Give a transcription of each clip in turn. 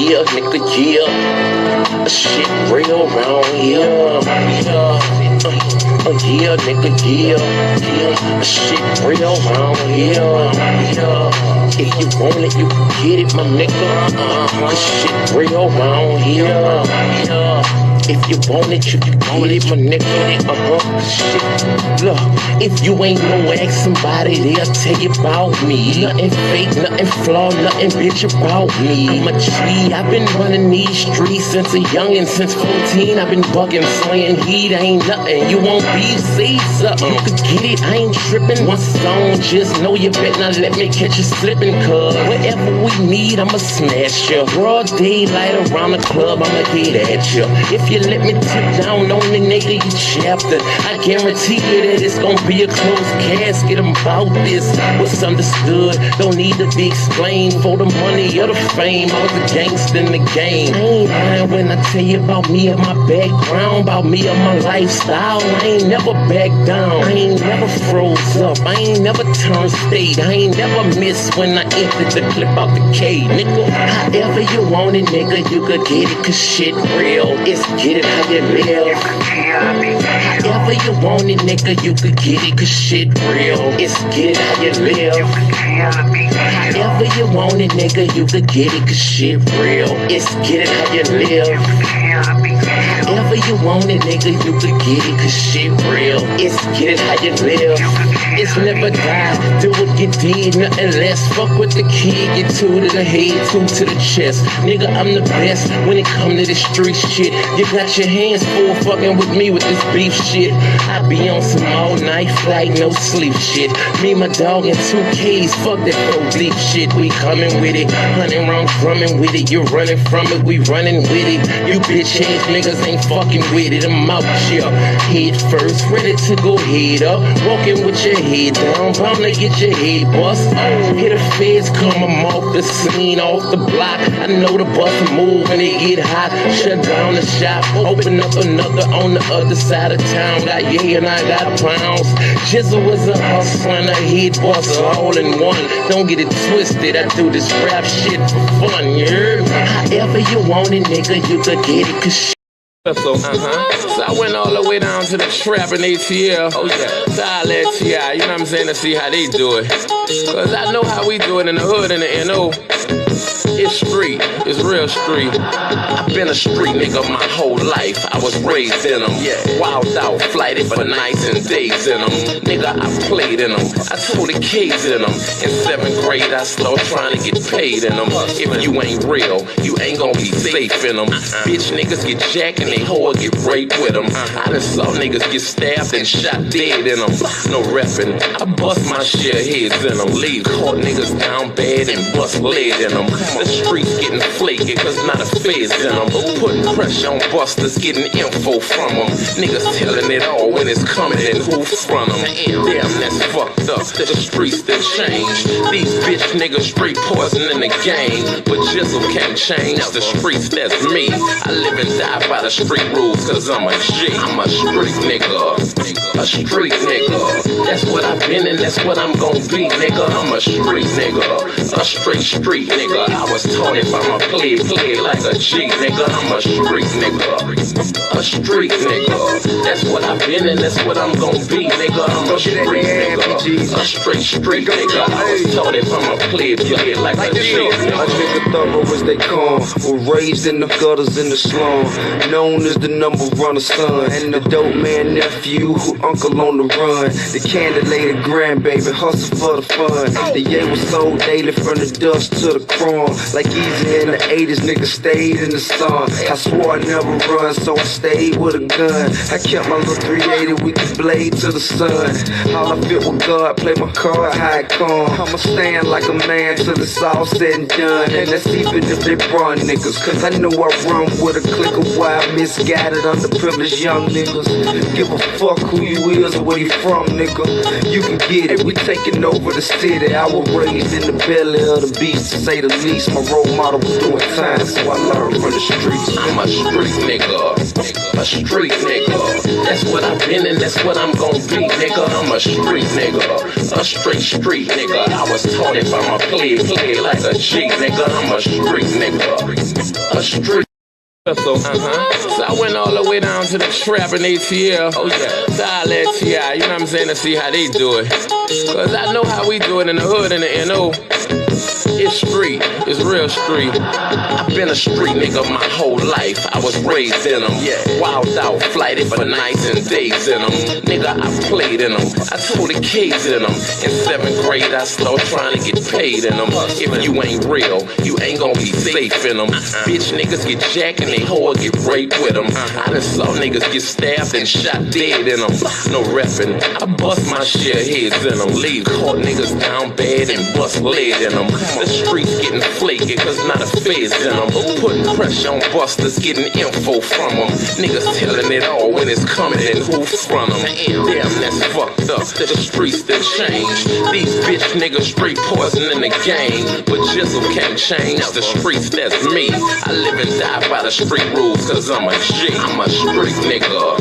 yeah, nigga, yeah. Shit real round here, yeah. Yeah, nigga, yeah. Shit real round here, yeah. If you want it, you can get it, my nigga. Shit real round here, yeah. If you want it, you can get it, my nigga. Shit. Look, if you ain't no ask somebody, they'll tell you about me. Nothing fake, nothing flawed, nothing bitch about me. I'm a G, I've been running these streets since a youngin'. Since 14, I've been bugging, slaying heat, ain't nothing. You won't be, say something. You could get it, I ain't tripping. One song, just know you better not let me catch you slipping. Cause whatever we need, I'ma smash you. Broad daylight around the club, I'ma get at you. If you let me tip down on the nigga, you chapter, I guarantee you that it's gonna be a closed casket. I'm about this, what's understood don't need to be explained. For the money or the fame, I was a gangster in the game. I ain't lying when I tell you about me and my background, about me and my lifestyle. I ain't never back down, I ain't never froze up, I ain't never turned state, I ain't never missed when I emptied the clip out the K, nigga. However you want it, nigga, you could get it, cause shit real. It's get it how you live. However you want it, nigga, you could get it, cause shit real. It's get it how you live. However you want it, nigga, you could get it, cause shit real. It's get it how you live. However you want it, nigga, you could get it, cause shit real. It's get it how you live. It's never die, do it, get dead, nothing less. Fuck with the kid, get two to the head, two to the chest. Nigga, I'm the best when it come to this street shit. You got your hands full fucking with me with this beef shit. I be on some all night flight, no sleep shit. Me, my dog, and 2 Ks, fuck that pro-bleep shit. We coming with it, hunting round drumming with it. You running from it, we running with it. You bitch ass niggas ain't fucking with it. I'm out here, head first, ready to go head up. Walking with your head down, bound to get your head bust. Hit the feds, come, I'm off the scene, off the block. I know the bus move when it get hot. Shut down the shop, open up another on the other side of town. Got yeah and I got pounds. Jizzle was a hustler and a head buster all in one. Don't get it twisted, I do this rap shit for fun, yeah. However you want it, nigga, you could get it, cause so I went all the way down to the trap in ATL. Oh yeah, to holla at T.I., you know what I'm saying, to see how they do it. Cause I know how we do it in the hood and the N.O. It's street, it's real street. I've been a street nigga my whole life. I was raised in them, wild out, flighted for nights and days in them. Nigga, I played in them, I told the kids in them. In 7th grade, I started trying to get paid in them. If you ain't real, you ain't gonna be safe in them. Bitch niggas get jacked and they hoe get raped with them. I done saw niggas get stabbed and shot dead in them. No reppin', I bust my share heads in them. Leave caught niggas down bad and bust lead in them. The streets getting flaky cause not a feds in them. Putting pressure on busters, getting info from them. Niggas telling it all when it's coming and who from them. Damn, that's fucked up, the streets done changed. These bitch niggas straight poison in the game. But Jizzle can't change the streets, that's me. I live and die by the street rules cause I'm a G. I'm a street nigga, a street nigga. That's what I've been and that's what I'm gon' be, nigga. I'm a street nigga, a straight street nigga. I was taught it by my play like a G, nigga. I'm a street nigga, a street nigga. That's what I've been and that's what I'm gon' be, nigga. I'm a street nigga, a straight street nigga. I was taught it by my play like a G. A nigga thorough as they come, was raised in the gutters in the slum, known as the number runner son, and the dope man nephew who uncle on the run. The candidate grandbaby hustle for the fun. The yeah was sold daily from the dust to the chrome. Like easy in the 80s, nigga stayed in the sun. I swore I never run, so I stayed with a gun. I kept my little 380 with the blade to the sun. All I fit with God, play my card, how it come. I'ma stand like a man till it's all said and done. And that's even if they run niggas, cause I know I run with a clique of wild, misguided, underprivileged young niggas. Give a fuck who you is or where you from, nigga. You can get it, we taking over the city. I was raised in the belly of the beast, to say the least. My role model was doing time, so I learned from the streets. I'm a street nigga, a street nigga. That's what I've been and that's what I'm gonna be, nigga. I'm a street nigga, a straight street nigga. I was taught if I'm a play like a G, nigga. I'm a street nigga, a street. So I went all the way down to the trap in ATL. Oh yeah, to holla at T.I., you know what I'm saying, to see how they do it. Cause I know how we do it in the hood and the NO. It's street, it's real street. I've been a street nigga my whole life. I was raised in them, yeah. Wild out, flighted for nights and days in them. Nigga, I played in them. I told the kids in them. In 7th grade, I started trying to get paid in them. If you ain't real, you ain't gonna be safe in them. Bitch niggas get jacked and they hoe get raped with them. I done saw niggas get stabbed and shot dead in them. No reppin', I bust my share heads in them. Leave caught niggas down bad and bust lead in them. The streets getting flaky cause not a feds in them. Putting pressure on busters, getting info from them. Niggas telling it all when it's coming and who from them. Damn, that's fucked up. The streets that change. These bitch niggas straight poison in the game. But Jizzle can't change the streets, that's me. I live and die by the street rules cause I'm a G. I'm a street nigga,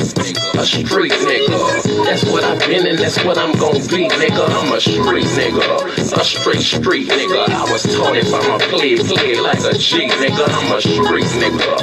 a street nigga. That's what I've been and that's what I'm gonna be, nigga. I'm a street nigga, a straight street nigga. I was taught if I'm a play like a G, nigga. I'm a street nigga,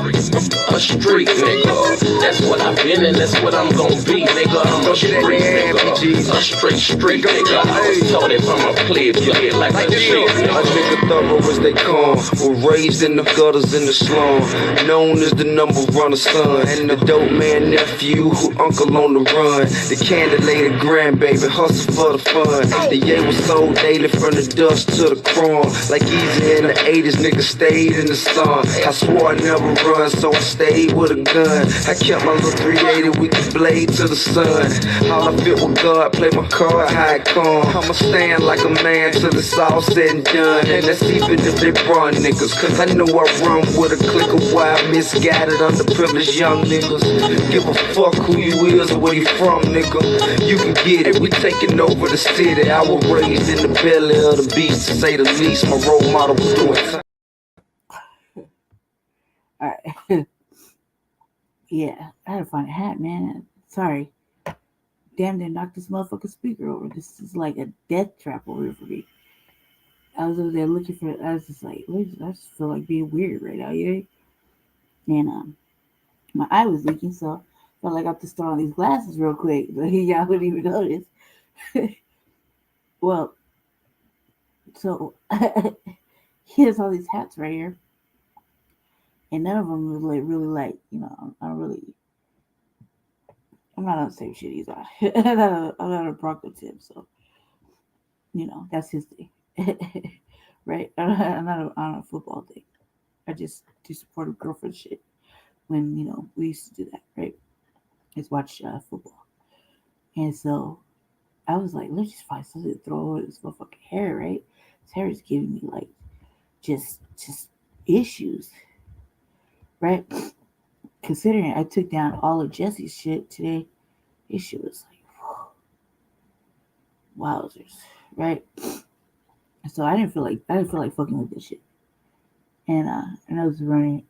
a street nigga. That's what I've been and that's what I'm gonna be, nigga. I'm a street nigga, a straight street nigga. I was taught if I'm a play like a G, A nigga thorough as they come, were raised in the gutters in the slum, known as the number runner son, and the dope man nephew who uncle on the run, the candidate grandbaby hustle for the fun. The yay was sold daily from the dust to the chrome, like easy in the 80s, nigga stayed in the sun. I swore I never run, so I stayed with a gun. I kept my little 380 with the blade to the sun. All I feel with God, play my card, how it come. I'ma stand like a man till it's all said and done. And that's even if they run niggas, cause I know I run with a clique of wild, misguided, underprivileged young niggas. Give a fuck who you is or where you from, nigga. You can get it, we taking over the city. I was raised in the belly of the beast, to say the least. My role model was doing time. Alright. Yeah, I had to find a hat, man. Sorry. Damn, they knocked this motherfucking speaker over. This is like a death trap over here for me. I was over there looking for it. I was just like, I just feel like being weird right now, you know? And my eye was leaking, so I felt like I have to start on these glasses real quick. But y'all wouldn't even notice. Well, so here's all these hats right here. And none of them was like really like, you know, I'm not on the same shit he's on. I'm not a Bronco tip, so you know, that's his thing. Right? I'm not on a football thing. I just do supportive girlfriend shit when, you know, we used to do that, right? Just watch football. And so I was like, let's just find something to throw over this motherfucking hair, right? His hair is giving me like just issues, right? Considering I took down all of Jesse's shit today, this shit was like, wowzers, right? So I didn't feel like fucking with this shit. And I was running,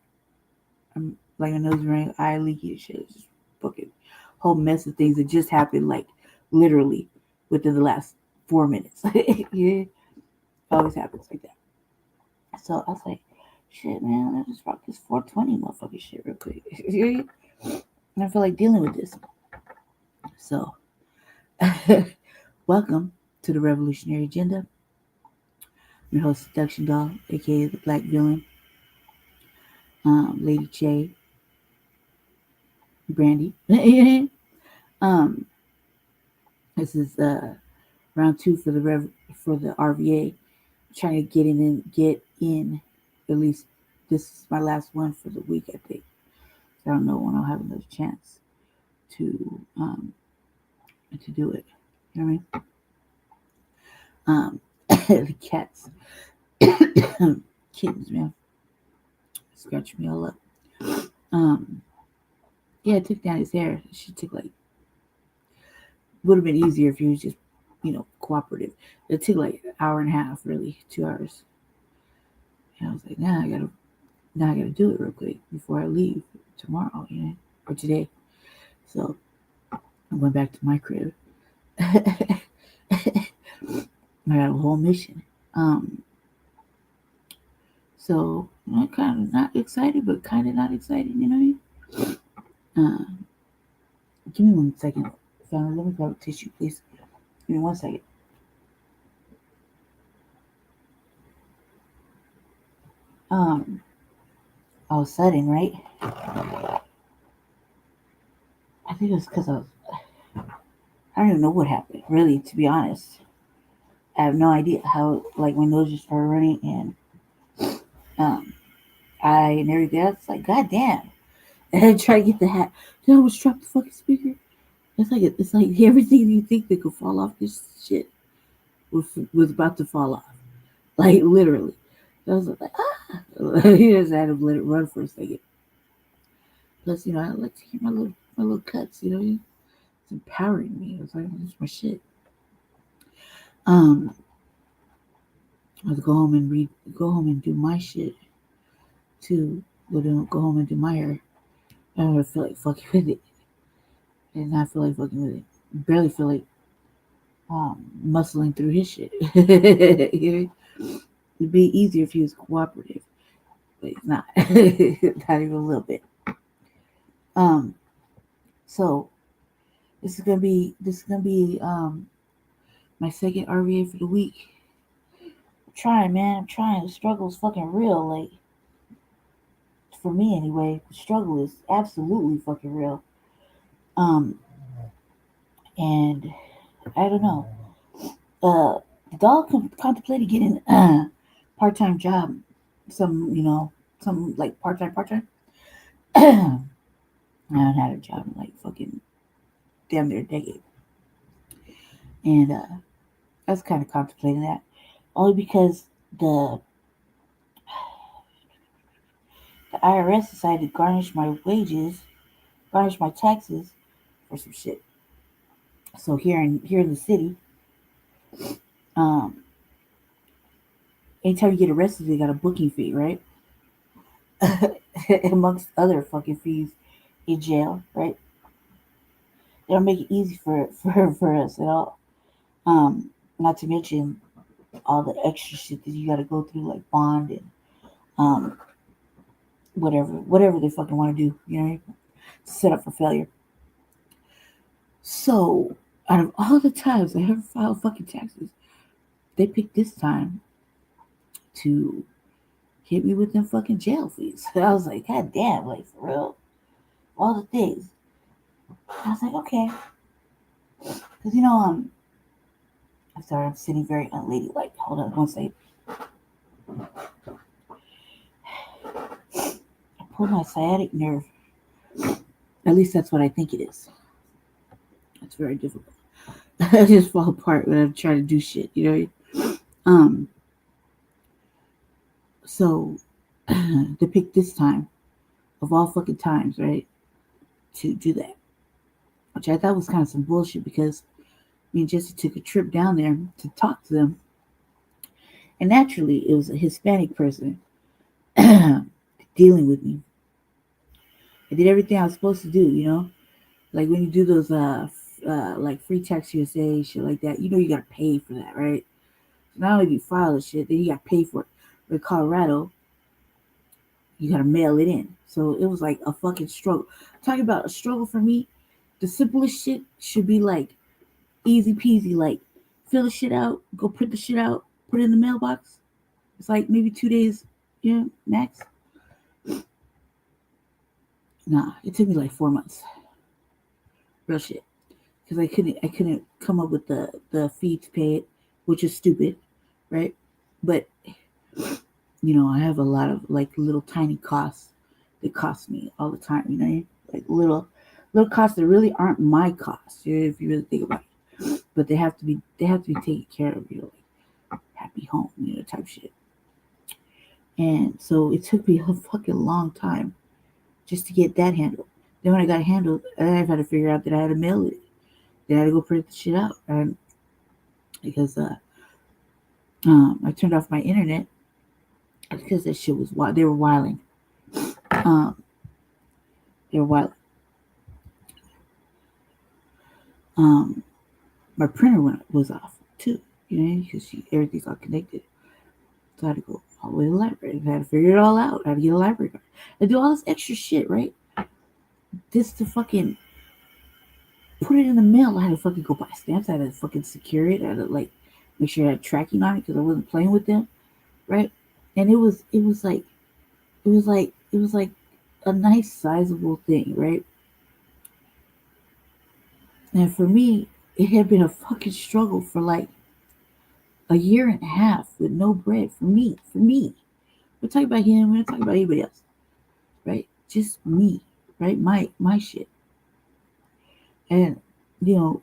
my nose running, eye leaky and shit. Just fucking whole mess of things that just happened, like literally within the last 4 minutes. Yeah, always happens like that. So I was like, shit, man, let's just rock this 420 motherfucking shit real quick. I feel like dealing with this. So, welcome to the Revolutionary Agenda. I'm your host, Seduction Doll, aka the Black Villain, Lady J, Brandy. This is round 2 for the RVA. I'm trying to get in. At least this is my last one for the week, I think. So I don't know when I'll have another chance to do it. You know what I mean? The cats, kittens, man, scratch me all up. Yeah, I took down his hair. She took would have been easier if he was just, you know, cooperative. It took like an hour and a half, really, 2 hours. And I was like, I gotta do it real quick before I leave tomorrow, you know, or today. So I went back to my crib. I got a whole mission. So I'm kind of not excited, but kind of not excited, you know what I mean? Give me 1 second. Family, let me grab a tissue, please. Give me 1 second. All of a sudden, right? I think it was because I don't even know what happened, really, to be honest. I have no idea how, like, my nose just started running and and everything else. Like, goddamn. And I try to get the hat. Then I almost dropped the fucking speaker. It's like everything you think that could fall off this shit was about to fall off. Like, literally. I was like, ah. You just had to let it run for a second. Plus, I like to hear my little cuts, it's empowering me. It's like, that's my shit. I have to go home and do my shit too. Go home and do my hair. I don't really feel like fucking with it. And not feel like fucking with it. Barely feel like muscling through his shit. It'd be easier if he was cooperative, but he's not. Not even a little bit. So this is gonna be my second RVA for the week. I'm trying, man. I'm trying. The struggle is fucking real. Like, for me anyway, the struggle is absolutely fucking real. And I don't know. The dog contemplated getting a part-time job, some like part-time. I haven't had a job in like fucking damn near a decade, and I was kind of contemplating that, only because the IRS decided to garnish my taxes for some shit. So here in the city, anytime you get arrested, they got a booking fee, right? Amongst other fucking fees in jail, right? They don't make it easy for us at all. Not to mention all the extra shit that you got to go through, like bond and whatever they fucking want to do, set up for failure. So, out of all the times I ever filed fucking taxes, they picked this time to hit me with them fucking jail fees. I was like, God damn, like, for real? All the things. I was like, okay. Because, I'm sorry, I'm sitting very unladylike. Hold on 1 second. I pulled my sciatic nerve. At least that's what I think it is. It's very difficult. I just fall apart when I'm trying to do shit, So, they picked this time, of all fucking times, right, to do that. Which I thought was kind of some bullshit, because me and Jesse took a trip down there to talk to them. And naturally, it was a Hispanic person dealing with me. I did everything I was supposed to do, like when you do those like Free Tax USA shit like that, you gotta pay for that, right? Not only do you file the shit, then you gotta pay for it. But in Colorado, you gotta mail it in. So it was like a fucking struggle. Talking about a struggle for me, the simplest shit should be like easy peasy, like fill the shit out, go print the shit out, put it in the mailbox. It's like maybe 2 days, max. Nah, it took me like 4 months. Real shit. Because I couldn't come up with the fee to pay it, which is stupid, right? But I have a lot of like little tiny costs that cost me all the time, like little costs that really aren't my costs, if you really think about it. But they have to be taken care of, like happy home, type shit. And so it took me a fucking long time just to get that handled. Then when I got it handled, I had to figure out that I had to mail it. Then I had to go print the shit out, and because I turned off my internet because that shit was wild. They were wilding. They were wild. My printer was off too, because everything's all connected. So I had to go all the way to the library. I had to figure it all out. I had to get a library card. I do all this extra shit, right? Just to fucking put it in the mail. I had to fucking go buy stamps. I had to fucking secure it. I had to like make sure I had tracking on it because I wasn't playing with them, right? And it was like a nice sizable thing, right? And for me, it had been a fucking struggle for like a year and a half with no bread for me. We're talking about him. We're not talking about anybody else, right? Just me, right? My shit. And I didn't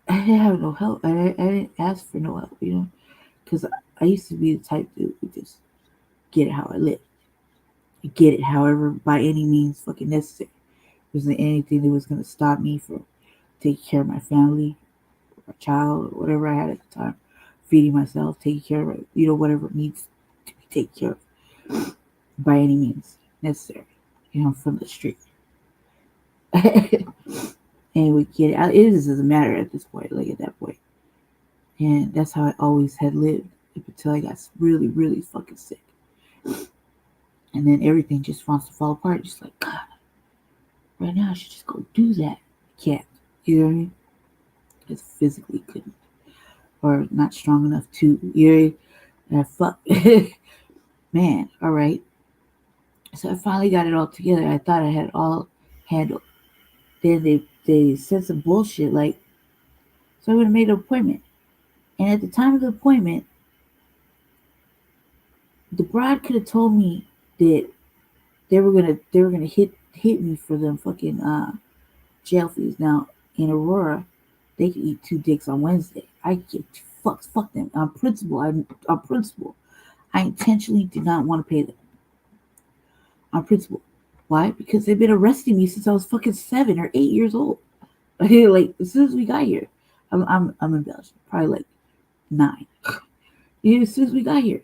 have no help. I didn't ask for no help, because I used to be the type that would just get it how I live, get it however by any means fucking necessary. There wasn't anything that was gonna stop me from taking care of my family, my child, or whatever I had at the time, feeding myself, taking care of whatever needs to be taken care of by any means necessary, from the street. And we get it. It doesn't matter at this point, like at that point. And that's how I always had lived up until I got really, really fucking sick. And then everything just wants to fall apart. Just like, God, right now I should just go do that. I can't. You know what I mean? Because physically couldn't. Or not strong enough to. You know what I mean? Fuck. Man, all right. So I finally got it all together. I thought I had it all handled. Then they said some bullshit like, so I would have made an appointment. And at the time of the appointment, the bride could have told me that they were gonna hit me for them fucking jail fees. Now in Aurora, they could eat 2 dicks on Wednesday. I get fuck them. On principle, I intentionally did not want to pay them. On principle. Why? Because they've been arresting me since I was fucking 7 or 8 years old. Like as soon as we got here, I'm embellishing. Probably like 9. As soon as we got here,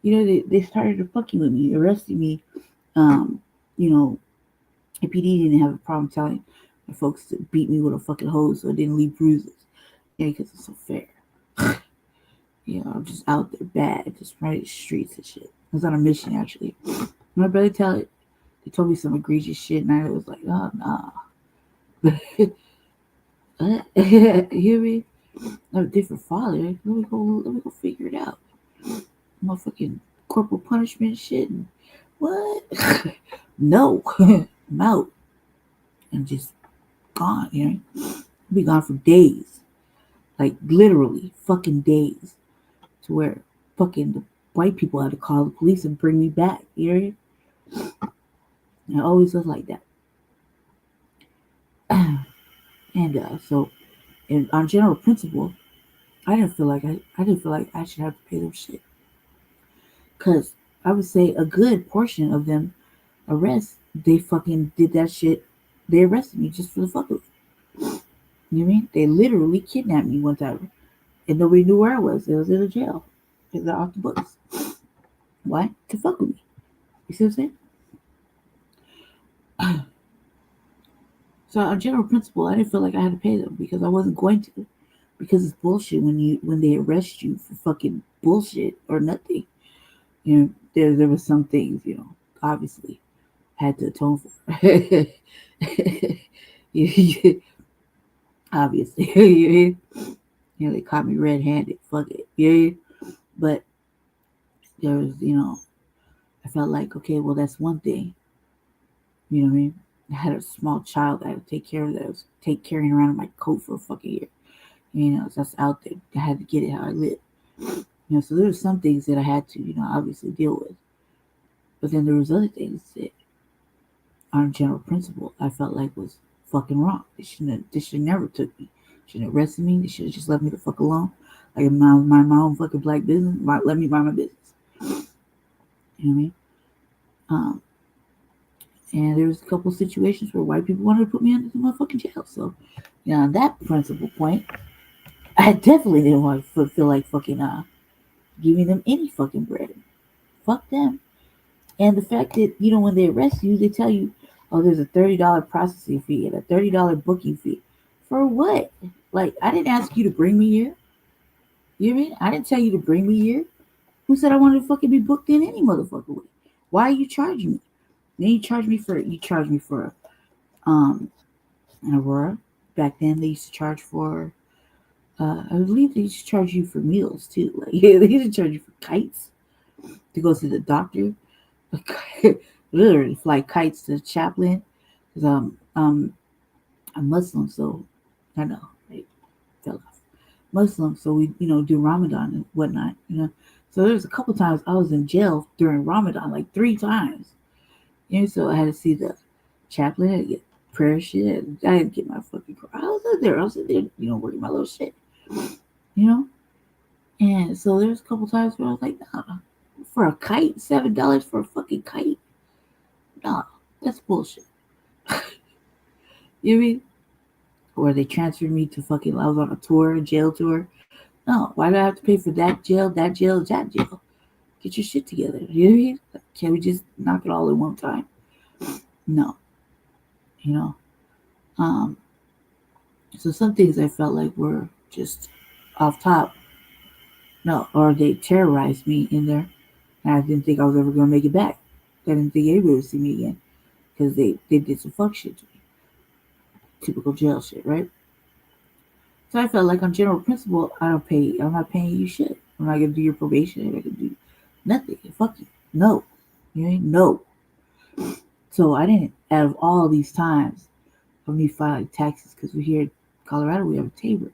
they started to fucking with me, arresting me. The PD didn't have a problem telling my folks to beat me with a fucking hose so I didn't leave bruises. Because it's so fair. I'm just out there bad, just right the streets and shit. I was on a mission actually. My brother tell it. They told me some egregious shit, and I was like, oh nah. You hear me? I'm a different father. Let me go figure it out. Motherfucking corporal punishment shit. And what? No. I'm out. I'm just gone, I'll be gone for days. Like literally fucking days. To where fucking the white people had to call the police and bring me back, And I always was like that. And so on general principle, I didn't feel like I should have to pay them shit. Cause I would say a good portion of them arrests, they fucking did that shit. They arrested me just for the fuck of it. You know what I mean? They literally kidnapped me one time. And nobody knew where I was. It was in a jail. They got off the books. Why? To fuck with me. You see what I'm saying? So on general principle, I didn't feel like I had to pay them because I wasn't going to. Because it's bullshit when they arrest you for fucking bullshit or nothing. There was some things, obviously had to atone for. Obviously. They caught me red-handed. Fuck it. But there was, I felt like, okay, well, that's one thing. You know what I mean? I had a small child that I had to take care of that I was carrying around in my coat for a fucking year. So that's out there. I had to get it how I live. So there were some things that I had to, obviously deal with. But then there was other things that, on general principle, I felt like was fucking wrong. They should never took me. Should have arrested me. They should have just left me the fuck alone. Like mind my own fucking black business. Let me mind my business. You know what I mean? And there was a couple of situations where white people wanted to put me under the motherfucking jail. So, on that principle point, I definitely didn't want to feel like fucking giving them any fucking bread. Fuck them. And the fact that, when they arrest you, they tell you, Oh, there's a $30 processing fee and a $30 booking fee. For what? Like, I didn't ask you to bring me here. You know what I mean? I didn't tell you to bring me here. Who said I wanted to fucking be booked in any motherfucking way? Why are you charging me? Then you charge me for an Aurora. Back then they used to charge for I believe they used to charge you for meals too. Like yeah, they used to charge you for kites to go to the doctor. Literally fly kites to Chaplin. Because I'm Muslim, so I know, right? Fell off. Muslim, so we, do Ramadan and whatnot, So there's a couple times I was in jail during Ramadan, like 3 times. So I had to see the chaplain, I had to get prayer shit. I had to get my fucking I was in there, working my little shit. And so there's a couple times where I was like, nah, for a kite, $7 for a fucking kite. Nah, that's bullshit. You know what I mean? Or they transferred me to fucking, I was on a jail tour. No, why do I have to pay for that jail, that jail? Get your shit together. You know what I mean? Can't we just knock it all in one time? No. So some things I felt like were just off top. No, or they terrorized me in there. And I didn't think I was ever going to make it back. I didn't think anybody would see me again. Because they did some fuck shit to me. Typical jail shit, right? So I felt like on general principle, I'm not paying you shit. I'm not going to do your probation. I'm not going to do nothing. Fuck you. No. You ain't no. So I didn't, out of all these times of me filing taxes, because we're here in Colorado, we have a Tabor.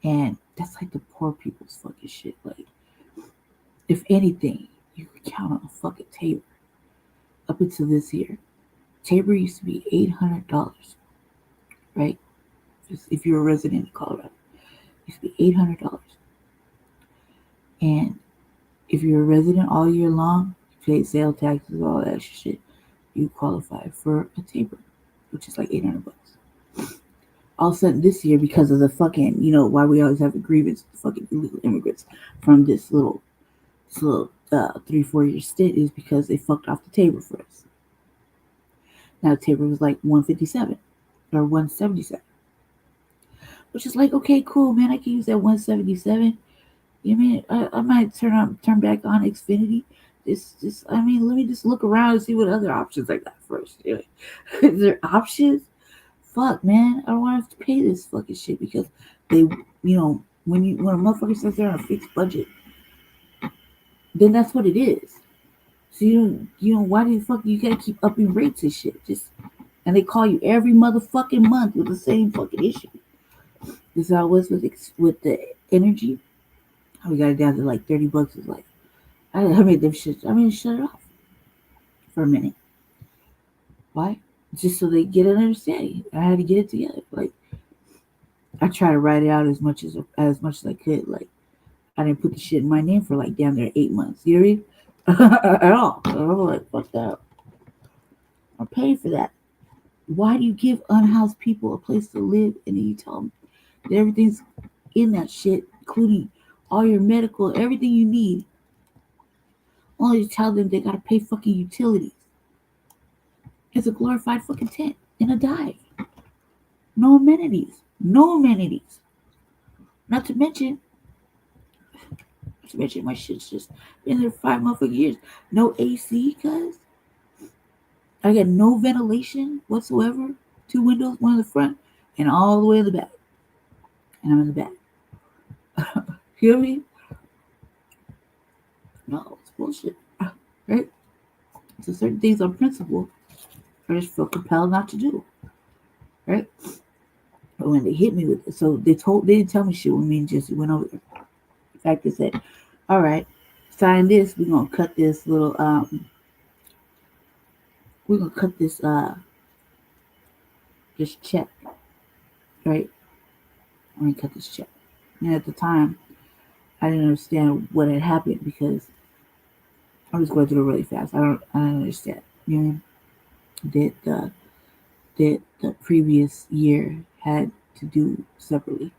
And that's like the poor people's fucking shit. Like, if anything, you could count on a fucking Tabor. Up until this year, Tabor used to be $800, right? Just if you're a resident of Colorado, it used to be $800. And if you're a resident all year long, you pay sale taxes, all that shit, you qualify for a Tabor, which is like $800. All of a sudden this year, because of the fucking, why we always have a grievance with the fucking illegal immigrants from this little 3-4 year stint, is because they fucked off the Tabor for us. Now the Tabor was like $157 or $177, which is like, okay, cool, man, I can use that $177. You know what I mean? I might turn back on Xfinity. Let me just look around and see what other options I got first. Is there options? Fuck, man, I don't want to have to pay this fucking shit because they, when a motherfucker says they're on a fixed budget, then that's what it is. So why the fuck you gotta keep upping rates and shit? And they call you every motherfucking month with the same fucking issue. This is how it was with the energy. We got it down to like $30. It's like I made them shit. Shut it off for a minute. Why? Just so they get an understanding. I had to get it together. Like, I tried to write it out as much as I could. Like, I didn't put the shit in my name for like down there 8 months. You know what I mean? At all. So I'm like, fuck that. I'm paying for that. Why do you give unhoused people a place to live and then you tell them that everything's in that shit, including all your medical, everything you need, only to tell them they gotta pay fucking utilities? It's a glorified fucking tent in a dive. No amenities. Not to mention my shit's just been there 5 motherfucking years. No AC, cuz. I got no ventilation whatsoever. 2 windows, one in the front, and all the way in the back. And I'm in the back. You know what I mean? No, it's bullshit. Right? So certain things on principle, I just feel compelled not to do. Right? But when they hit me with it, so they didn't tell me shit when me and Jesse went over there. In fact, they said, all right, sign this, we're gonna cut this little this check. Right? We're gonna cut this check. And at the time, I didn't understand what had happened because I was going through it really fast. I don't understand. You know what I mean? That the previous year had to do separately.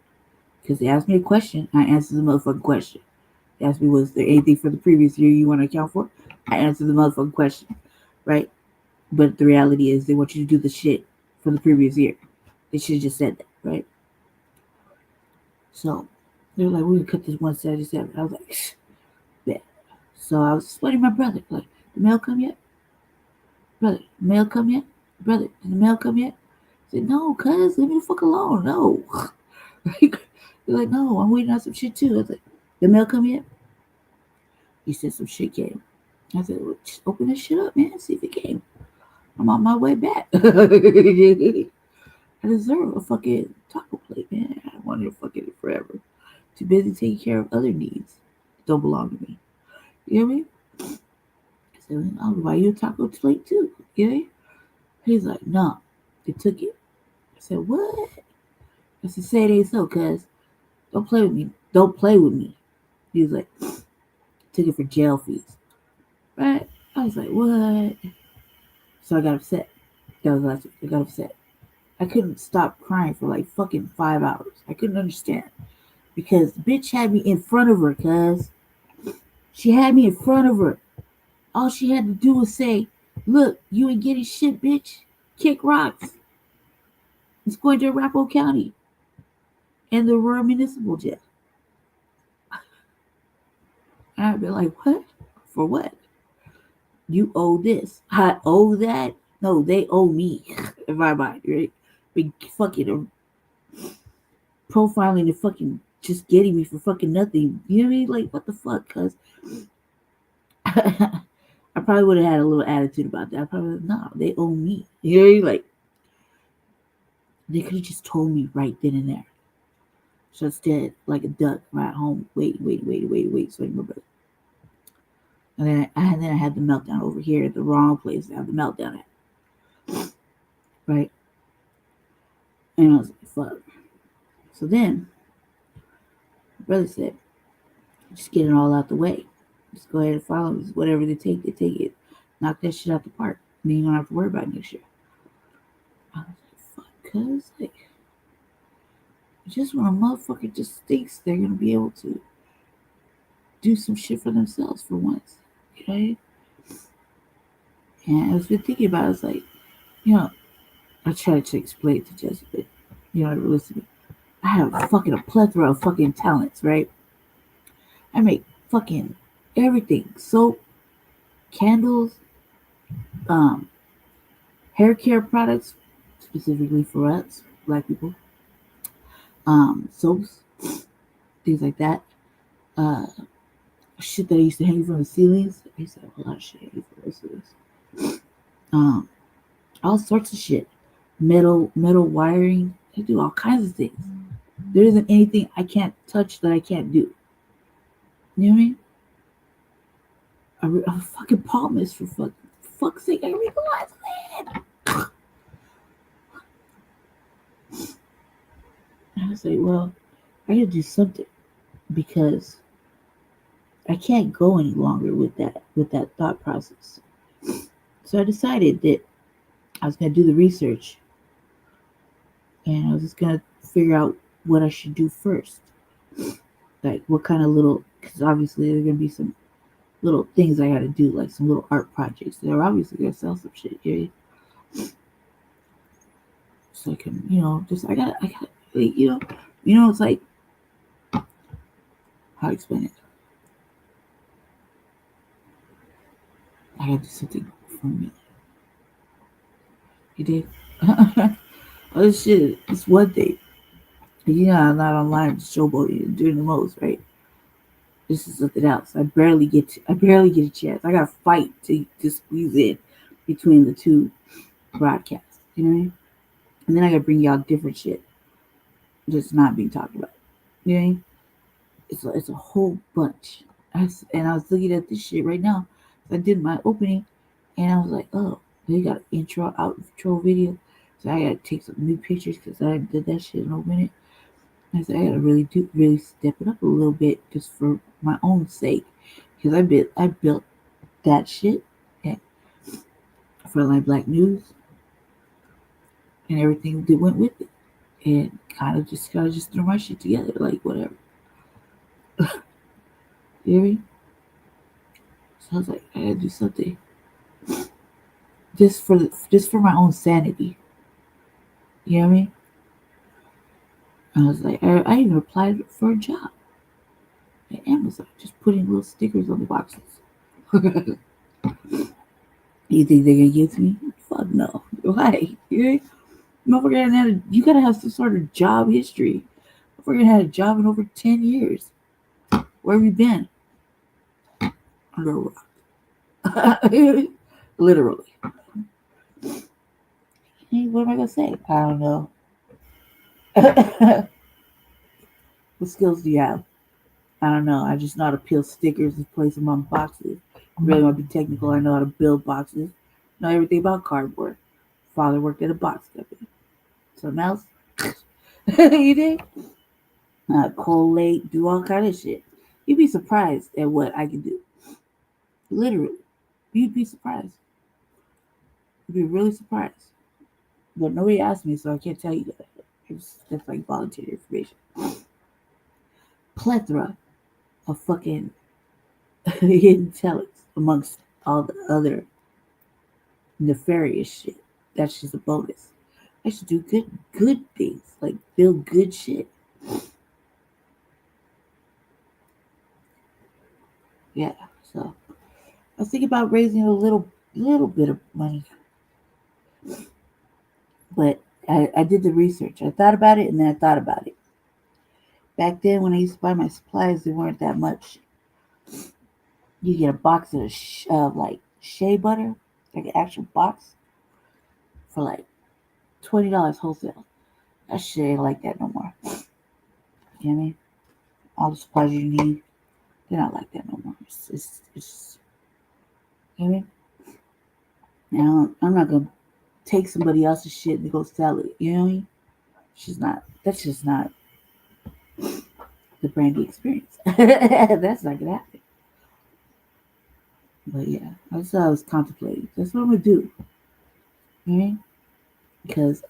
Because they asked me a question, I answered the motherfucking question. They asked me, was there anything for the previous year you want to account for? I answered the motherfucking question. Right? But the reality is they want you to do the shit from the previous year. They should have just said that, right? So they're like, we're gonna cut this 177. I was like, yeah. So I was explaining to my brother, like, the mail come yet? Brother, the mail come yet? Brother, did the mail come yet? I said, no, cuz, leave me the fuck alone. No. They're like, no, I'm waiting on some shit too. I was like, the mail come yet? He said some shit came. I said, well, just open this shit up, man. See if it came. I'm on my way back. I deserve a fucking taco plate, man. I wanted to fucking it forever. Too busy taking care of other needs that don't belong to me. You hear me? I said, I'll buy you a taco plate too. You hear me? He's like, no, they took it. I said, what? I said, say it ain't so, cuz. Don't play with me. Don't play with me. He was like, took it for jail fees. Right? I was like, what? So I got upset. That was last week. I got upset. I couldn't stop crying for like fucking 5 hours. I couldn't understand. Because the bitch had me in front of her, cuz. She had me in front of her. All she had to do was say, look, you ain't getting shit, bitch. Kick rocks. It's going to Arapahoe County and the Rural Municipal Jail. And I'd be like, what? For what? You owe this. I owe that? No, they owe me. In my mind, right? Big fucking profiling and fucking just getting me for fucking nothing. You know what I mean? Like, what the fuck? Cuz I probably would have had a little attitude about that. I probably like, no, they owe me. You know what I mean? Like, they could have just told me right then and there. So instead, like a duck, right home, wait, so my brother. And then I had the meltdown over here at the wrong place. I had the meltdown at. Right? And I was like, fuck. So then, my brother said, just get it all out the way. Just go ahead and follow them. Whatever they take it. Knock that shit out the park. And then you don't have to worry about it next year. I was like, fuck, cuz, like, just when a motherfucker just thinks they're going to be able to do some shit for themselves for once. Okay? And I was been thinking about it. I was like, you know, I tried to explain it to Jesse, but you know, never listen to me. I have fucking a plethora of fucking talents, right? I make fucking everything. Soap, candles, hair care products, specifically for us, black people. Soaps, things like that. Shit that I used to hang from the ceilings. I used to have a lot of shit hanging from the ceilings. All sorts of shit. Metal wiring. I do all kinds of things. There isn't anything I can't touch that I can't do. You know what I mean? I'm a fucking palmist for fuck's sake. I realize that. I was like, well, I gotta do something because I can't go any longer with that thought process. So I decided that I was gonna do the research and I was just gonna figure out what I should do first. Like what kind of little, because obviously there's gonna be some little things I gotta do, like some little art projects. They're obviously gonna sell some shit, right? So I can, you know, I gotta, you know, it's like, how to explain it? I gotta do something for me. You did? Oh shit, it's one thing. You know, I'm not online showboating and doing the most, right? This is something else. I barely get a chance. I gotta fight to squeeze in between the two broadcasts. You know what I mean? And then I gotta bring y'all different shit just not being talked about. You know what I mean? It's a whole bunch. And I was looking at this shit right now. I did my opening, and I was like, oh, they got an outro video. So I gotta take some new pictures because I did that shit in a minute. I said I gotta really step it up a little bit just for my own sake, because I built that shit for like Black News and everything that went with it, and kind of just throw my shit together, like whatever. You hear me? So I was like, I gotta do something just for my own sanity. You know what I mean? I was like, I even applied for a job at Amazon, just putting little stickers on the boxes. You think they're gonna give to me? Fuck no. Why? Motherfucker, you gotta have some sort of job history. Motherfucker had a job in over 10 years. Where have you been? Under a rock. Literally. Hey, what am I gonna say? I don't know. What skills do you have? I don't know. I just know how to peel stickers and place them on boxes. I really want to be technical. I know how to build boxes. Know everything about cardboard. Father worked at a box company. Something else? You did? Collate, do all kind of shit. You'd be surprised at what I can do. Literally. You'd be surprised. You'd be really surprised. But nobody asked me, so I can't tell you that. That's like volunteer information. Plethora of fucking hidden talents amongst all the other nefarious shit. That's just a bonus. I should do good things, like build good shit. Yeah, so I was thinking about raising a little bit of money, but I did the research. I thought about it, and then I thought about it. Back then, when I used to buy my supplies, they weren't that much. You get a box of like shea butter, like an actual box, for like $20 wholesale. That shit ain't like that no more. You know what I mean? All the supplies you need, they're not like that no more. It's you know what I mean? Now, I'm not going to take somebody else's shit and go sell it. You know what I mean? That's just not the brandy experience. That's not going to happen. But yeah, that's what I was contemplating. That's what I'm going to do. You know what I mean? Because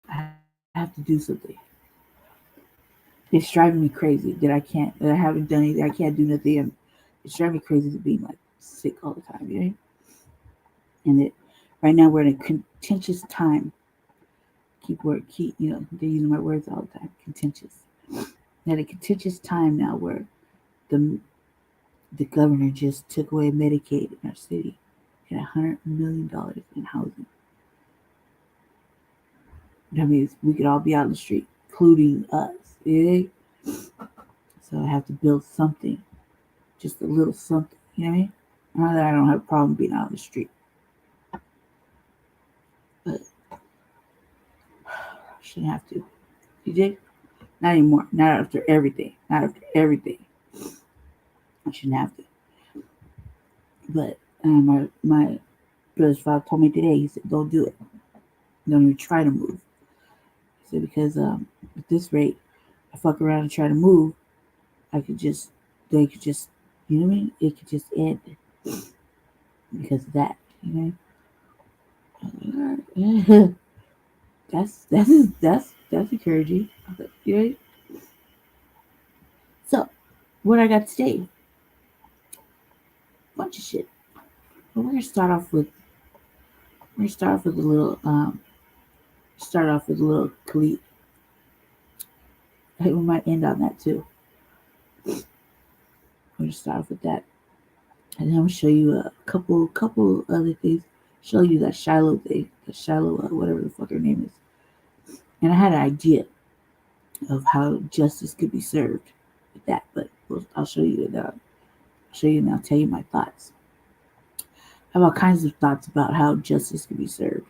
I have to do something. It's driving me crazy that I haven't done anything. I can't do nothing. And it's driving me crazy to be like sick all the time, you know? And that right now we're in a contentious time. Keep, they're using my words all the time. Contentious. At a contentious time now where the governor just took away Medicaid in our city and $100 million in housing. That means we could all be out in the street, including us. Yeah? So I have to build something, just a little something. You know what I mean? Not that I don't have a problem being out in the street, but I shouldn't have to. You dig? Not anymore. Not after everything. I shouldn't have to. But my brother's father told me today. He said, "Don't do it. Don't even try to move." He said because at this rate, I fuck around and try to move, they could just, you know what I mean? It could just end because of that, you know. That's encouraging. You know. So, what I got today, bunch of shit. But we're gonna start off with a little Khalid. I think we might end on that too. We're gonna start off with that, and then I'm gonna show you a couple other things. Show you that Shiloh thing, whatever the fuck her name is. And I had an idea of how justice could be served with that, but I'll show you it. I'll show you and I'll tell you my thoughts. I have all kinds of thoughts about how justice could be served.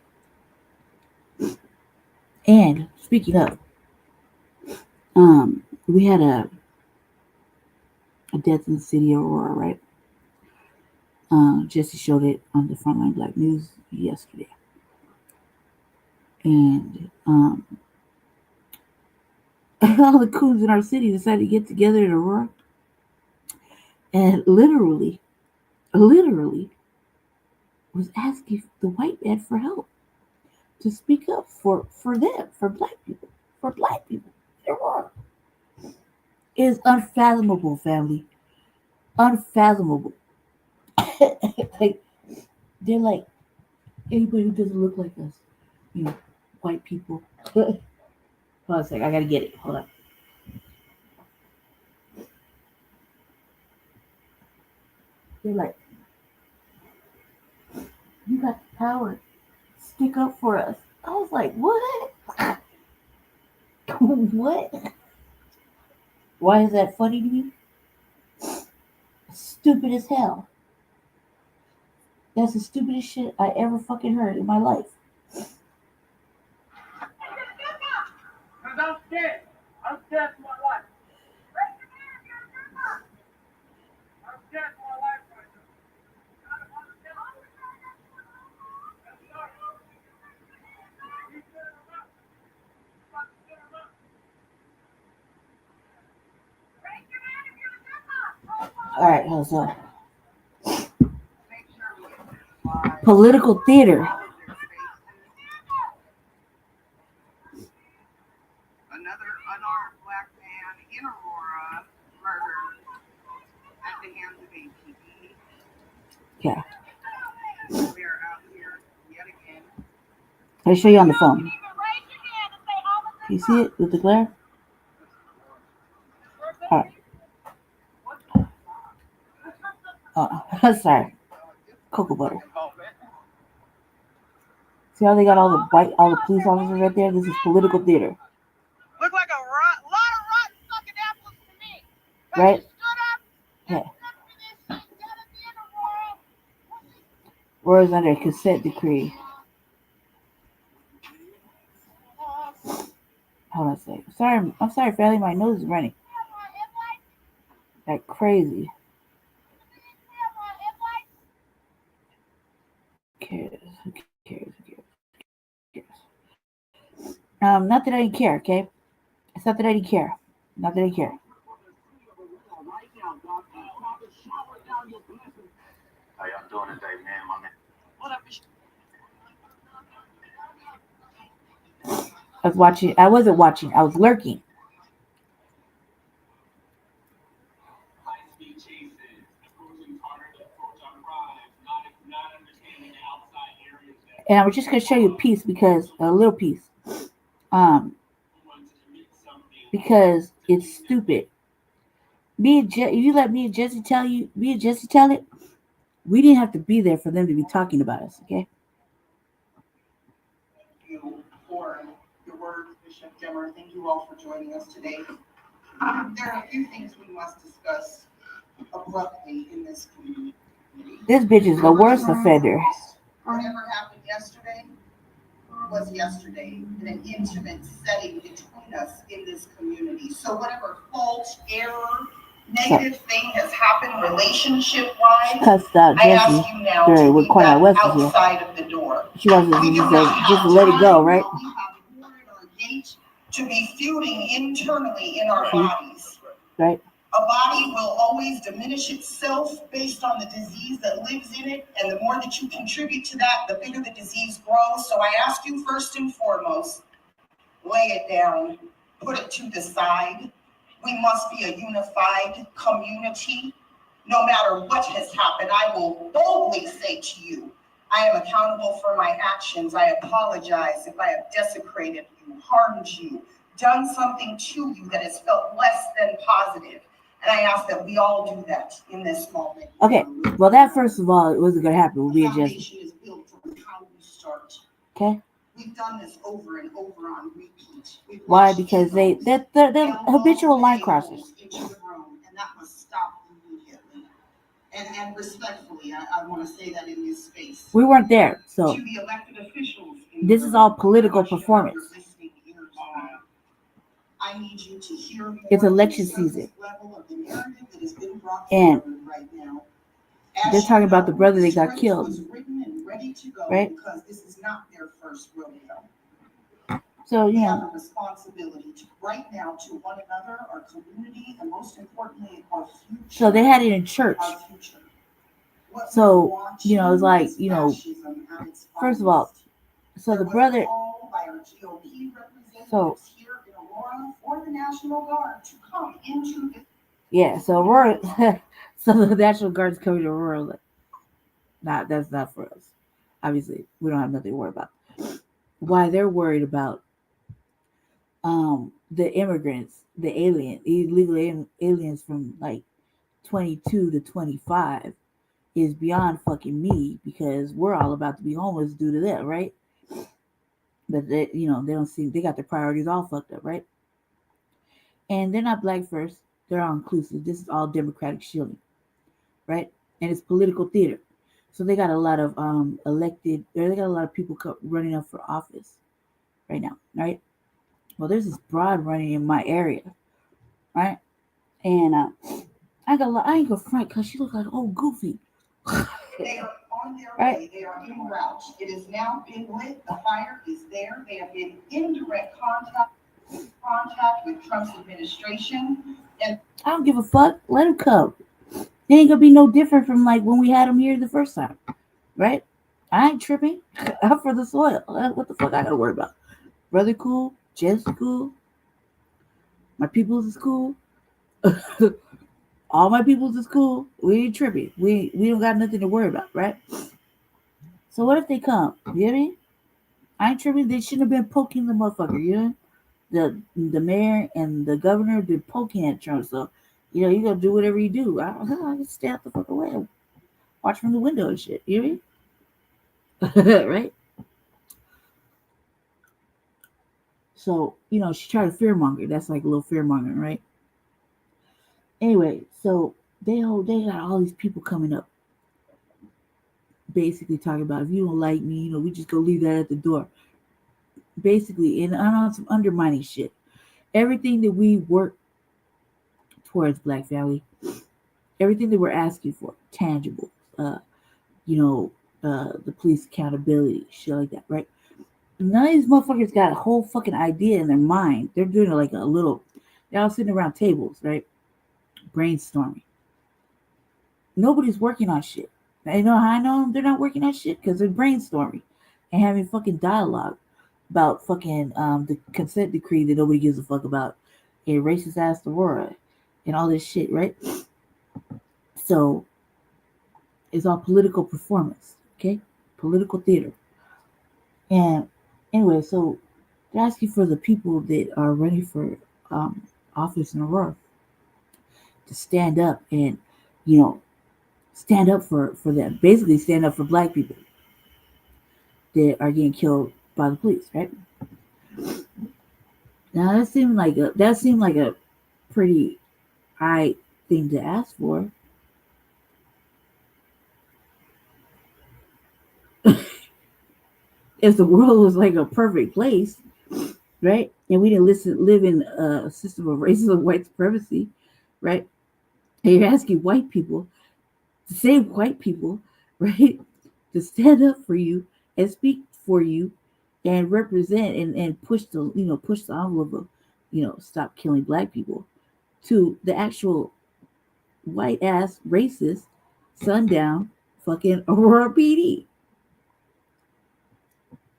And speaking of, we had a death in the city of Aurora, right? Jesse showed it on the Frontline Black News yesterday. And all the coons in our city decided to get together in Aurora and literally was asking the white man for help to speak up for them, for black people in Aurora. It is unfathomable, family. Unfathomable. Like, they're like, anybody who doesn't look like us, white people. Hold on a second, I gotta get it. Hold on. They're like, you got the power. Stick up for us. I was like, what? What? Why is that funny to me? Stupid as hell. That's the stupidest shit I ever fucking heard in my life. I'm scared. I'm scared for my life. I'm scared for my life right All right, so political theater. Another unarmed black man in Aurora murdered at the hands of APD. Yeah. We are out here yet again. Can I show you on the phone? You see it with the glare? All right. Oh, sorry. Cocoa butter. See how they got all the police officers right there? This is political theater. Look like a lot of rotten fucking apples to me. Right? Yeah. Or is under consent decree. Hold on a second. I'm sorry, family. My nose is running like crazy. Who cares? Who cares? Not that I didn't care, okay? It's not that I didn't care. Not that I didn't care. How y'all doing today, man? My man. What up? I wasn't watching. I was lurking. And I was just going to show you a little piece. Because it's stupid. You let me and Jesse tell it, we didn't have to be there for them to be talking about us, okay? Thank you for your words, Bishop Jemmer. Thank you all for joining us today. There are a few things we must discuss abruptly in this community. This bitch is the worst offender. Whatever happened yesterday was yesterday in an intimate setting between us in this community. So whatever fault, error, negative thing has happened relationship-wise, I ask you now to leave that outside of the door. She wants to just let it go, right? We have ordered our gate to be feuding internally in our bodies. Right. A body will always diminish itself based on the disease that lives in it, and the more that you contribute to that, the bigger the disease grows. So I ask you first and foremost, lay it down, put it to the side. We must be a unified community. No matter what has happened, I will boldly say to you, I am accountable for my actions. I apologize if I have desecrated you, harmed you, done something to you that has felt less than positive. And I ask that we all do that in this moment. Okay, well, that first of all, it wasn't going to happen. We'll be The adjusted. foundation is built on how we start. Okay. We've done this over and over on repeat. Why? Because they're habitual line crossers. Into the room, and that must stop immediately. And respectfully, I want to say that in this space. We weren't there, so to the elected officials this is all political performance. I need you to hear more. It's election season. And they're talking about the brother that got killed. Right? Because this is not their first rodeo. So, We have a responsibility to right now to one another, our community, and most importantly, our future. So they had it in church. Our future. So, it's like, first of all, so the brother, so, or the National Guard to come into the yeah, so Aurora, so the National Guard's coming to Aurora. That's not for us. Obviously, we don't have nothing to worry about. Why they're worried about the immigrants, the illegal aliens from like 22 to 25 is beyond fucking me, because we're all about to be homeless due to that, right? But they, they don't see, they got their priorities all fucked up, right? And they're not black first, they're all inclusive. This is all democratic shilling, right? And it's political theater. So they got a lot of they got a lot of people running up for office right now, right? Well, there's this broad running in my area, right? And I ain't gonna front because she look like old Goofy. They are on their Right. way. They are en route. It has now been lit. The fire is there. They have been in direct contact with Trump's administration. And I don't give a fuck. Let them come. They ain't gonna be no different from like when we had them here the first time, right? I ain't tripping. I'm for the soil. What the fuck I gotta worry about? Brother cool, Jess cool, my peoples is cool. All my peoples is cool. We ain't tripping. We don't got nothing to worry about, right? So what if they come? You know what I mean? I ain't tripping. They shouldn't have been poking the motherfucker, you know? The mayor and the governor have been poking at Trump, so you gonna do whatever you do. I just stay out the fuck away. Watch from the window and shit. You know what I mean? Right? So, she tried to fearmonger. That's like a little fearmongering, right? Anyway, so they got all these people coming up, basically talking about, if you don't like me, we just go leave that at the door. Basically, and on some undermining shit. Everything that we work towards, Black family, everything that we're asking for, tangible, the police accountability, shit like that, right? None of these motherfuckers got a whole fucking idea in their mind. They're doing it like a little, they're all sitting around tables, right? Brainstorming. Nobody's working on shit. You know how I know they're not working on shit? Because they're brainstorming and having fucking dialogue about fucking the consent decree that nobody gives a fuck about, a racist ass Aurora, and all this shit, right? So it's all political performance, okay? Political theater. And anyway, so they're asking for the people that are running for office in Aurora to stand up and, stand up for them. Basically, stand up for Black people that are getting killed by the police, right? Now that seemed like a pretty high thing to ask for. If the world was like a perfect place, right? And we didn't live in a system of racism, white supremacy, right? And you're asking white people, the same white people, right, to stand up for you and speak for you and represent and push the envelope of stop killing Black people, to the actual white ass racist sundown fucking Aurora PD.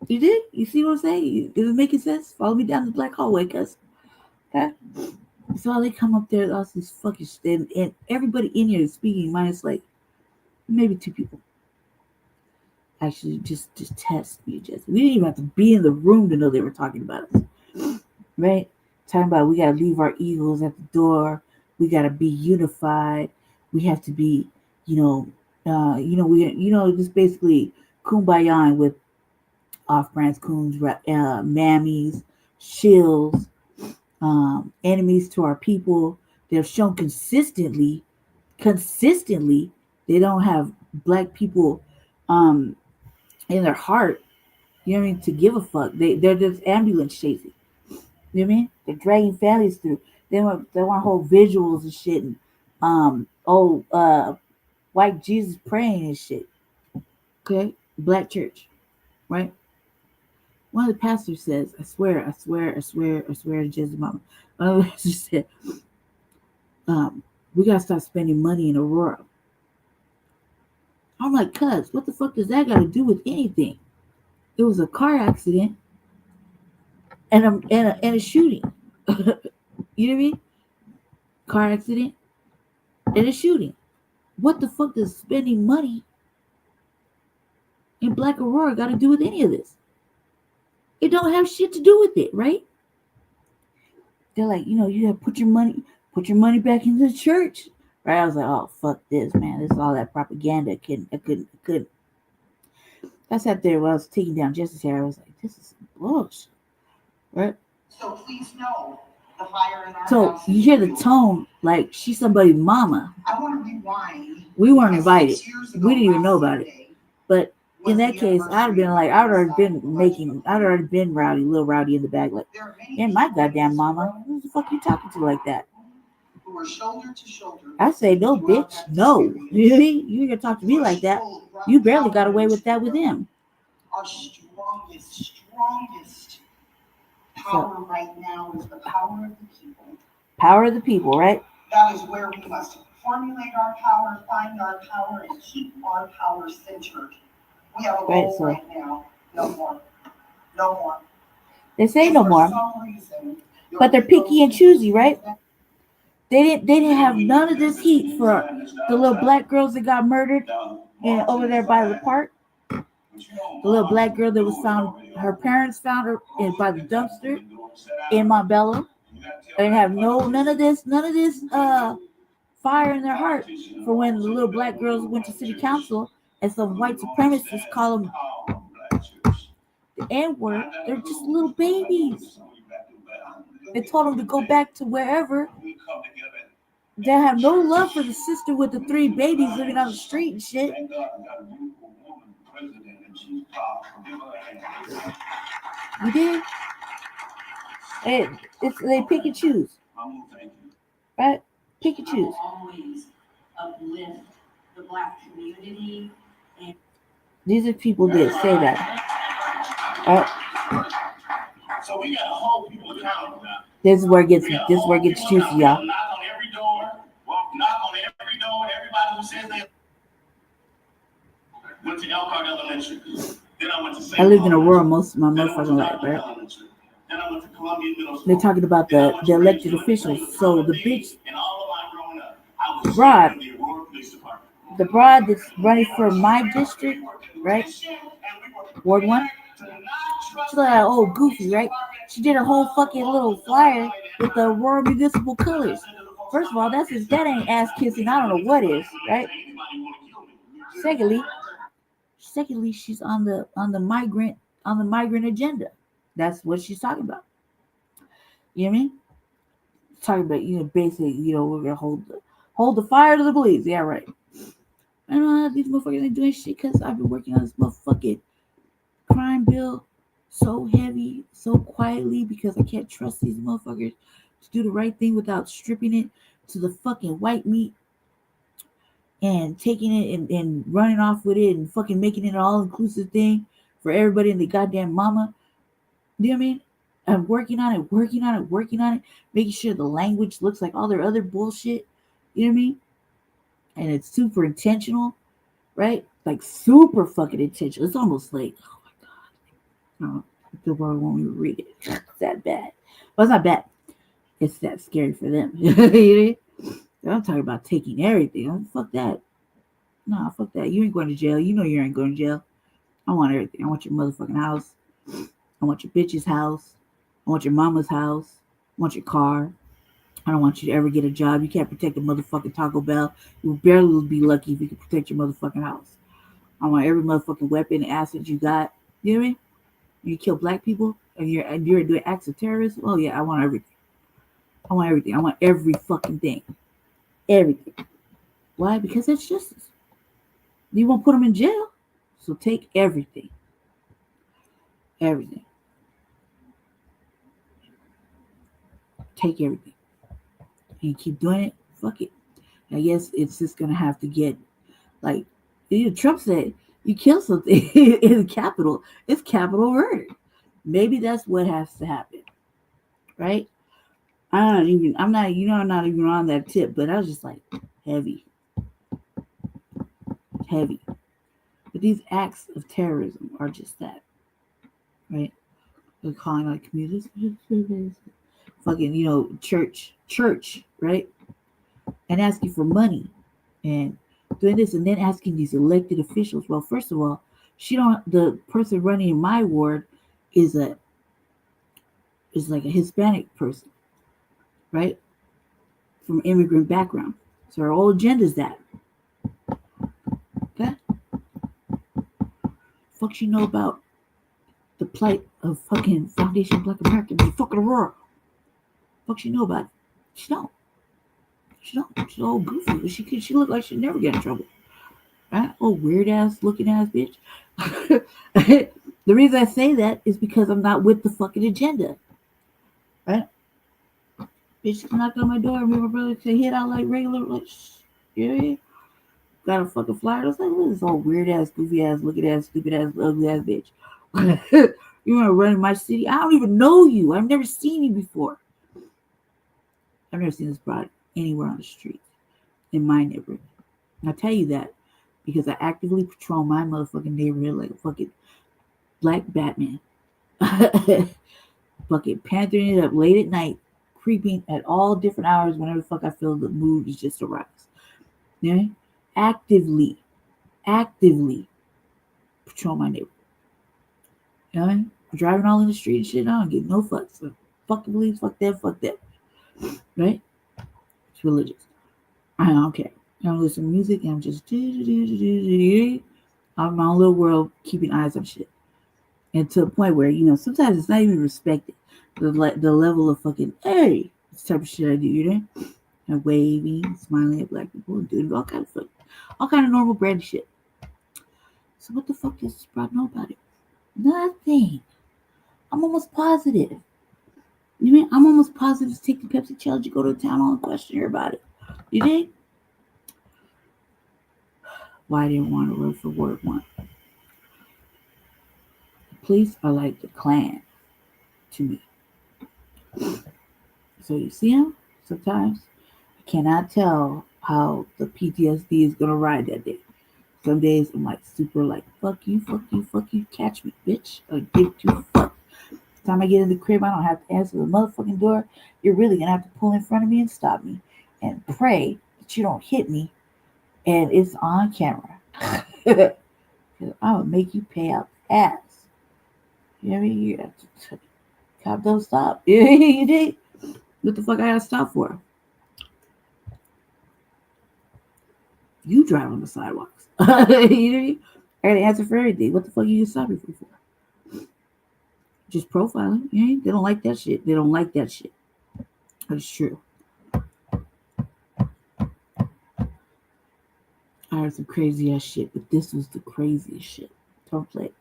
You did? You see what I'm saying? Is it making sense? Follow me down the black hallway, cuz. Okay? So they come up there, all these fucking shit, and everybody in here is speaking, minus like maybe 2 people. Actually, just test me, Jesse. We didn't even have to be in the room to know they were talking about us. Right? Talking about we gotta leave our egos at the door. We gotta be unified. We have to be, just basically kumbaya with off-brands, coons, mammies, shills, enemies to our people. They've shown consistently, they don't have Black people in their heart, to give a fuck. They're just ambulance chasing. You know what I mean? They're dragging families through. They want whole visuals and shit, and white Jesus praying and shit. Okay? Black church, right? One of the pastors says, I swear to Jesus' mama. One of the pastors said, we gotta start spending money in Aurora. I'm like, cuz, what the fuck does that got to do with anything? It was a car accident and a shooting. You know what I mean? Car accident and a shooting. What the fuck does spending money in Black Aurora got to do with any of this? It don't have shit to do with it, right? They're like, you have to put your money back into the church, right? I was like, oh fuck this, man. This is all that propaganda. I couldn't. I sat there while I was taking down Justice hair. I was like, this is bullshit, right? So please know the fire in our So house. you hear the tone like she's somebody's mama. I want to rewind. We weren't invited. 6 years ago, We didn't even know last about it. Sunday, But was in that the case, I'd have been like, I'd already been rowdy, little rowdy in the back, like, There are many and my people in goddamn this mama, room who the fuck you talking to like that? who are shoulder to shoulder I say, no, throughout bitch, that no. experience. You ain't gonna talk to me like that. You barely got away with that with him. Our strongest power right now is the power of the people. Power of the people, right? That is where we must formulate our power, find our power, and keep our power centered. We have a goal right now. No more. No more. They say no more. But they're picky and choosy, right? They didn't have none of this heat for the little black girls that got murdered and over there by the park. The little black girl that was found, her parents found her by the dumpster in Montbello. They didn't have none of this fire in their heart for when the little black girls went to city council and some white supremacists call them the N-word. They're just little babies. They told them to go back to wherever. They have no love for the sister with the 3 babies living on the street and shit. You did? They pick and choose. Right? Pick and choose. Always uplift the Black community. These are people that say that. Right? So we gotta hold people accountable now. This is where it gets juicy, y'all. Knock on every door. Knock on every door. Everybody who says they went to Elkhart Elementary. Then I went to St. I lived in Paul Aurora most of my Elementary. motherfucking life, right? Elementary. Then I went to Columbia Middle School. They're talking about Then I the went to elected Ridgeville. officials. So the bitch, And all of my growing up, I was broad, in the Aurora Police Department. the broad that's running for my district, right? Ward 1. She's like, oh, goofy, right? She did a whole fucking little flyer with the Aurora municipal colors. First of all, that ain't ass kissing. I don't know what is, right? Secondly, she's on the migrant agenda. That's what she's talking about. You know what I mean? Talking about, basically, we're gonna hold the fire to the blaze. Yeah, right. I don't know, these motherfuckers ain't doing shit because I've been working on this motherfucking crime bill so heavy, so quietly, because I can't trust these motherfuckers to do the right thing without stripping it to the fucking white meat and taking it and running off with it and fucking making it an all-inclusive thing for everybody and the goddamn mama. You know what I mean? I'm working on it, making sure the language looks like all their other bullshit. You know what I mean? And it's super intentional, right? Like super fucking intentional. It's almost like, oh my god, no, the world won't even read it. It's that bad. Well, it's not bad. It's that scary for them. You know what I mean? I'm talking about taking everything. Fuck that. No, fuck that. You ain't going to jail. You know you ain't going to jail. I want everything. I want your motherfucking house. I want your bitch's house. I want your mama's house. I want your car. I don't want you to ever get a job. You can't protect a motherfucking Taco Bell. You barely will be lucky if you can protect your motherfucking house. I want every motherfucking weapon and asset you got. You know what I mean? You kill black people and you're doing acts of terrorism. Oh yeah, I want everything. I want everything. I want every fucking thing. Everything. Why? Because that's justice. You won't put them in jail. So take everything. Everything. Take everything. And keep doing it. Fuck it. I guess it's just gonna have to get like Trump said, you kill something in the capital. It's capital murder. Maybe that's what has to happen. Right? I'm not even on that tip, but I was just like heavy. But these acts of terrorism are just that. Right? They're calling like communities. Fucking, church, right? And asking for money and doing this and then asking these elected officials. Well, first of all, The person running in my ward is like a Hispanic person, right? From immigrant background. So her whole agenda is that. Okay? Fuck she know about the plight of fucking Foundation Black Americans in fucking Aurora. Fuck she know about it. She don't. She's all goofy. She look like she'd never get in trouble. Right? Oh, weird ass looking ass bitch. The reason I say that is because I'm not with the fucking agenda. Right? Bitch knocked on my door and my brother to hit out like regular, like, yeah. Got a fucking flyer. I was like, look at this old weird ass, goofy ass, looking ass, stupid ass, ugly ass bitch. You want to run in my city? I don't even know you. I've never seen you before. I've never seen this broad anywhere on the street in my neighborhood. And I tell you that because I actively patrol my motherfucking neighborhood like a fucking black Batman. Fucking panthering it up late at night, creeping at all different hours whenever the fuck I feel the mood is just arise. You know? Actively patrol my neighborhood. You know what I mean? I'm driving all in the street and shit. I don't give no fucks. Fuck the police, fuck that. Right? It's religious. I don't care. I'm listening to music and I'm just I'm in my own little world, keeping eyes on shit. And to a point where, sometimes it's not even respected. The level of fucking, hey, this type of shit I do, you know? And waving, smiling at black people, and doing all kind of normal brand shit. So what the fuck does this broad know about it? Nothing. I'm almost positive. You mean I'm almost positive to take the Pepsi challenge and go to the town hall and question her about it. You think? Why I didn't want to run for Ward 1. The police are like the Klan to me. So you see them? Sometimes I cannot tell how the PTSD is going to ride that day. Some days I'm like super like, fuck you, catch me, bitch. Or give two fuck. The time I get in the crib, I don't have to answer the motherfucking door. You're really going to have to pull in front of me and stop me. And pray that you don't hit me. And it's on camera. I would make you pay out ass. You know what I mean? You have to, cop don't stop. You did? What the fuck I gotta stop for? You drive on the sidewalks. You know what I mean? I gotta answer for everything. What the fuck you stop me for? Just profiling. You know? They don't like that shit. That's true. I heard some crazy ass shit, but this was the craziest shit. Don't play.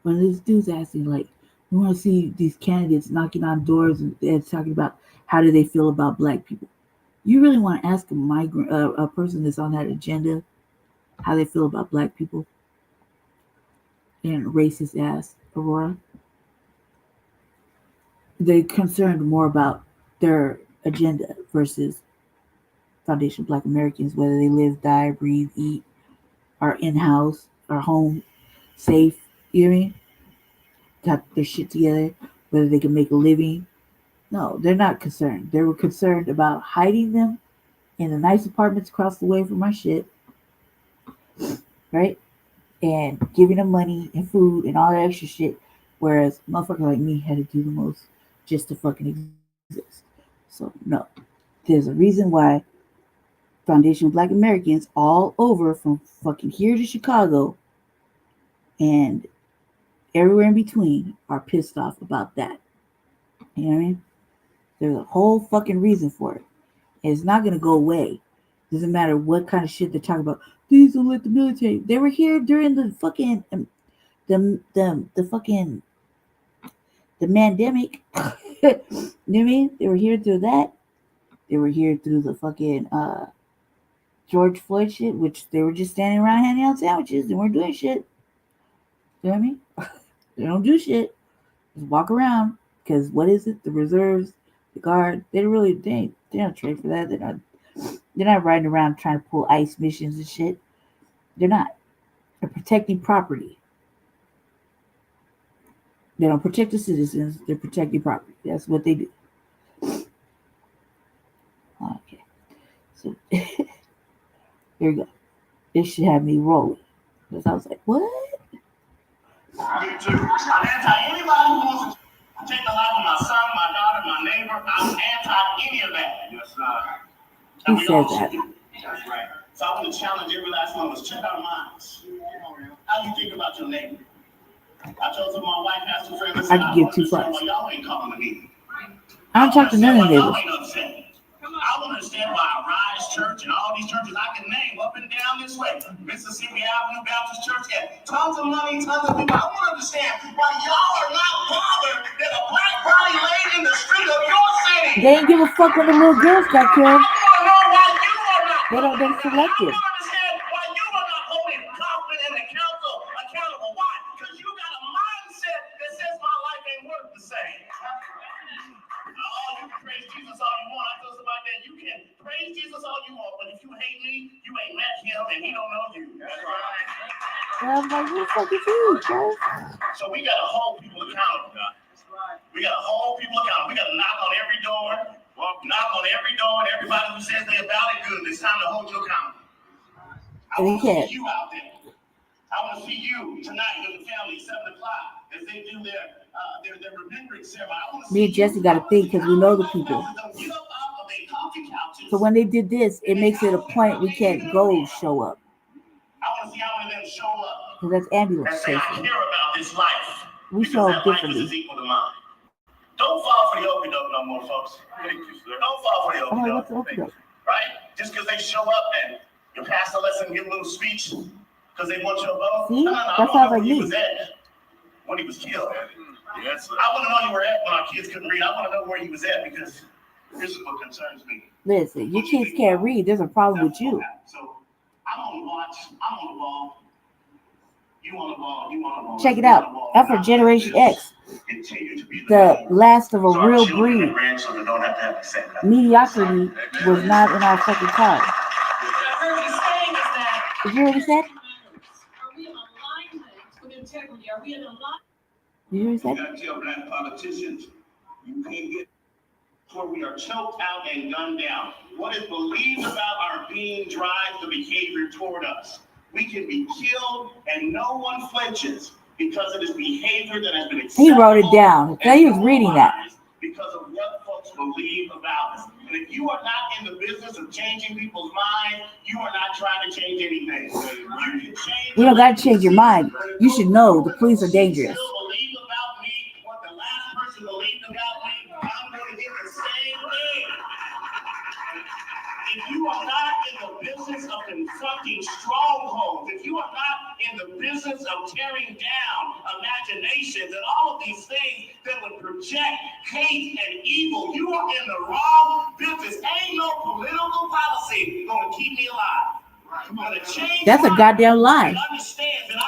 When this dude's asking, like, we want to see these candidates knocking on doors and talking about how do they feel about black people. You really want to ask a migrant, a person that's on that agenda, how they feel about black people? And racist ass Aurora. They're concerned more about their agenda versus Foundation Black Americans, whether they live, die, breathe, eat, are in-house, are home, safe, you know what I mean? Got their shit together, whether they can make a living. No, they're not concerned. They were concerned about hiding them in the nice apartments across the way from my shit, right? And giving them money and food and all that extra shit, whereas motherfucker like me had to do the most just to fucking exist. So, no. There's a reason why Foundation of Black Americans all over from fucking here to Chicago and everywhere in between are pissed off about that. You know what I mean? There's a whole fucking reason for it. And it's not going to go away. Doesn't matter what kind of shit they're talking about. Please don't let the military. They were here during the fucking the fucking the pandemic. You know what I mean? They were here through that. They were here through the fucking George Floyd shit, which they were just standing around handing out sandwiches and weren't doing shit. You know what I mean? They don't do shit. Just walk around. Because what is it? The reserves, the guard, they don't train for that. They're not riding around trying to pull ICE missions and shit. They're not. They're protecting property. They don't protect the citizens. They're protecting property. That's what they do. Okay. So here we go. This should have me rolling. Because I was like, what? Me too. I'm anti anybody who wants to take the life of my son, my daughter, my neighbor. I'm anti any of that. Yes, sir. And He we says all that. should be. That's right. So I want to challenge every last one of us. Check our minds. How do you think about your neighbor? I told some of my white pastor friends, listen, I could give two fucks. fucks. Y'all ain't calling me. I don't talk to none of the neighbors. I want to understand why Rise Church and all these churches I can name up and down this way, Mississippi Avenue Baptist Church, get tons of money, tons of people. I want to understand why y'all are not bothered that a black body laid in the street of your city. They didn't give a fuck when the little girls got I killed. want to know why you are not. They don't. They selective. I want to understand why you are not holding Kaufman and the council accountable. Why? Because you got a mindset that says my life ain't worth the same. Oh, you can praise Jesus all you want. I told somebody that you can praise Jesus all you want, but if you hate me, you ain't met him and he don't know you. That's right. And I'm like, who the fuck is you, bro? So we gotta hold people accountable, God. That's right. We gotta hold people accountable. We gotta knock on every door, and everybody who says they're about it good. It's time to hold you accountable. I want to see you out there. I want to see you tonight with the family, 7 o'clock, as they do their remembrance ceremony. Me and Jesse got to think because we know the people. So when they did this, it makes it a point we can't go show up. I want to see how many of them show up. Because that's ambulance and say, I chasing. care about this life. We show up differently. Is equal to mine. Don't fall for the okie doke no more, folks. Thank you, sir. Don't fall for the okie doke. What's the okie doke? Right? Just because they show up and your pastor lets them give a little speech because they want your vote. See? No. That sounds like me. When he was killed. Yes, I want to know you were at when our kids couldn't read. I want to know where he was at because this is what concerns me. Listen, your kids can't read. There's a problem with you. So I'm on the watch. I'm on the ball. You on the ball. You on the ball. Check it out. After Generation X, the last of a real breed. Mediocrity was not in our fucking cards. Did you hear what he said? Are we in alignment with integrity? Are we in alignment? Did you hear what he said? You gotta tell black politicians, you can't get where we are choked out and gunned down. What is believed about our being drives the behavior toward us. We can be killed and no one flinches because it is behavior that has been acceptable. He wrote it down. He was reading that. Because of what folks believe about us. And if you are not in the business of changing people's minds, you are not trying to change anything. You can change. You don't got to change your mind. You should know the police are dangerous. Believe about me what the last person believed about me. I'm going to get the same thing. If you are not in the business of confronting strongholds, if you are not in the business of tearing down imaginations and all of these things that would project hate and evil, you are in the wrong business. Ain't no political policy going to keep me alive. That's a goddamn lie.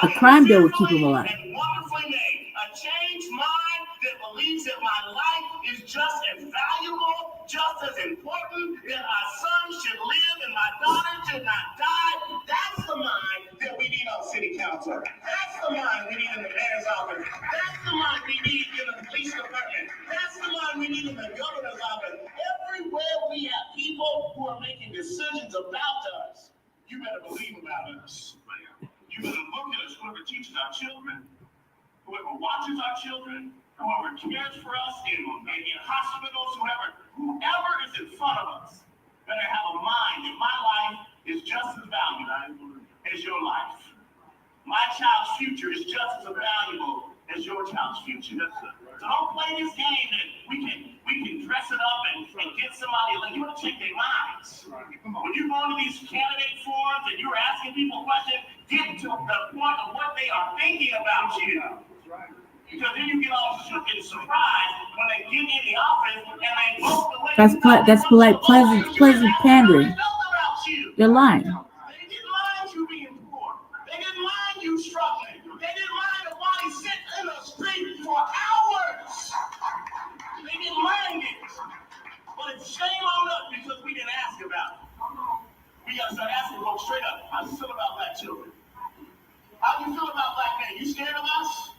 A crime bill would keep him alive. Wonderfully made. A changed mind that believes that my life is just as valuable, just as important, that my son should live and my daughter should not die. That's the mind that we need on city council. That's the mind we need in the mayor's office. That's the mind we need in the police department. That's the mind we need in the governor's office. Everywhere we have people who are making decisions about us, you better believe about us. You better look at us, whoever teaches our children, whoever watches our children, whoever cares for us in hospitals, whoever is in front of us, better have a mind that my life is just as valuable as your life. My child's future is just as valuable as your child's future. So don't play this game that we can dress it up and get somebody. You want to check their minds. When you go into these candidate forums and you're asking people questions, get to the point of what they are thinking about you. Because then you get all shook and surprised when they get in the office and they vote the way. That's like pleasant pandering. They're lying. They didn't mind you being poor. They didn't mind you struggling. They didn't mind a body sitting in the street for hours. They didn't mind it. But it's shame on us because we didn't ask about it. We got to start asking folks straight up. How do you feel about black children? How do you feel about black men? You scared of us?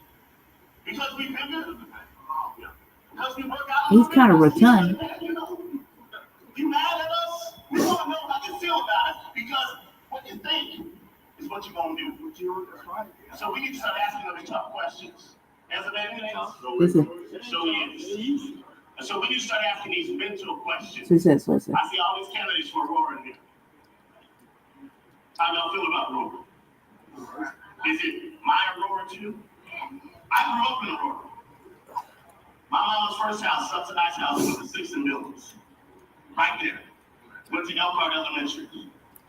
Because we been there? Because we work out? He's kind of rotund. You mad at us? We want to know how you feel about it because what you think is what what you gonna do? So we need to start asking them tough questions. Has it been Listen. So yes. And so we need to start asking these mental questions. So he says, listen. I see all these candidates for Aurora in here. How y'all feel about Aurora? Is it my Aurora too? I grew up in Aurora. My mama's first house, subsidized house, was the 6 and Mills. Right there. Went to Elkhart Elementary.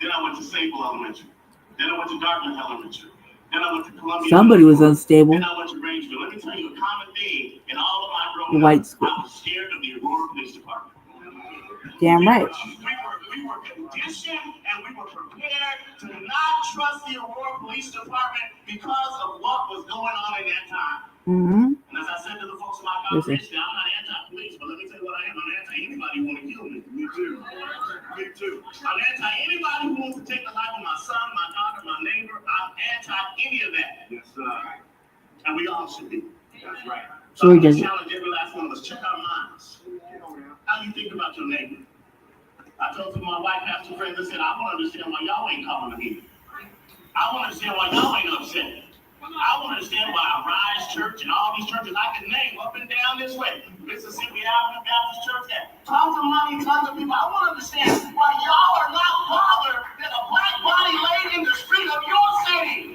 Then I went to Sable Elementary. Then I went to Dartmouth Elementary. Then I went to Columbia. Somebody was unstable. Then I went to Rangeville. Let me tell you a common theme in all of my growing White up. school. I was scared of the Aurora Police Department. Damn right. We were conditioned and we were prepared to not trust the Aurora Police Department because of what was going on in that time. Mm-hmm. And as I said to the folks in my congregation, I'm not anti-police, but let me tell you what I am. I'm anti-anybody who want to kill me. Me too. Me too. I'm anti-anybody who wants to take the life of my son, my daughter, my neighbor. I'm anti-any of that. Yes, sir. And we all should be. That's right. So I'm going to challenge every last one of us. Check our minds. How do you think about your neighbor? I told some of my white pastor friends, I said, I want to understand why y'all ain't calling the meeting. I want to understand why y'all ain't upset. I want to understand why Rise Church and all these churches I can name up and down this way, Mississippi Avenue Baptist Church, that tons of money, tons of people. I want to understand why y'all are not bothered that a black body laid in the street of your city.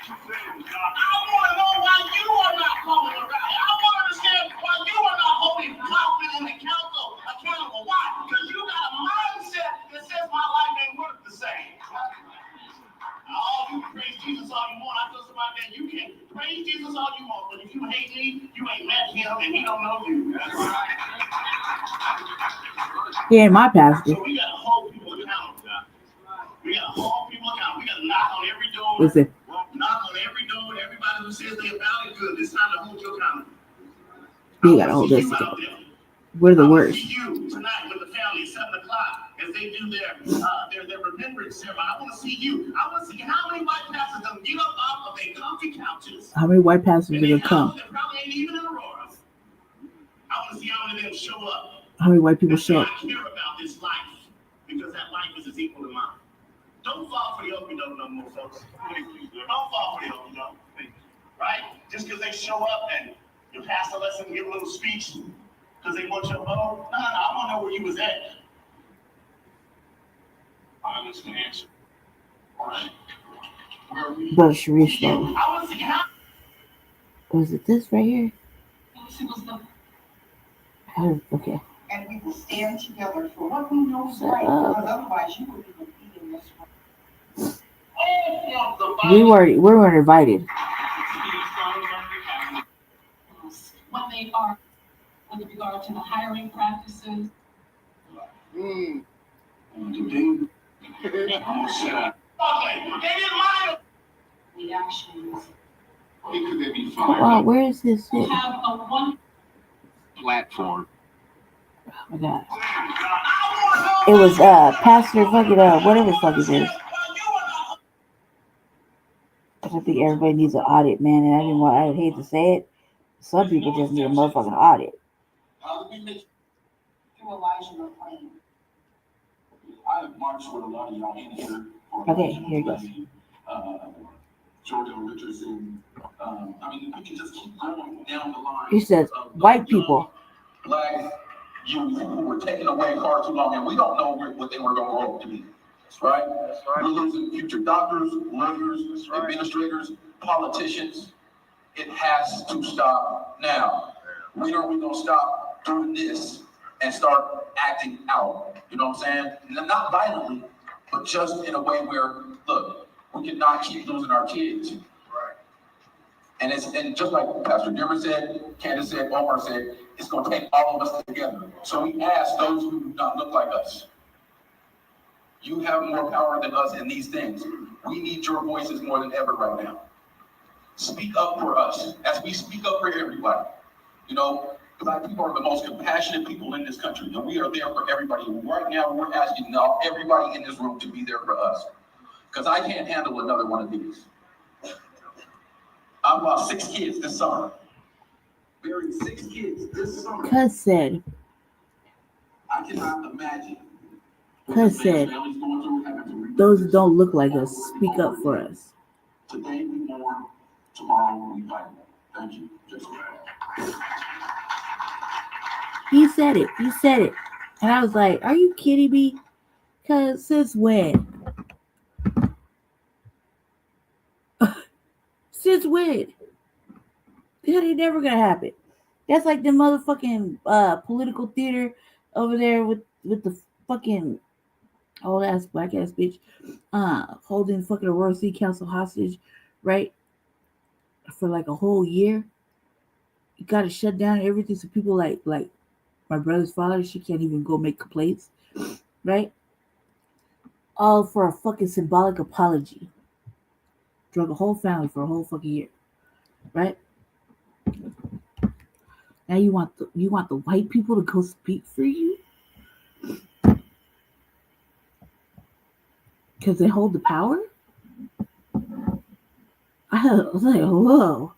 I want to know why you are not calling a rally. I want to understand why you are not holding Kaufman and the council accountable. Why? Because you got a mindset that says my life ain't worth the same. Oh, you can praise Jesus all you want. I told somebody that you can praise Jesus all you want, but if you hate me, you ain't met him and he don't know you. That's right. He ain't my pastor. So we got to hold people accountable. We got to hold people accountable. We got to knock on every door. Listen. Knock on every door. Everybody who says they're about it good, it's time to hold you accountable. You got to hold us accountable. We're the worst. See you tonight with the family at 7 o'clock as they do their remembrance ceremony. I want to see you. I want to see how many white pastors don't get up off of their comfy couches. How many white pastors are going to come? That probably ain't even in Aurora. I want to see how many of them show up. How many white people show up? I care about this life because that life is as equal to mine. Don't fall for the okey-doke no more, folks. Don't fall for the okey-doke. Right? Just because they show up and you pass the lesson and give a little speech because they want your vote. No, I want to know where you was at. Honest answer. All right. Brother Sharish, though. I want to see how. Was it this right here? Okay. And we will stand together for what we know is right, because otherwise you will be defeating this one. We weren't invited. When they are, with regard to the hiring practices. The actions. Wow, where is this? We have a one Platform. Oh my God. It was Pastor fucking whatever the fuck it is. I think everybody needs an audit, man, and I hate to say it. Some people just need a motherfucking audit. I have marched with a lot of y'all in here. Okay, here it goes. Georgia Richardson. I mean, we can just keep going down the line. He says, white people. Black youth who were taken away far too long, and we don't know what they were going to grow up to be. Right? We're losing future doctors, lawyers, administrators, politicians. It has to stop now. When are we going to stop doing this and start acting out? You know what I'm saying? Not violently, but just in a way where, look, we cannot keep losing our kids. Right. And just like Pastor Dimmer said, Candace said, Omar said, it's going to take all of us together. So we ask those who do not look like us. You have more power than us in these things. We need your voices more than ever right now. Speak up for us as we speak up for everybody. You know, Black people are the most compassionate people in this country, and we are there for everybody. Right now, we're asking now everybody in this room to be there for us, because I can't handle another one of these. I've lost 6 kids this summer. Buried 6 kids this summer. Cuz said. I cannot imagine Cuz said, those who don't look like us, speak up for us. Today we mourn, tomorrow we fight. Thank you. He said it. He said it. And I was like, are you kidding me? Cuz since when? Since when? That ain't never gonna happen. That's like the motherfucking political theater over there with the fucking old ass black ass bitch holding fucking Aurora City Council hostage, right? For like a whole year. You gotta shut down everything so people like my brother's father, she can't even go make complaints, right? All for a fucking symbolic apology. Drug a whole family for a whole fucking year, right? Now you want the white people to go speak for you because they hold the power? I was like, whoa.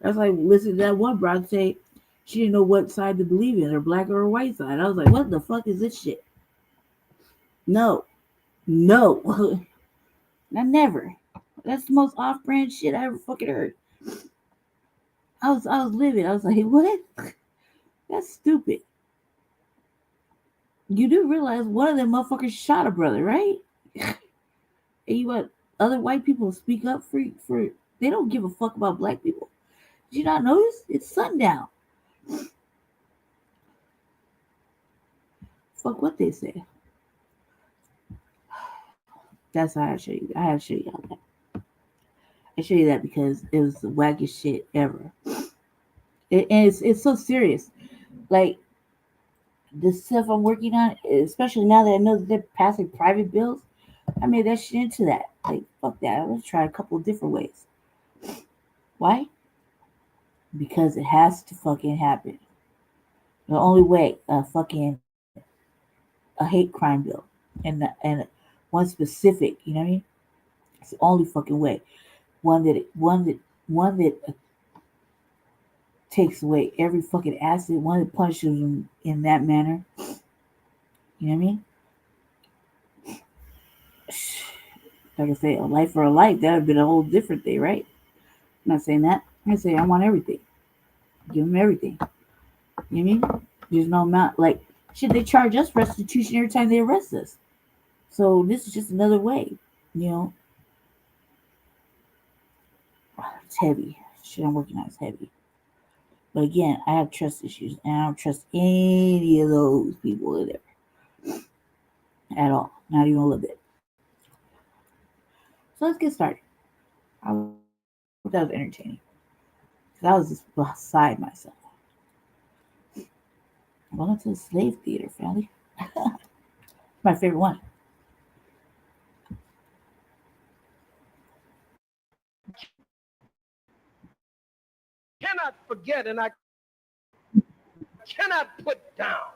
That's like listen to that one broad say she didn't know what side to believe in, or black or white side. I was like, what the fuck is this shit? No. I never. That's the most off-brand shit I ever fucking heard. I was livid. I was like, what? That's stupid. You do realize one of them motherfuckers shot a brother, right? And you want other white people to speak up for they don't give a fuck about black people. Did you not notice? It's sundown. Fuck what they say. That's how I show you. I have to show you all that. I show you that because it was the wackest shit ever. And it's so serious. Like the stuff I'm working on, especially now that I know that they're passing private bills, I made that shit into that. Like fuck that. I'm gonna try a couple of different ways. Why? Because it has to fucking happen. The only way a hate crime bill and one specific, you know what I mean? It's the only fucking way. One that takes away every fucking asset. One that punishes them in that manner. You know what I mean? Like I say, a life for a life, that would have been a whole different thing, right? I'm not saying that. I say I want everything. Give them everything. You know what I mean? There's no amount. Like, shit, they charge us restitution every time they arrest us. So this is just another way, you know. It's heavy. Shit I'm working on is heavy. But again, I have trust issues, and I don't trust any of those people in there at all. Not even a little bit. So let's get started. I hope that was entertaining. Because I was just beside myself. Welcome to the slave theater, family. My favorite one. Cannot forget and I cannot put down.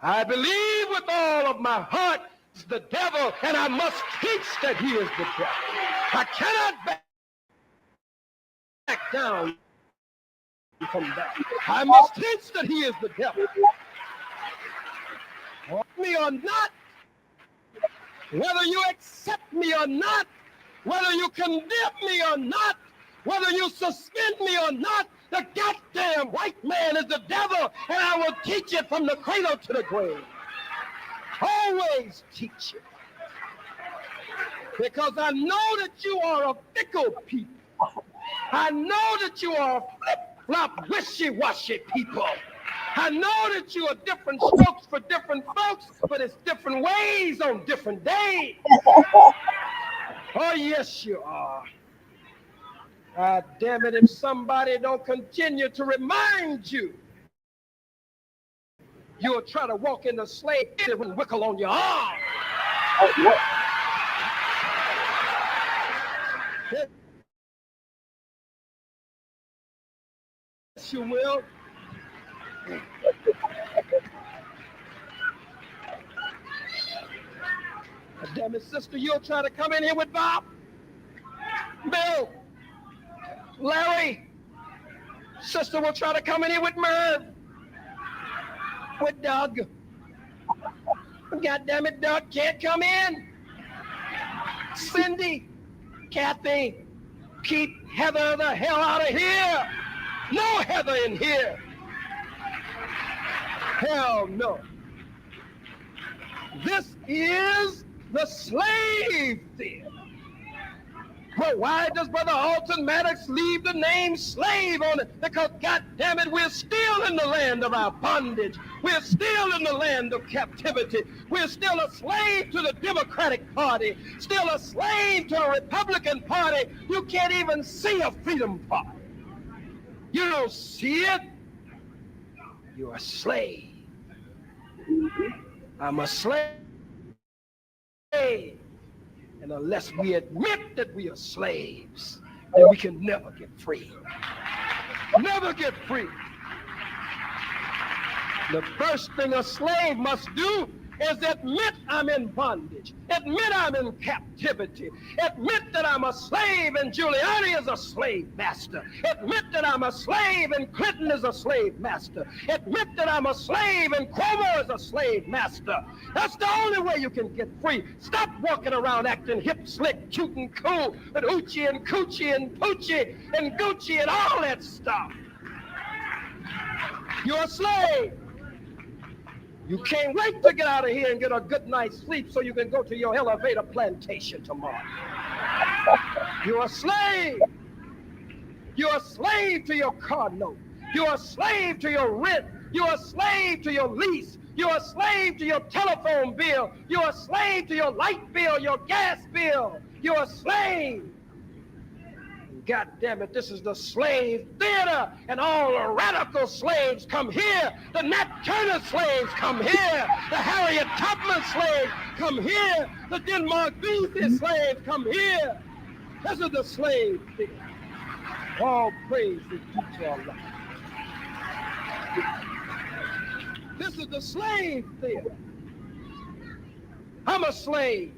I believe with all of my heart is the devil, and I must teach that he is the devil. I cannot back down from that. I must teach that he is the devil. Want me or not, whether you accept me or not, whether you condemn me or not, whether you suspend me or not, the goddamn white man is the devil, and I will teach it from the cradle to the grave. Always teach it. Because I know that you are a fickle people. I know that you are a flip-flop, wishy-washy people. I know that you are different strokes for different folks, but it's different ways on different days. Oh, yes, you are. God damn it, if somebody don't continue to remind you, you'll try to walk in the slave with wickle on your arm. Yes, you will. Damn it, sister, you'll try to come in here with Bob, Bill, Larry. Sister will try to come in here with Merv, with Doug. God damn it, Doug can't come in. Cindy, Kathy, keep Heather the hell out of here. No Heather in here. Hell no. This is the slave theater. Well, why does Brother Alton Maddox leave the name slave on it? Because, God damn it, we're still in the land of our bondage. We're still in the land of captivity. We're still a slave to the Democratic Party, still a slave to the Republican Party. You can't even see a freedom party. You don't see it. You're a slave. I'm a slave. And unless we admit that we are slaves, then we can never get free. Never get free. The first thing a slave must do is admit I'm in bondage. Admit I'm in captivity. Admit that I'm a slave and Giuliani is a slave master. Admit that I'm a slave and Clinton is a slave master. Admit that I'm a slave and Cuomo is a slave master. That's the only way you can get free. Stop walking around acting hip, slick, cute, and cool with Oochie and Coochie and Poochie and Gucci and all that stuff. You're a slave. You can't wait to get out of here and get a good night's sleep so you can go to your elevator plantation tomorrow. You're a slave. You're a slave to your car note. You're a slave to your rent. You're a slave to your lease. You're a slave to your telephone bill. You're a slave to your light bill, your gas bill. You're a slave. God damn it, this is the slave theater, and all the radical slaves come here. The Nat Turner slaves come here. The Harriet Tubman slaves come here. The Denmark Vesey slaves come here. This is the slave theater. All praise is due to Allah. This is the slave theater. I'm a slave.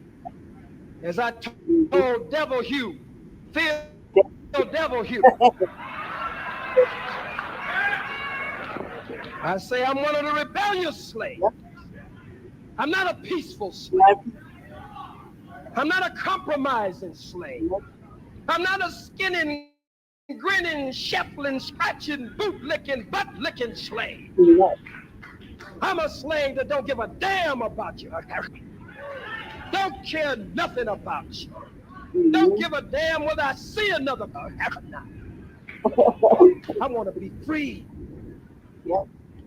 As I told Devil Hugh, Devil Hugh. I say I'm one of the rebellious slaves. I'm not a peaceful slave. I'm not a compromising slave. I'm not a skinning, grinning, shuffling, scratching, boot-licking, butt-licking slave. I'm a slave that don't give a damn about you. Don't care nothing about you. Don't give a damn whether I see another or not. I want to be free.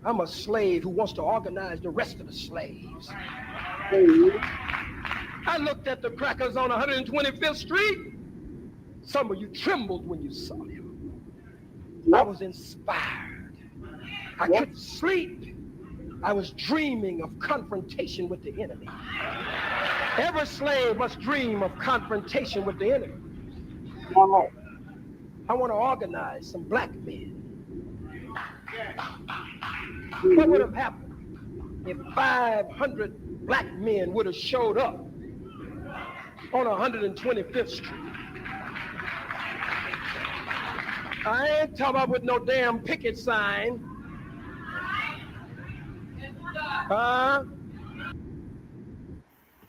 I'm a slave who wants to organize the rest of the slaves. I looked at the crackers on 125th Street. Some of you trembled when you saw them. I was inspired. I couldn't sleep. I was dreaming of confrontation with the enemy. Every slave must dream of confrontation with the enemy. I want to organize some black men. What would have happened if 500 black men would have showed up on 125th Street? I ain't talking about with no damn picket sign.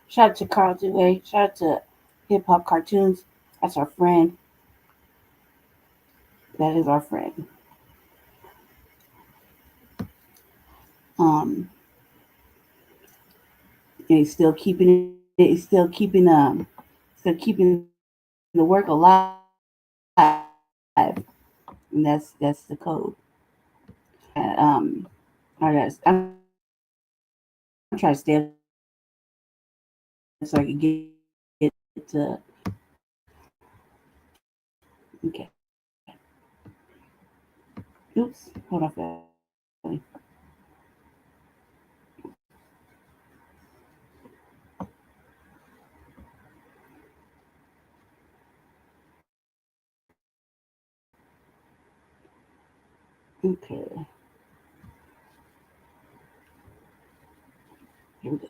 Shout out to Carlton Way. Shout out to Hip Hop Cartoons. That's our friend. That is our friend. And he's still keeping it. He's still keeping the work alive. And that's the code. I'm trying to stay so I can get to. Okay. Oops. Hold on for that. Okay. Here we go.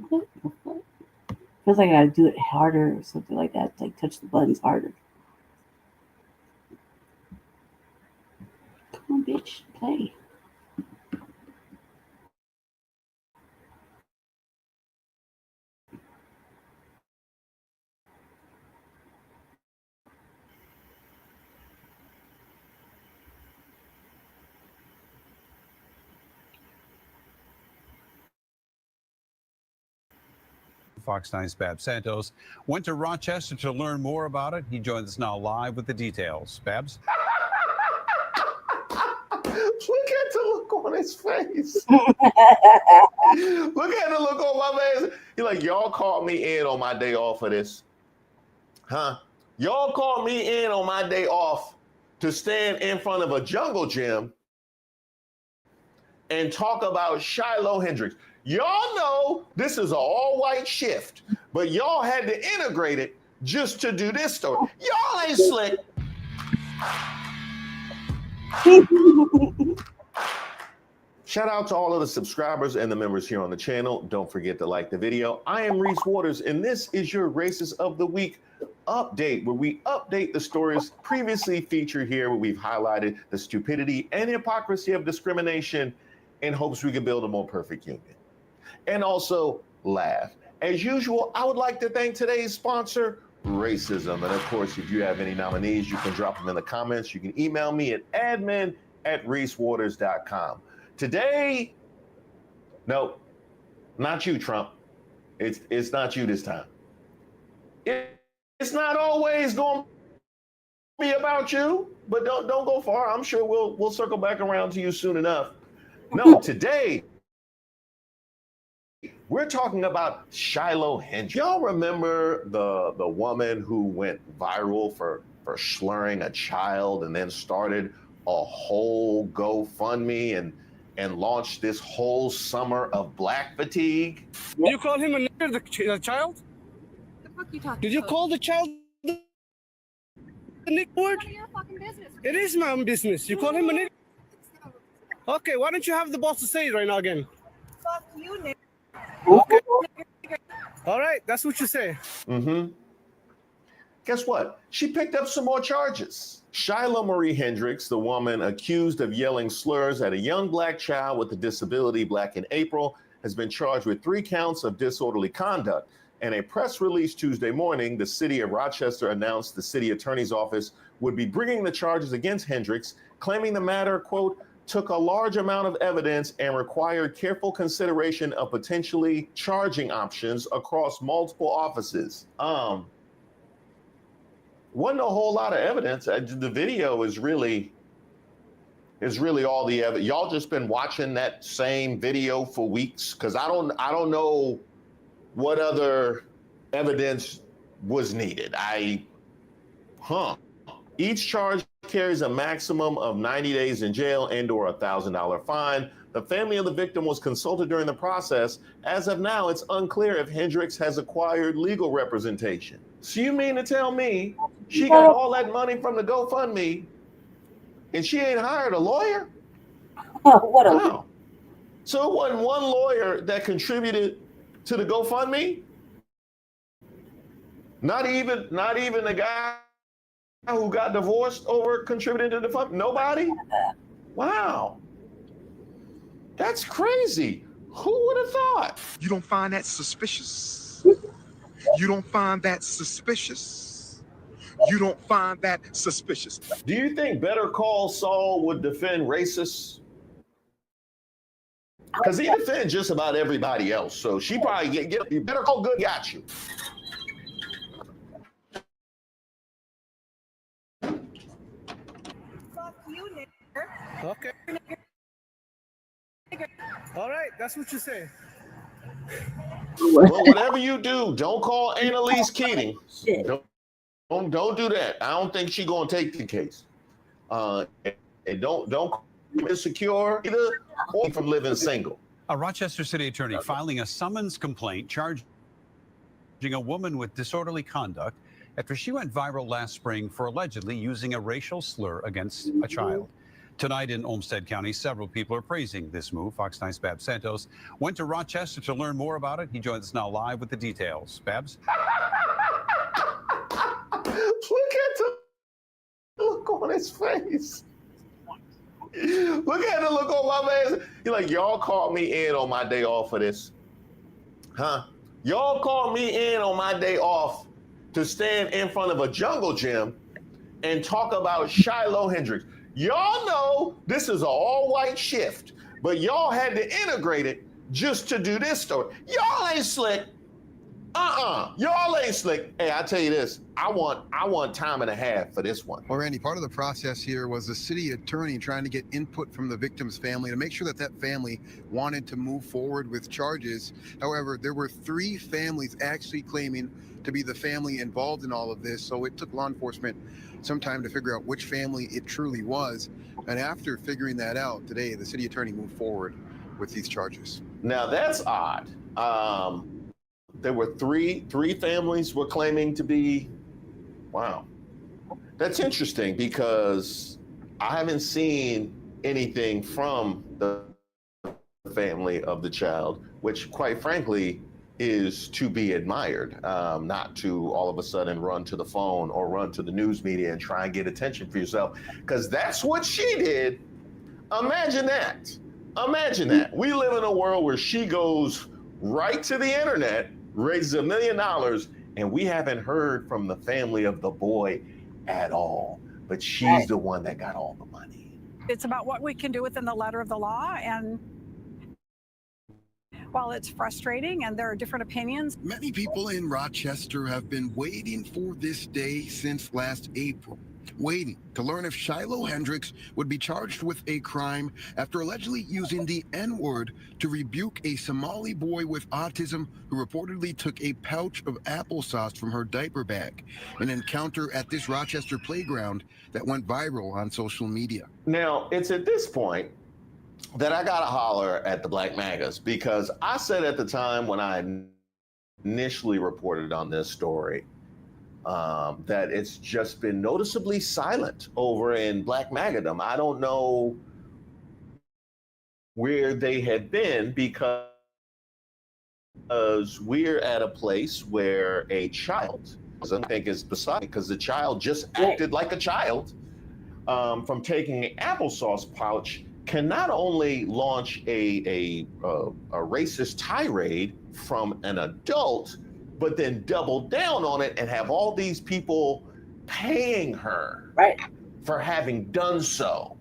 What the fuck? Feels like I gotta do it harder or something like that. Like touch the buttons harder. Come on, bitch, play. Fox 9's Babs Santos went to Rochester to learn more about it. He joins us now live with the details. Babs? Look at the look on his face. Look at the look on my face. He's like, y'all called me in on my day off for this. Huh? Y'all called me in on my day off to stand in front of a jungle gym and talk about Shiloh Hendrix. Y'all know this is an all-white shift, but y'all had to integrate it just to do this story. Y'all ain't slick. Shout out to all of the subscribers and the members here on the channel. Don't forget to like the video. I am Reese Waters, and this is your Racist of the Week update, where we update the stories previously featured here, where we've highlighted the stupidity and hypocrisy of discrimination in hopes we can build a more perfect union. And also laugh. As usual, I would like to thank today's sponsor, Racism. And of course, if you have any nominees, you can drop them in the comments. You can email me at admin@reesewaters.com. Today, no, not you, Trump. It's not you this time. It's not always going to be about you, but don't go far. I'm sure we'll circle back around to you soon enough. No, today we're talking about Shiloh Hendrix. Y'all remember the woman who went viral for slurring a child and then started a whole GoFundMe and launched this whole summer of black fatigue? Did you call him a nigger, the child? The fuck you talking Did you about? call the child the nigger word? None of your fucking business. It is my own business. You call him a nigger? Okay, why don't you have the boss to say it right now again? Fuck you, nigga. Okay. All right, that's what you say. Mm-hmm. Guess what? She picked up some more charges. Shiloh Marie Hendrix, the woman accused of yelling slurs at a young black child with a disability back in April, has been charged with 3 counts of disorderly conduct. In a press release Tuesday morning, the city of Rochester announced the city attorney's office would be bringing the charges against Hendrix, claiming the matter, quote, took a large amount of evidence and required careful consideration of potentially charging options across multiple offices. Wasn't a whole lot of evidence. The video is really all the evidence. Y'all just been watching that same video for weeks, because I don't know what other evidence was needed. Each charge carries a maximum of 90 days in jail and/or a $1,000 fine. The family of the victim was consulted during the process. As of now, it's unclear if Hendrix has acquired legal representation. So you mean to tell me she got all that money from the GoFundMe and she ain't hired a lawyer? What a Wow. So it wasn't one lawyer that contributed to the GoFundMe? Not even the guy who got divorced over contributing to the fund? Nobody? Wow. That's crazy. Who would have thought? You don't find that suspicious? You don't find that suspicious? You don't find that suspicious? Do you think Better Call Saul would defend racists? Because he defends just about everybody else. So she probably get Better Call Good got you. Fuck you, nigga. Okay. All right, that's what you say. Well, whatever you do, don't call Annalise Keating. Don't do that. I don't think she's gonna take the case. And don't call him insecure either, or from living single. A Rochester city attorney filing a summons complaint charging a woman with disorderly conduct after she went viral last spring for allegedly using a racial slur against a child. Tonight in Olmsted County, several people are praising this move. Fox 9's Babs Santos went to Rochester to learn more about it. He joins us now live with the details. Babs? Look at the look on his face. Look at the look on my face. He's like, y'all called me in on my day off for this. Huh? Y'all called me in on my day off to stand in front of a jungle gym and talk about Shiloh Hendrix. Y'all know this is an all-white shift, but y'all had to integrate it just to do this story. Y'all ain't slick. Y'all ain't slick. Hey, I tell you this, I want time and a half for this one. Well, Randy, part of the process here was the city attorney trying to get input from the victim's family to make sure that that family wanted to move forward with charges. However, there were 3 families actually claiming to be the family involved in all of this, so it took law enforcement some time to figure out which family it truly was. And after figuring that out today, the city attorney moved forward with these charges. Now that's odd. There were three families were claiming to be, wow. That's interesting because I haven't seen anything from the family of the child, which quite frankly is to be admired, not to all of a sudden run to the phone or run to the news media and try and get attention for yourself, because that's what she did. Imagine that. Imagine that. We live in a world where she goes right to the internet, raises $1 million, and we haven't heard from the family of the boy at all. But she's the one that got all the money. It's about what we can do within the letter of the law, and while it's frustrating and there are different opinions. Many people in Rochester have been waiting for this day since last April, waiting to learn if Shiloh Hendrix would be charged with a crime after allegedly using the N-word to rebuke a Somali boy with autism who reportedly took a pouch of applesauce from her diaper bag, an encounter at this Rochester playground that went viral on social media. Now, it's at this point that I gotta holler at the Black MAGAs, because I said at the time when I initially reported on this story that it's just been noticeably silent over in Black MAGAdom. I don't know where they had been, because we're at a place where a child, I think is beside, because the child just acted like a child from taking an applesauce pouch, can not only launch a racist tirade from an adult, but then double down on it and have all these people paying her for having done so.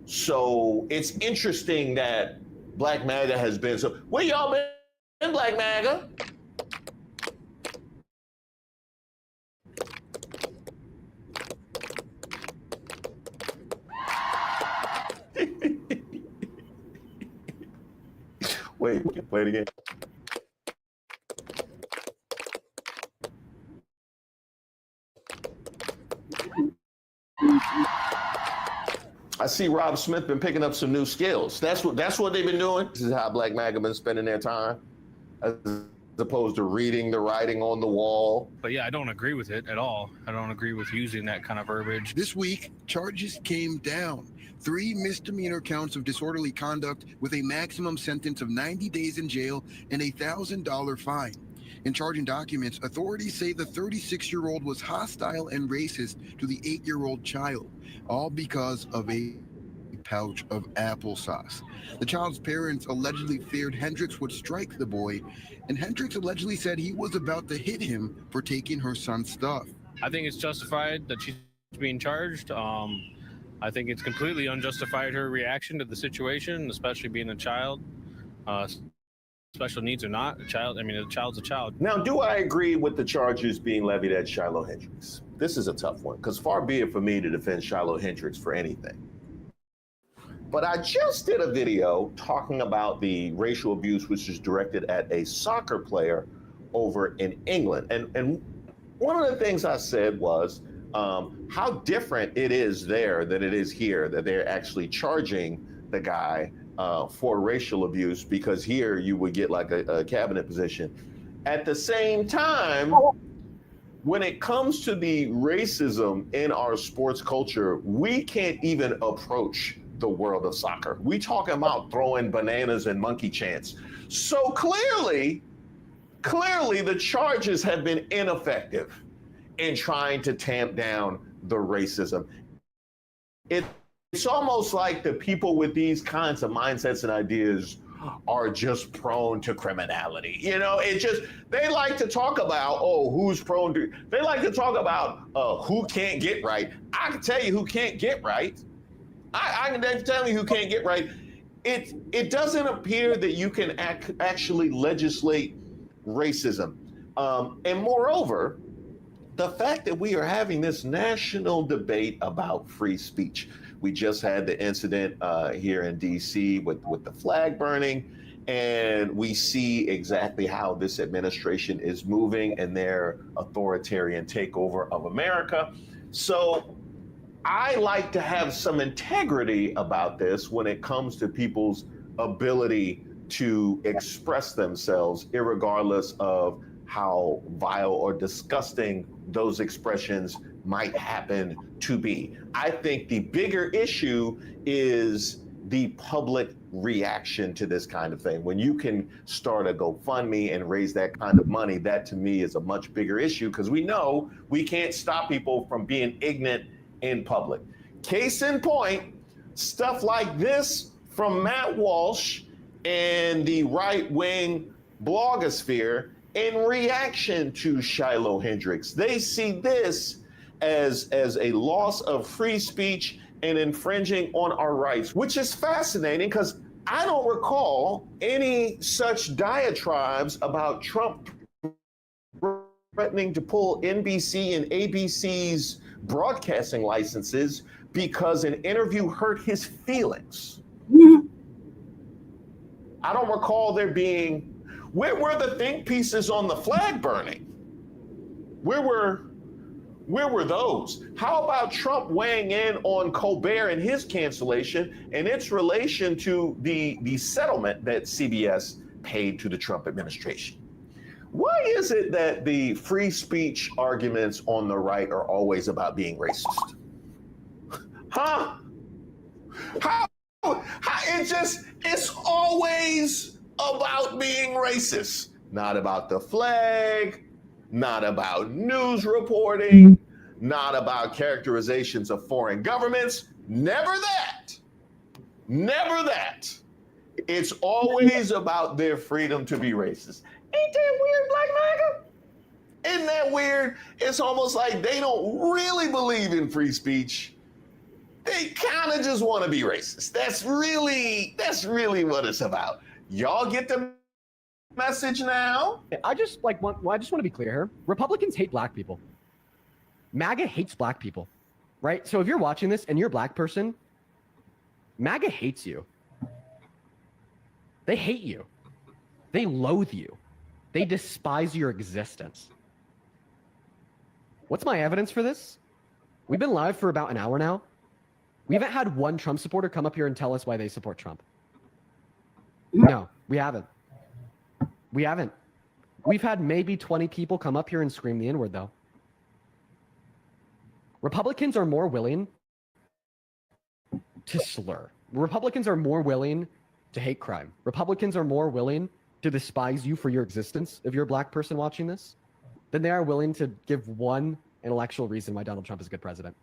So it's interesting that Black MAGA has been so. Where y'all been, Black MAGA? Wait, we can play it again. I see Rob Smith been picking up some new skills. That's what they've been doing. This is how Black MAGA been spending their time, as opposed to reading the writing on the wall. But yeah, I don't agree with it at all. I don't agree with using that kind of verbiage. This week, charges came down. 3 misdemeanor counts of disorderly conduct with a maximum sentence of 90 days in jail and a $1,000 fine. In charging documents, authorities say the 36-year-old was hostile and racist to the 8-year-old child, all because of a pouch of applesauce. The child's parents allegedly feared Hendrix would strike the boy, and Hendrix allegedly said he was about to hit him for taking her son's stuff. I think it's justified that she's being charged. I think it's completely unjustified, her reaction to the situation, especially being a child. Special needs or not, a child's a child. Now, do I agree with the charges being levied at Shiloh Hendrix? This is a tough one, because far be it for me to defend Shiloh Hendrix for anything. But I just did a video talking about the racial abuse which is directed at a soccer player over in England. And one of the things I said was how different it is there than it is here, that they're actually charging the guy for racial abuse, because here you would get like a cabinet position. At the same time, when it comes to the racism in our sports culture, we can't even approach the world of soccer. We talking about throwing bananas and monkey chants. So clearly the charges have been ineffective in trying to tamp down the racism. It's almost like the people with these kinds of mindsets and ideas are just prone to criminality. You know, they like to talk about, who's prone to, they like to talk about who can't get right. I can tell you who can't get right. I can tell you who can't get right. It doesn't appear that you can actually legislate racism. And moreover, the fact that we are having this national debate about free speech. We just had the incident here in DC with the flag burning, and we see exactly how this administration is moving and their authoritarian takeover of America. So I like to have some integrity about this when it comes to people's ability to express themselves, irregardless of how vile or disgusting those expressions might happen to be. I think the bigger issue is the public reaction to this kind of thing. When you can start a GoFundMe and raise that kind of money, that to me is a much bigger issue, because we know we can't stop people from being ignorant in public. Case in point, stuff like this from Matt Walsh and the right-wing blogosphere in reaction to Shiloh Hendricks. They see this as a loss of free speech and infringing on our rights, which is fascinating because I don't recall any such diatribes about Trump threatening to pull NBC and ABC's broadcasting licenses because an interview hurt his feelings. I don't recall there being, where were the think pieces on the flag burning? Where were those? How about Trump weighing in on Colbert and his cancellation and its relation to the settlement that CBS paid to the Trump administration? Why is it that the free speech arguments on the right are always about being racist? Huh? How it's always about being racist. Not about the flag, not about news reporting, not about characterizations of foreign governments. Never that. Never that. It's always about their freedom to be racist. Ain't that weird, Black MAGA? Isn't that weird? It's almost like they don't really believe in free speech. They kind of just want to be racist. That's really what it's about. Y'all get the message now? I just want to be clear here. Republicans hate black people. MAGA hates black people, right? So if you're watching this and you're a black person, MAGA hates you. They hate you. They loathe you. They despise your existence. What's my evidence for this? We've been live for about an hour now. We haven't had one Trump supporter come up here and tell us why they support Trump. No, we haven't. We haven't. We've had maybe 20 people come up here and scream the N-word, though. Republicans are more willing to slur. Republicans are more willing to hate crime. Republicans are more willing to despise you for your existence if you're a black person watching this than they are willing to give one intellectual reason why Donald Trump is a good president.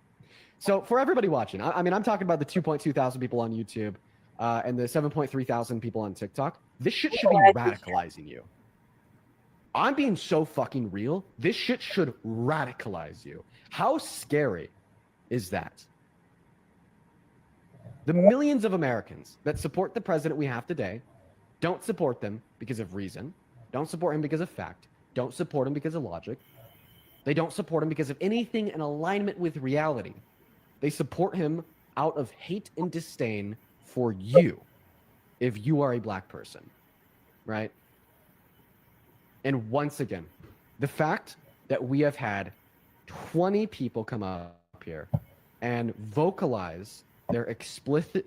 So for everybody watching, I mean, I'm talking about the 2.2 thousand people on YouTube and the 7.3 thousand people on TikTok. This shit should be radicalizing you. I'm being so fucking real. This shit should radicalize you. How scary is that? The millions of Americans that support the president we have today don't support them because of reason, don't support him because of fact, don't support him because of logic. They don't support him because of anything in alignment with reality. They support him out of hate and disdain for you if you are a black person, right? And once again, the fact that we have had 20 people come up here and vocalize their explicit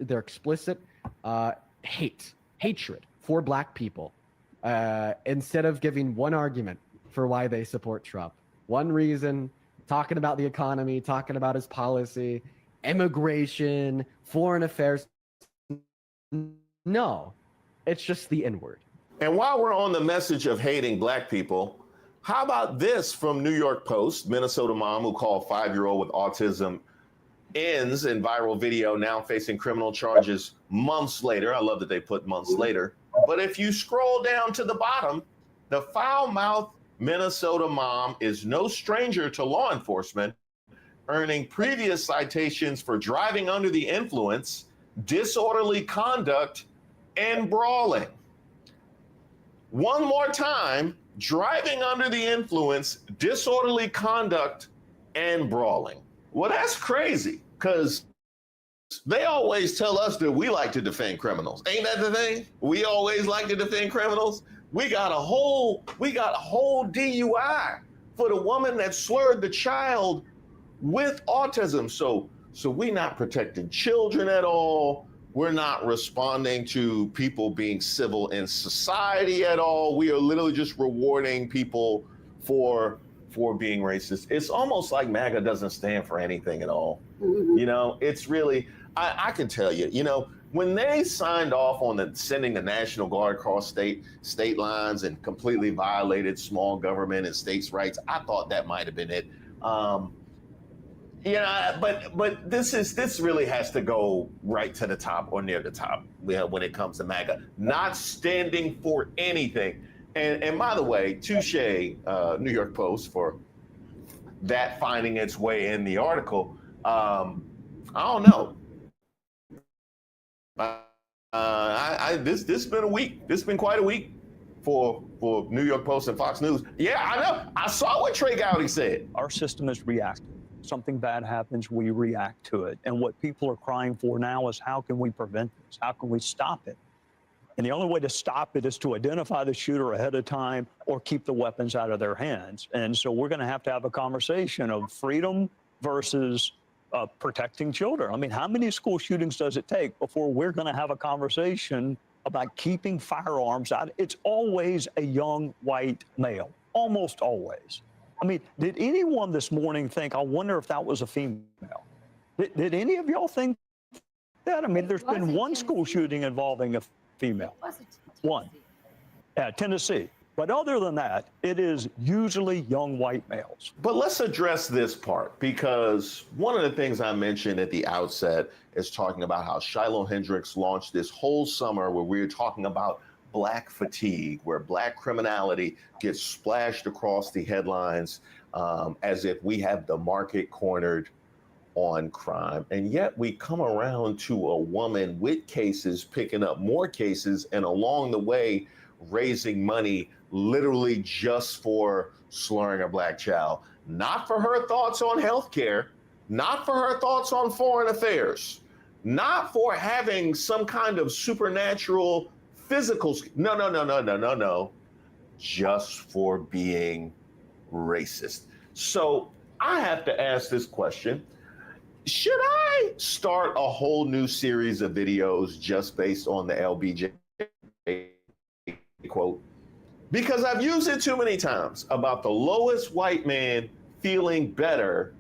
hatred for black people instead of giving one argument for why they support Trump One reason, talking about the economy, talking about his policy, immigration, foreign affairs. No, it's just the N-word. And while we're on the message of hating black people, how about this from New York Post? Minnesota mom who called 5-year-old with autism ends in viral video, now facing criminal charges months later. I love that they put months later. But if you scroll down to the bottom, the foul-mouthed Minnesota mom is no stranger to law enforcement, earning previous citations for driving under the influence, disorderly conduct, and brawling. One more time, driving under the influence, disorderly conduct, and brawling. Well, that's crazy, because they always tell us that we like to defend criminals. Ain't that the thing? We always like to defend criminals. We got a whole DUI for the woman that slurred the child with autism. So we're not protecting children at all. We're not responding to people being civil in society at all. We are literally just rewarding people for being racist. It's almost like MAGA doesn't stand for anything at all. You know, it's really, I can tell you, you know, when they signed off on sending the National Guard across state lines and completely violated small government and states' rights, I thought that might have been it. Yeah, but this really has to go right to the top or near the top when it comes to MAGA, not standing for anything. And by the way, touche, New York Post, for that finding its way in the article. I don't know. This been a week. This been quite a week for New York Post and Fox News. Yeah, I know. I saw what Trey Gowdy said. Our system is reactive. Something bad happens, we react to it. And what people are crying for now is, how can we prevent this? How can we stop it? And the only way to stop it is to identify the shooter ahead of time or keep the weapons out of their hands. And so we're going to have a conversation of freedom versus protecting children. I mean, how many school shootings does it take before we're going to have a conversation about keeping firearms out? It's always a young white male, almost always. I mean, did anyone this morning think, I wonder if that was a female? Did any of y'all think that? I mean, there's been one school shooting involving a female. One. At Tennessee. But other than that, it is usually young white males. But let's address this part, because one of the things I mentioned at the outset is talking about how Shiloh Hendricks launched this whole summer where we were talking about black fatigue, where black criminality gets splashed across the headlines as if we have the market cornered on crime. And yet we come around to a woman with cases, picking up more cases, and along the way, raising money literally just for slurring a black child. Not for her thoughts on healthcare, not for her thoughts on foreign affairs, not for having some kind of supernatural physical, no, just for being racist. So I have to ask this question. Should I start a whole new series of videos just based on the LBJ quote? Because I've used it too many times about the lowest white man feeling better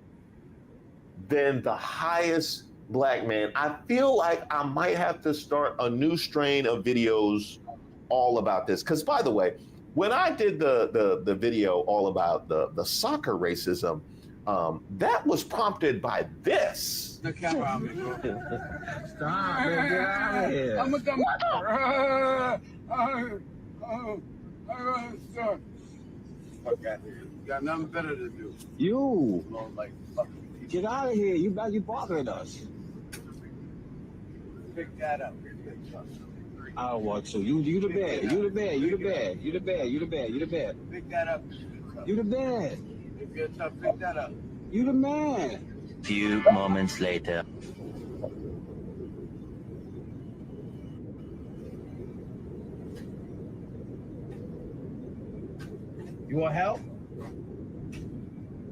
than the highest black man. I feel like I might have to start a new strain of videos all about this. Because by the way, when I did the video all about the soccer racism, that was prompted by this. The camera on me, bro. Stop, man, get out of here. I'm gonna come. Fuck out here. You got nothing better to do. You. Like, fuck. Get out of here. You bothering us. Pick that up. I don't want to. You the bad. You the bad. You the bad. You the bad. You the bad. You the bad. Pick that up. You the bad. If you're tough, pick that up. You the man. Few moments later. You want help?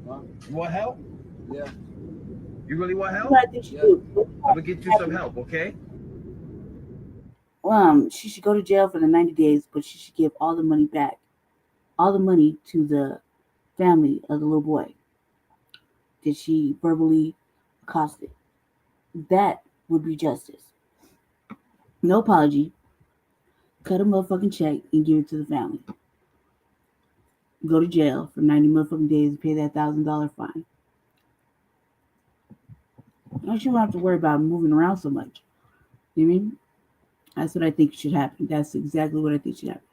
Huh? You want help? Yeah. You really want help? Yeah. I'm gonna get you some help, okay? She should go to jail for the 90 days, but she should give all the money back, all the money to the family of the little boy that she verbally accosted. That would be justice. No apology. Cut a motherfucking check and give it to the family. Go to jail for 90 motherfucking days and pay that $1,000 fine. You shouldn't have to worry about moving around so much. You know what I mean? That's what I think should happen. That's exactly what I think should happen.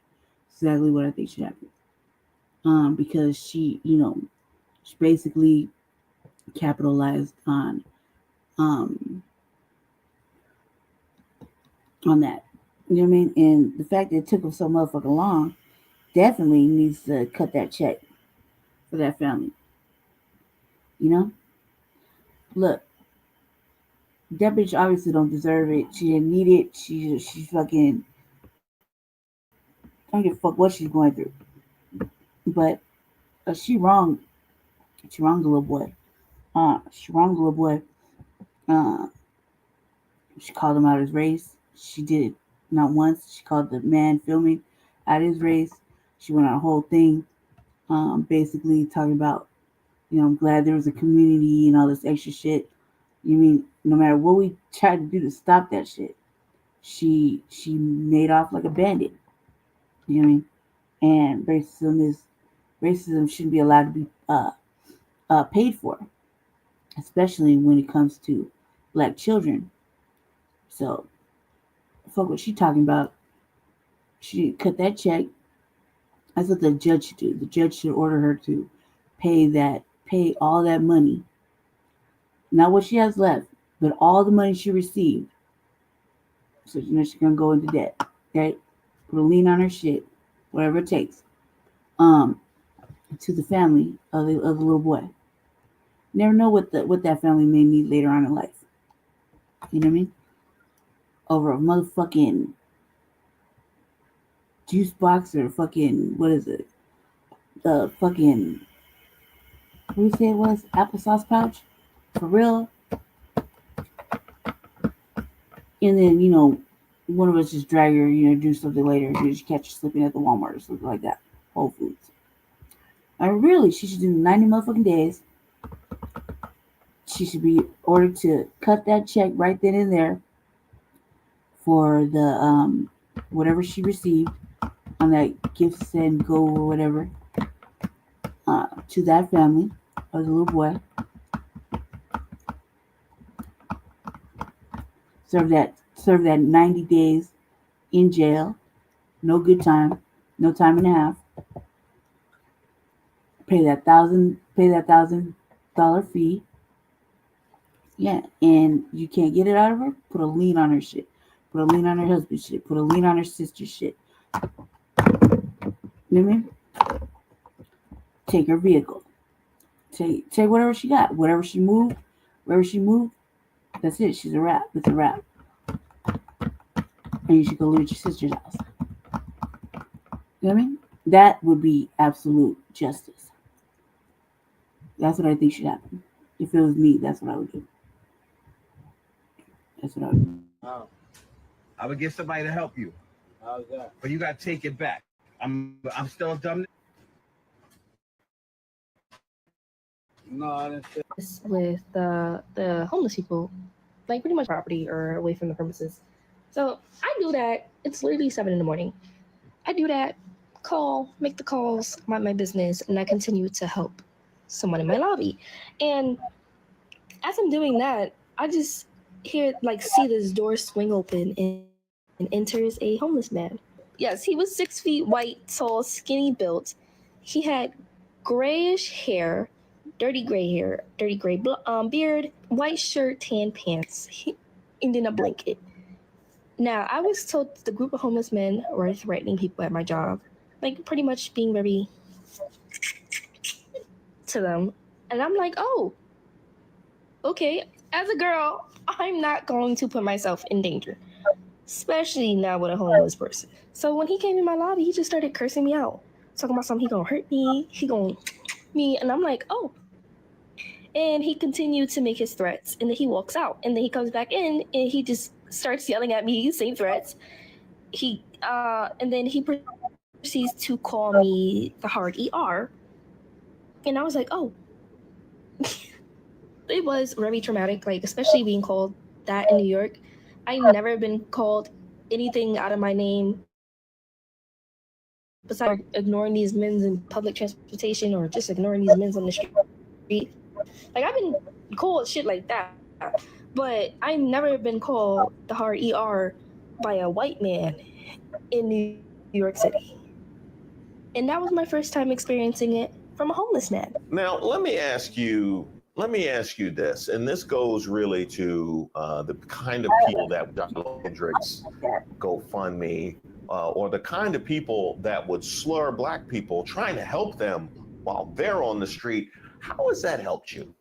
Exactly what I think should happen. Because she basically capitalized on that. You know what I mean? And the fact that it took them so motherfucking long definitely needs to cut that check for that family. You know? Look, that bitch obviously don't deserve it. She didn't need it. She fucking don't give a fuck what she's going through. But she wronged. She wronged the little boy. She wronged the little boy. She called him out his race. She did it not once. She called the man filming out his race. She went on a whole thing, basically talking about, I'm glad there was a community and all this extra shit. You mean no matter what we tried to do to stop that shit, she made off like a bandit. You know what I mean? And racism shouldn't be allowed to be paid for, especially when it comes to black children. So, fuck what she talking about. She cut that check. That's what the judge should do. The judge should order her to pay all that money. Not what she has left, but all the money she received. So she's gonna go into debt. Okay? Put a lien on her shit, whatever it takes. To the family of the little boy. Never know what that family may need later on in life. You know what I mean? Over a motherfucking juice box or fucking, what is it? The fucking, what do you say it was? Applesauce pouch? For real? And then, one of us just drag her, do something later. Just catch her slipping at the Walmart or something like that. Whole Foods. Really, she should do 90 motherfucking days. She should be ordered to cut that check right then and there for the whatever she received on that gift send go or whatever to that family of the little boy. Serve that 90 days in jail, no good time, no time and a half. Pay that $1,000 fee. Yeah, and you can't get it out of her. Put a lien on her shit. Put a lien on her husband's shit. Put a lien on her sister's shit. You know what I mean? Take her vehicle. Take whatever she got. Wherever she moved, that's it. She's a wrap. It's a wrap. And you should go live at your sister's house. You know what I mean? That would be absolute justice. That's what I think should happen. If it was me, that's what I would do. That's what I would do. Oh. I would get somebody to help you. How's that? But you got to take it back. I'm still dumb. No, I didn't say. With the homeless people, like pretty much property or away from the premises. So I do that. It's literally 7 a.m. I do that. Make the calls, mind my business, and I continue to help someone in my lobby. And as I'm doing that, I just see this door swing open and enters a homeless man. Yes, he was 6 feet, white, tall, skinny built. He had grayish hair, dirty gray beard, white shirt, tan pants, and then a blanket. Now, I was told the group of homeless men were threatening people at my job, like pretty much being very to them. And I'm like, oh, okay. As a girl, I'm not going to put myself in danger, especially now with a homeless person. So when he came in my lobby, he just started cursing me out, talking about something, he gonna hurt me, he gonna me, and I'm like, oh. And he continued to make his threats, and then he walks out, and then he comes back in, and he just starts yelling at me, same threats. And then he proceeds to call me the hard ER. And I was like, oh, it was very traumatic, like, especially being called that in New York. I never been called anything out of my name besides ignoring these men in public transportation or just ignoring these men on the street. Like, I've been called shit like that, but I've never been called the hard ER by a white man in New York City. And that was my first time experiencing it from a homeless man. Now, let me ask you this, and this goes really to the kind of people that Hendrix GoFundMe, or the kind of people that would slur Black people trying to help them while they're on the street. How has that helped you?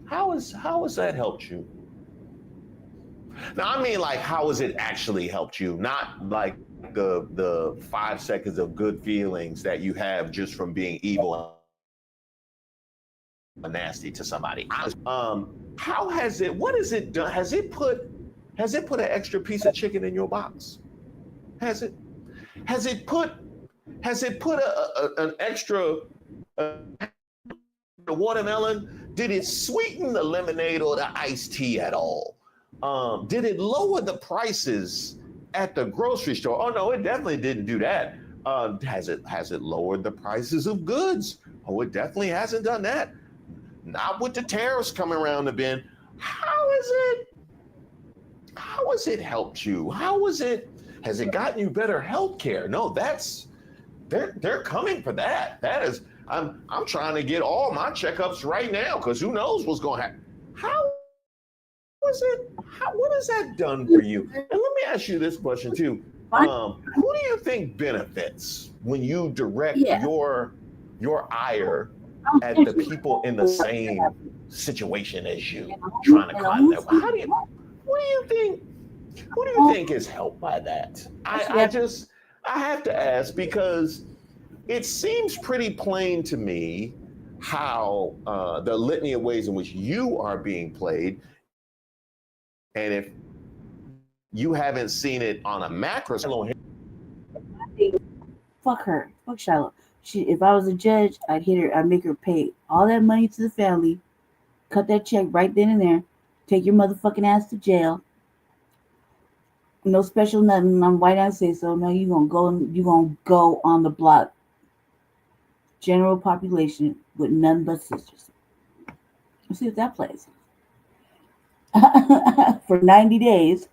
How has that helped you? Now, I mean, like, how has it actually helped you? Not like the 5 seconds of good feelings that you have just from being evil and nasty to somebody. How has it? What has it done? Has it put an extra piece of chicken in your box? Has it? Has it put an extra watermelon? Did it sweeten the lemonade or the iced tea at all? Did it lower the prices at the grocery store? Oh no, it definitely didn't do that. Has it lowered the prices of goods? Oh, it definitely hasn't done that. Not with the tariffs coming around the bend. How has it helped you? Has it gotten you better health care? No, they're coming for that. That is, I'm trying to get all my checkups right now because who knows what's going to happen. What has that done for you? And let me ask you this question too. Who do you think benefits when you direct your ire at the people in the same situation as you, trying to climb that? Who do you think is helped by that? I have to ask, because it seems pretty plain to me how the litany of ways in which you are being played. And if you haven't seen it on a macro, fuck her. Fuck Shiloh. If I was a judge, I'd hit her. I'd make her pay all that money to the family, cut that check right then and there, take your motherfucking ass to jail. No special nothing. I'm white. I say so. No, you gonna go on the block. General population with none but sisters. Let's see if that plays. For 90 days,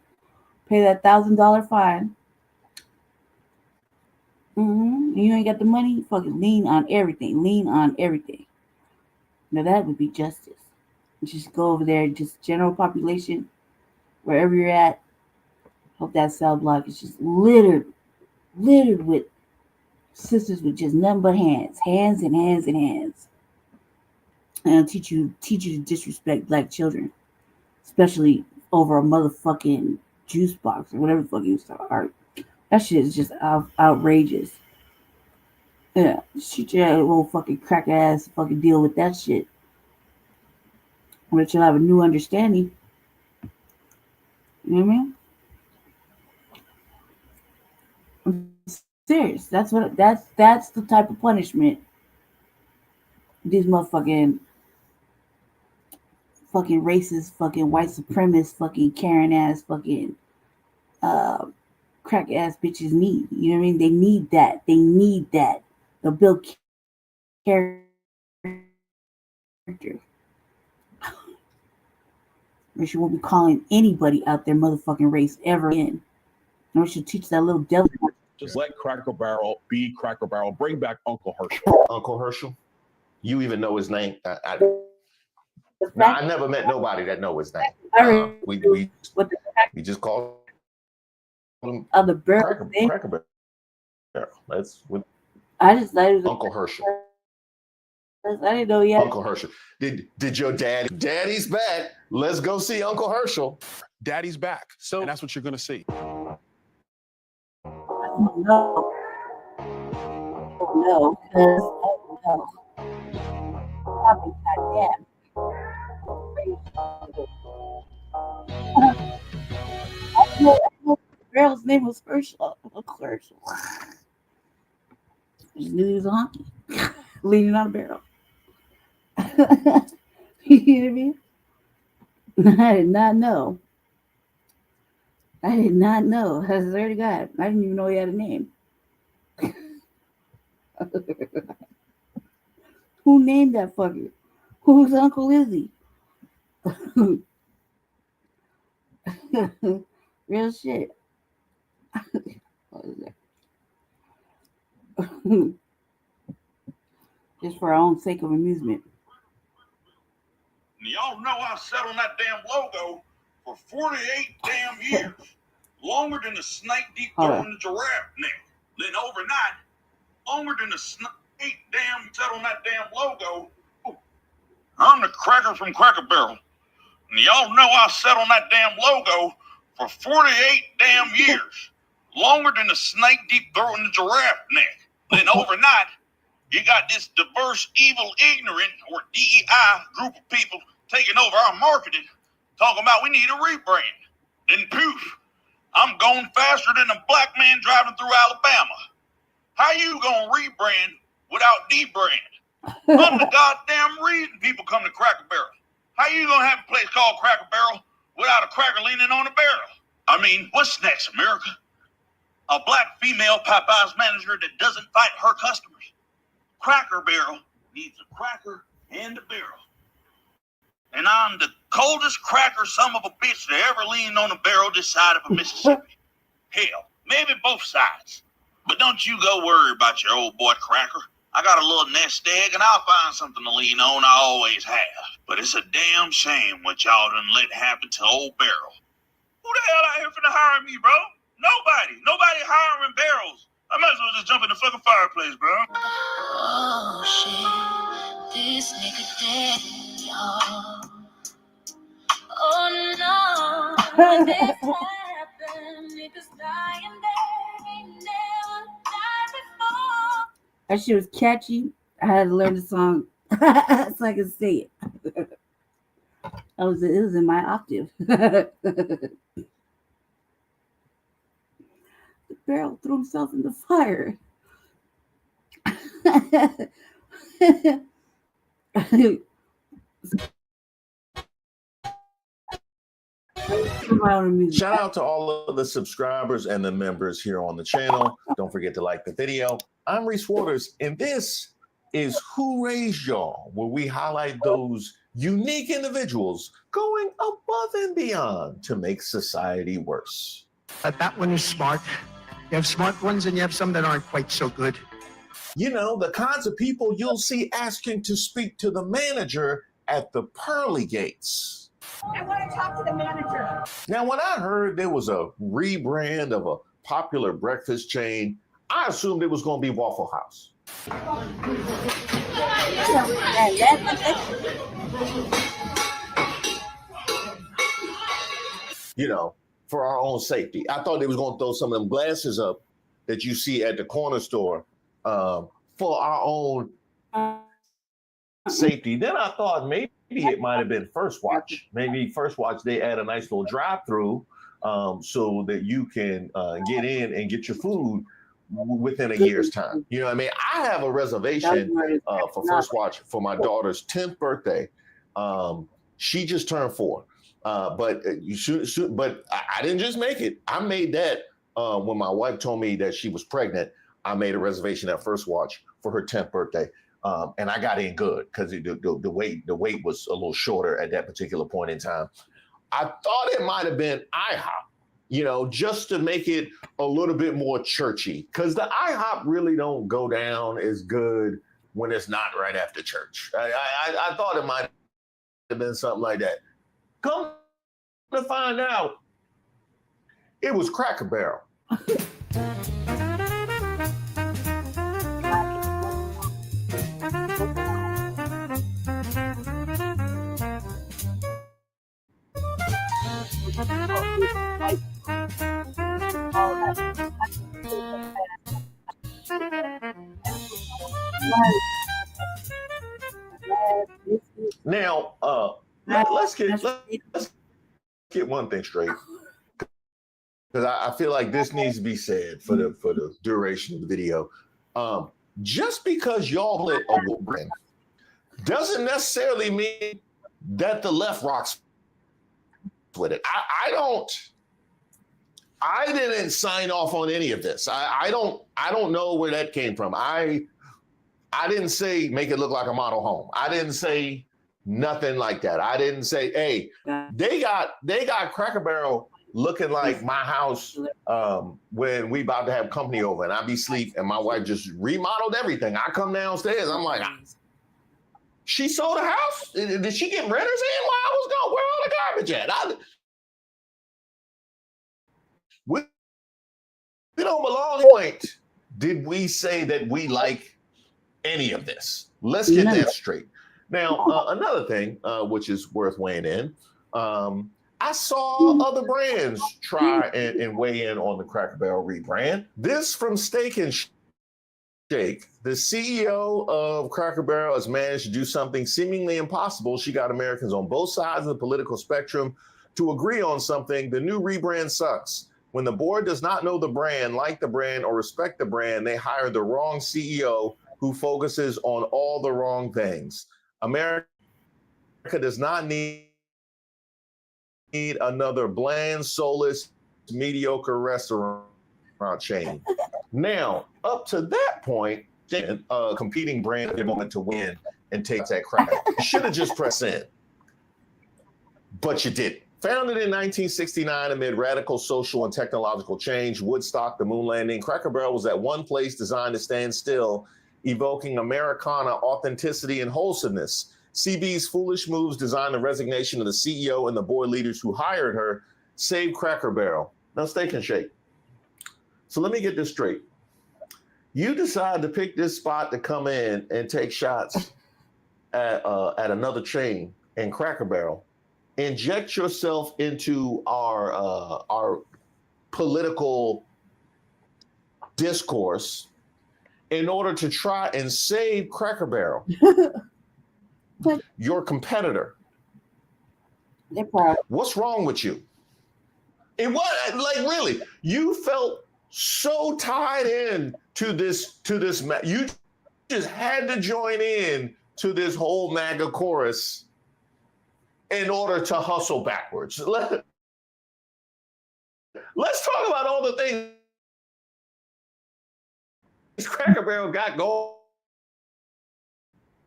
pay that $1,000 fine. You ain't got the money, fucking lean on everything. Now that would be justice. Just go over there, just general population, wherever you're at. Hope that cell block is just littered with sisters with just nothing but hands and hands and hands. And I'll teach you to disrespect Black children, especially over a motherfucking juice box or whatever the fuck you start. That shit is just outrageous. Yeah, shoot your little fucking crack ass, fucking deal with that shit. But you'll have a new understanding. You know what I mean? I'm serious. That's the type of punishment these motherfucking racist, fucking white supremacist, fucking Karen ass, fucking crack ass bitches need. You know what I mean? They need that. They'll build character. Or she won't be calling anybody out their motherfucking race ever again. Or she'll teach that little devil. Just let Cracker Barrel be Cracker Barrel. Bring back Uncle Herschel. Uncle Herschel? You even know his name? I never met nobody that know his name. We just call him the barrel. Cracker Barrel. That's with Uncle Herschel. I didn't know yet. Uncle Herschel. Did your daddy's back? Let's go see Uncle Herschel. Daddy's back. So and that's what you're gonna see. No, Barrel's name was Herschel. Uncle Herschel. I just knew he was a honky. leaning on a barrel. You know what I mean? I did not know. I did not know. I swear to God, I didn't even know he had a name. Who named that fucker? Whose uncle is he? Real shit. What is that? Just for our own sake of amusement. Y'all know I sat on that damn logo for 48 damn years. Longer than the snake deep throat in the giraffe neck. Then overnight, longer than the snake damn sat on that damn logo. I'm the cracker from Cracker Barrel. And y'all know I sat on that damn logo for 48 damn years. Longer than the snake deep throat in the giraffe neck. Then overnight, you got this diverse, evil, ignorant, or DEI group of people taking over our marketing, talking about we need a rebrand. Then poof, I'm going faster than a black man driving through Alabama. How you gonna rebrand without debrand? I'm the goddamn reason people come to Cracker Barrel. How you gonna have a place called Cracker Barrel without a cracker leaning on a barrel? I mean, what's next, America? A black female Popeyes manager that doesn't fight her customers? Cracker Barrel needs a cracker and a barrel. And I'm the coldest cracker son of a bitch that ever leaned on a barrel this side of a Mississippi. Hell, maybe both sides. But don't you go worry about your old boy Cracker. I got a little nest egg and I'll find something to lean on. I always have. But it's a damn shame what y'all done let happen to old Barrel. Who the hell out here finna hire me, bro? Nobody. Nobody hiring barrels. I might as well just jump in the fucking fireplace, bro. Oh shit, this nigga dead, y'all. Oh no, when this happened, niggas dying there, ain't never died before. That shit was catchy. I had to learn the song so I could say it. It was in my octave. The barrel threw himself in the fire. Shout out to all of the subscribers and the members here on the channel. Don't forget to like the video. I'm Reese Waters, and this is Who Raised Y'all, where we highlight those unique individuals going above and beyond to make society worse. That one is smart. You have smart ones and you have some that aren't quite so good. You know, the kinds of people you'll see asking to speak to the manager at the pearly gates. I want to talk to the manager. Now, when I heard there was a rebrand of a popular breakfast chain, I assumed it was going to be Waffle House. You know, for our own safety. I thought they was going to throw some of them glasses up that you see at the corner store for our own safety. Then I thought maybe it might have been First Watch. Maybe First Watch, they add a nice little drive-through so that you can get in and get your food within a year's time. You know what I mean? I have a reservation for First Watch for my daughter's 10th birthday. She just turned 4. But you should. But I didn't just make it. I made that when my wife told me that she was pregnant. I made a reservation at First Watch for her 10th birthday, and I got in good because the wait was a little shorter at that particular point in time. I thought it might have been IHOP, you know, just to make it a little bit more churchy, because the IHOP really don't go down as good when it's not right after church. I thought it might have been something like that. Come to find out, it was Cracker Barrel. Now, let's get one thing straight, because I feel like this needs to be said for the duration of the video. just because y'all lit a brand doesn't necessarily mean that the left rocks with it. I didn't sign off on any of this. I don't know where that came from. I didn't say make it look like a model home. I didn't say nothing like that. I didn't say, hey, they got Cracker Barrel looking like my house when we about to have company over and I be asleep and my wife just remodeled everything. I come downstairs, I'm like, she sold a house? Did she get renters in while I was gone? Where all the garbage at? We don't belong. Point. Did we say that we like any of this? Let's get that straight. Now, another thing, which is worth weighing in, I saw other brands try and weigh in on the Cracker Barrel rebrand. This from Steak and Shake. The CEO of Cracker Barrel has managed to do something seemingly impossible. She got Americans on both sides of the political spectrum to agree on something. The new rebrand sucks. When the board does not know the brand, like the brand, or respect the brand, they hire the wrong CEO who focuses on all the wrong things. America does not need another bland, soulless, mediocre restaurant chain. Now, up to that point, competing brand had a moment to win and take that crack. You should have just pressed in, but you didn't. Founded in 1969 amid radical social and technological change, Woodstock, the moon landing, Cracker Barrel was at one place designed to stand still, evoking Americana authenticity and wholesomeness. CB's foolish moves designed the resignation of the CEO and the board leaders who hired her, saved Cracker Barrel. Now, Steak and Shake. So let me get this straight. You decide to pick this spot to come in and take shots at another chain and Cracker Barrel. Inject yourself into our political discourse in order to try and save Cracker Barrel, your competitor. What's wrong with you? It was like, really, you felt so tied in to this. You just had to join in to this whole MAGA chorus in order to hustle backwards. Let's talk about all the things Cracker Barrel got going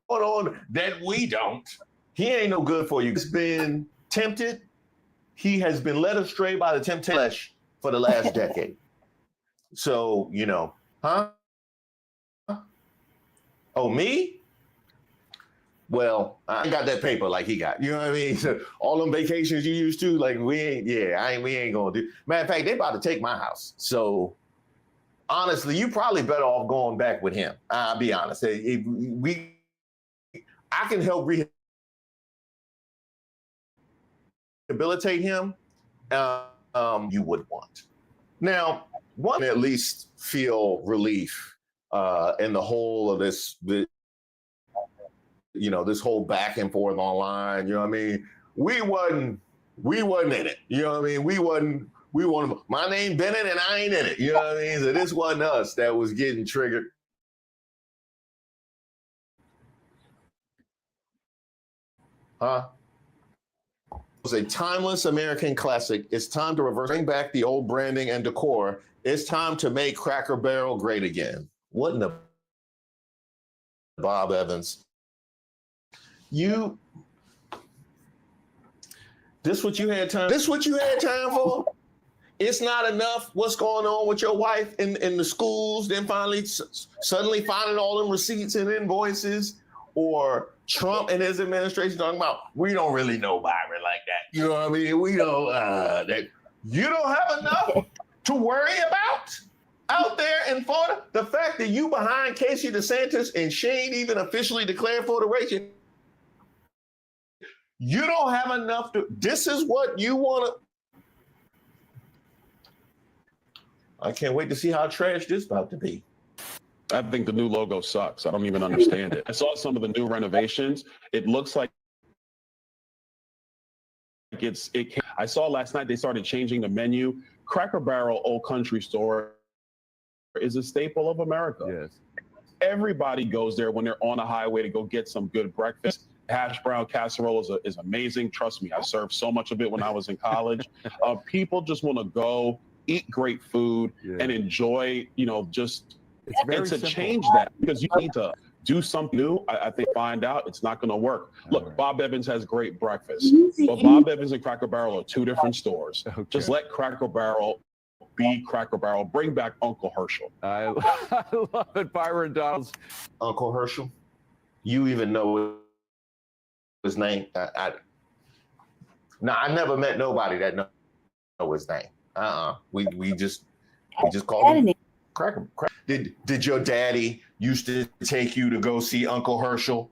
on that we don't. He ain't no good for you. He's been tempted. He has been led astray by the temptation for the last decade. So, huh? Oh, me? Well, I got that paper like he got. You know what I mean? So all them vacations you used to, like we ain't gonna do. Matter of fact, they about to take my house. So honestly, you probably better off going back with him. I'll be honest. I can help rehabilitate him. You would want. Now, one at least feel relief in the whole of this whole back and forth online. You know what I mean? We wasn't in it. You know what I mean? We wasn't, my name Bennett and I ain't in it. You know what I mean? So this wasn't us that was getting triggered. Huh? It was a timeless American classic. It's time to bring back the old branding and decor. It's time to make Cracker Barrel great again. What in the Bob Evans? This what you had time for? It's not enough what's going on with your wife in the schools, then finally suddenly finding all them receipts and invoices, or Trump and his administration talking about, we don't really know Byron like that. You know what I mean? We don't, that you don't have enough to worry about out there in Florida. The fact that you behind Casey DeSantis and she ain't even officially declared for the race. You don't have enough to, this is what you want to. I can't wait to see how trash this is about to be. I think the new logo sucks. I don't even understand it. I saw some of the new renovations. It looks like I saw last night they started changing the menu. Cracker Barrel Old Country Store is a staple of America. Yes. Everybody goes there when they're on a highway to go get some good breakfast. Hash brown casserole is amazing. Trust me, I served so much of it when I was in college. People just want to go eat great food and enjoy, just and to change that, because you need to do something new. I think find out it's not going to work. Look, Bob Evans has great breakfast, but Bob Evans and Cracker Barrel are two different stores. Just let Cracker Barrel be Cracker Barrel. Bring back Uncle Herschel. I love it, Byron Donalds. Uncle Herschel, you even know his name? I never met nobody that know his name. We just call him Cracker. Did your daddy used to take you to go see Uncle Herschel?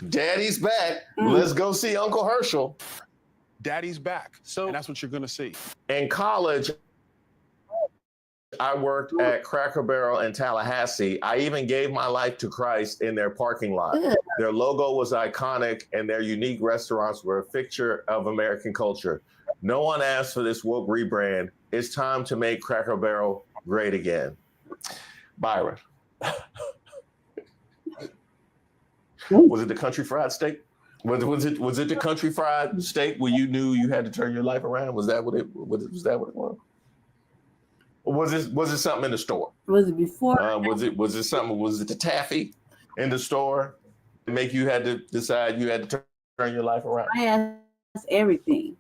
Daddy's back. Let's go see Uncle Herschel. Daddy's back. So and that's what you're going to see. In college, I worked at Cracker Barrel in Tallahassee. I even gave my life to Christ in their parking lot. Their logo was iconic, and their unique restaurants were a fixture of American culture. No one asked for this woke rebrand. It's time to make Cracker Barrel great again. Byron. Was it the country fried steak? Was it the country fried steak where you knew you had to turn your life around? Was that what it was? Or was it something in the store? Was it before? Was it something? Was it the taffy in the store to make you had to decide you had to turn your life around? I asked everything.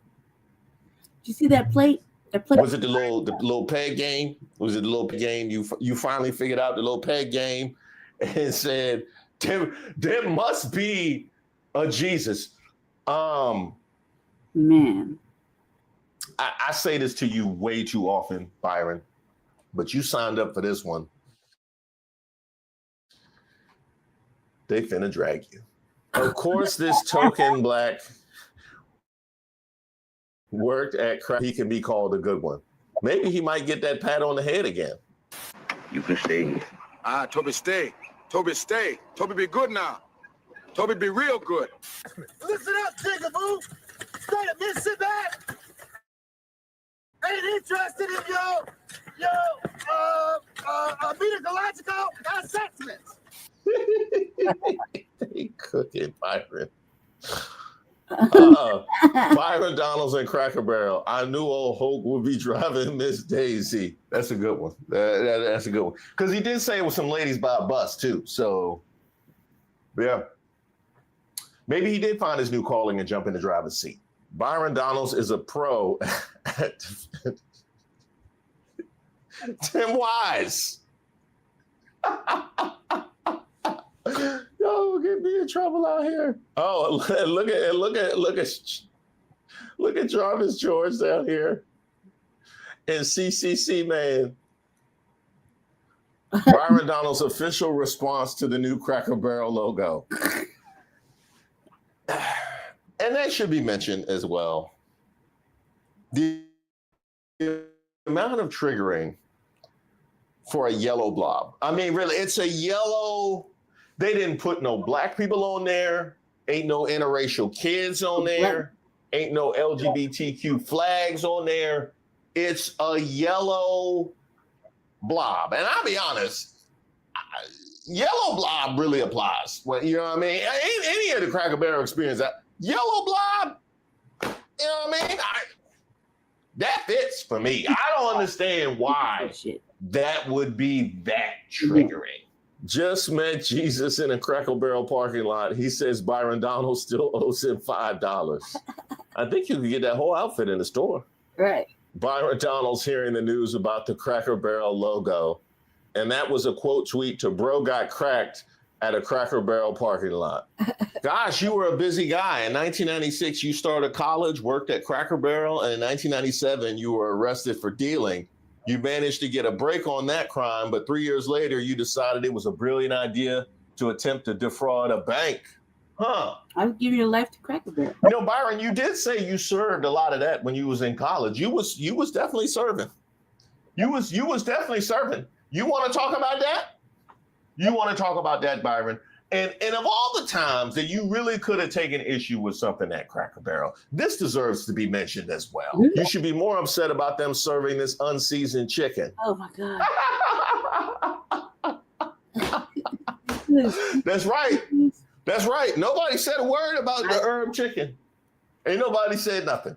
Did you see that plate? Was it the little peg game? Was it the little peg game? You finally figured out the little peg game and said, there must be a Jesus. Man. I say this to you way too often, Byron, but you signed up for this one. They finna drag you. Of course, this token black worked at Crack. He can be called a good one. Maybe he might get that pat on the head again. You can stay here. Toby, stay. Toby, stay. Toby, be good now. Toby, be real good. Listen up, Jigaboo. Straight up, man, sit back. Ain't interested in your methodological assessments. They cooking, Byron. Byron Donalds and Cracker Barrel. I knew old Hope would be driving Miss Daisy. That's a good one. That's a good one. Because he did say it was some ladies by a bus too. So, yeah. Maybe he did find his new calling and jump in the driver's seat. Byron Donalds is a pro at Tim Wise. Yo, get me in trouble out here. Oh, look at Jarvis George down here. And CCC, man. Byron Donalds' official response to the new Cracker Barrel logo. And that should be mentioned as well. The amount of triggering for a yellow blob. I mean, really, it's a yellow. They didn't put no black people on there. Ain't no interracial kids on there. Ain't no LGBTQ flags on there. It's a yellow blob. And I'll be honest, yellow blob really applies. Well, you know what I mean? Any of the Cracker Barrel experience, yellow blob, you know what I mean? That fits for me. I don't understand why that would be that triggering. Just met Jesus in a Cracker Barrel parking lot. He says Byron Donalds still owes him $5. I think you could get that whole outfit in the store. Right. Byron Donalds hearing the news about the Cracker Barrel logo. And that was a quote tweet to bro got cracked at a Cracker Barrel parking lot. Gosh, you were a busy guy. In 1996, you started college, worked at Cracker Barrel, and in 1997, you were arrested for dealing. You managed to get a break on that crime, but 3 years later, you decided it was a brilliant idea to attempt to defraud a bank. Huh. I'm giving your life to Cracker Barrel. You know, Byron, you did say you served a lot of that when you was in college. You was definitely serving. You was definitely serving. You want to talk about that? You want to talk about that, Byron? And of all the times that you really could have taken issue with something at Cracker Barrel, this deserves to be mentioned as well. Yeah. You should be more upset about them serving this unseasoned chicken. Oh my God. That's right. That's right. Nobody said a word about the herb chicken. Ain't nobody said nothing.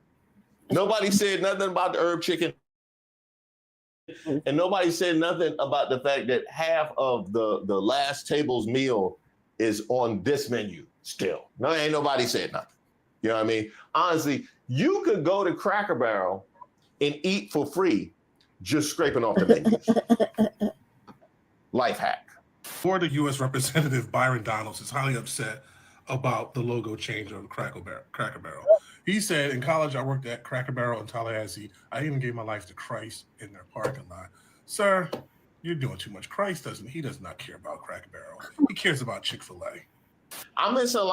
Nobody said nothing about the herb chicken. And nobody said nothing about the fact that half of the last table's meal is on this menu still. No, ain't nobody said nothing. You know what I mean? Honestly, you could go to Cracker Barrel and eat for free just scraping off the menus. Life hack. Florida U.S. Representative Byron Donalds is highly upset about the logo change on Cracker Barrel. He said, in college, I worked at Cracker Barrel in Tallahassee. I even gave my life to Christ in their parking lot. Sir, you're doing too much. He does not care about Cracker Barrel. He cares about Chick-fil-A. I mentioned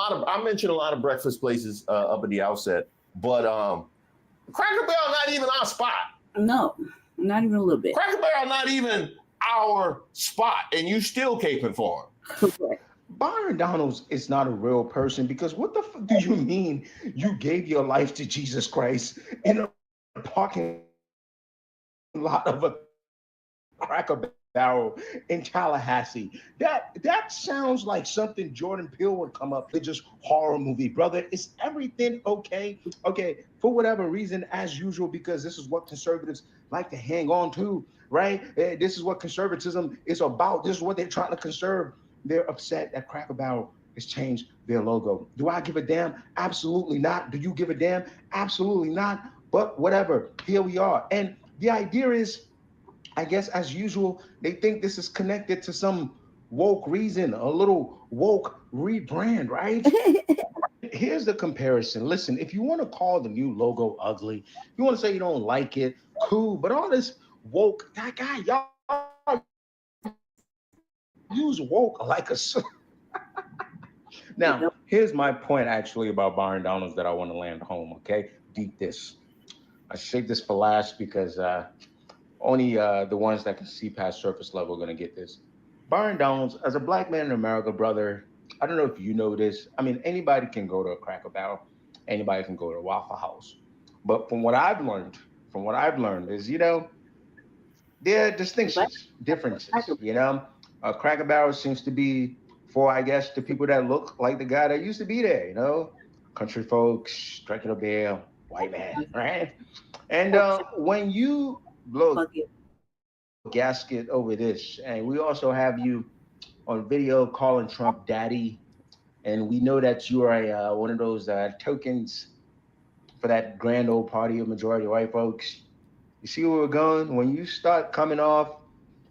a lot of breakfast places up at the outset, but Cracker Barrel not even our spot. No, not even a little bit. Cracker Barrel not even our spot, and you still caping for him. Byron Donalds is not a real person, because what the fuck do you mean you gave your life to Jesus Christ in a parking lot of a Cracker Barrel in Tallahassee? That sounds like something Jordan Peele would come up with, just horror movie. Brother, is everything okay? Okay, for whatever reason, as usual, because this is what conservatives like to hang on to, right? This is what conservatism is about. This is what they're trying to conserve. They're upset that Cracker Barrel has changed their logo. Do I give a damn? Absolutely not. Do you give a damn? Absolutely not. But whatever, here we are. And the idea is, I guess, as usual, they think this is connected to some woke reason, a little woke rebrand, right? Here's the comparison. Listen, if you want to call the new logo ugly, if you want to say you don't like it, cool. But all this woke, that guy, y'all use woke like a... Now, here's my point actually about Byron Donalds that I want to land home, okay? Deep this. I saved this for last because only the ones that can see past surface level are going to get this. Byron Donalds, as a black man in America, brother, I don't know if you know this. I mean, anybody can go to a Cracker Barrel. Anybody can go to a Waffle House. But from what I've learned is, you know, there are distinctions, differences, you know? Cracker Barrel seems to be for, I guess, the people that look like the guy that used to be there, you know? Country folks, drinking a beer, white man, right? And when you blow a gasket over this, and we also have you on video calling Trump daddy, and we know that you are one of those tokens for that grand old party of majority white folks. You see where we're going? When you start coming off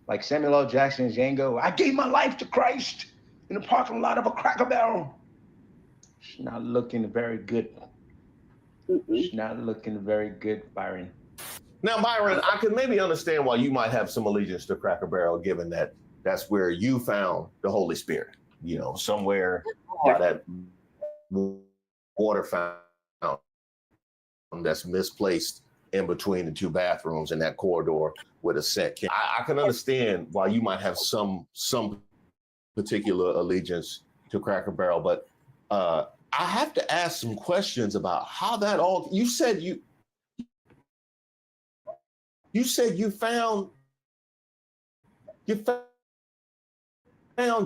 like Samuel L. Jackson's Django, I gave my life to Christ in the parking lot of a Cracker Barrel. It's not looking very good. It's not looking very good, Byron. Now, Byron, I could maybe understand why you might have some allegiance to Cracker Barrel, given that that's where you found the Holy Spirit, you know, somewhere by that water fountain that's misplaced in between the two bathrooms in that corridor with a set. I can understand why you might have some particular allegiance to Cracker Barrel, but I have to ask some questions about how that all. You said you found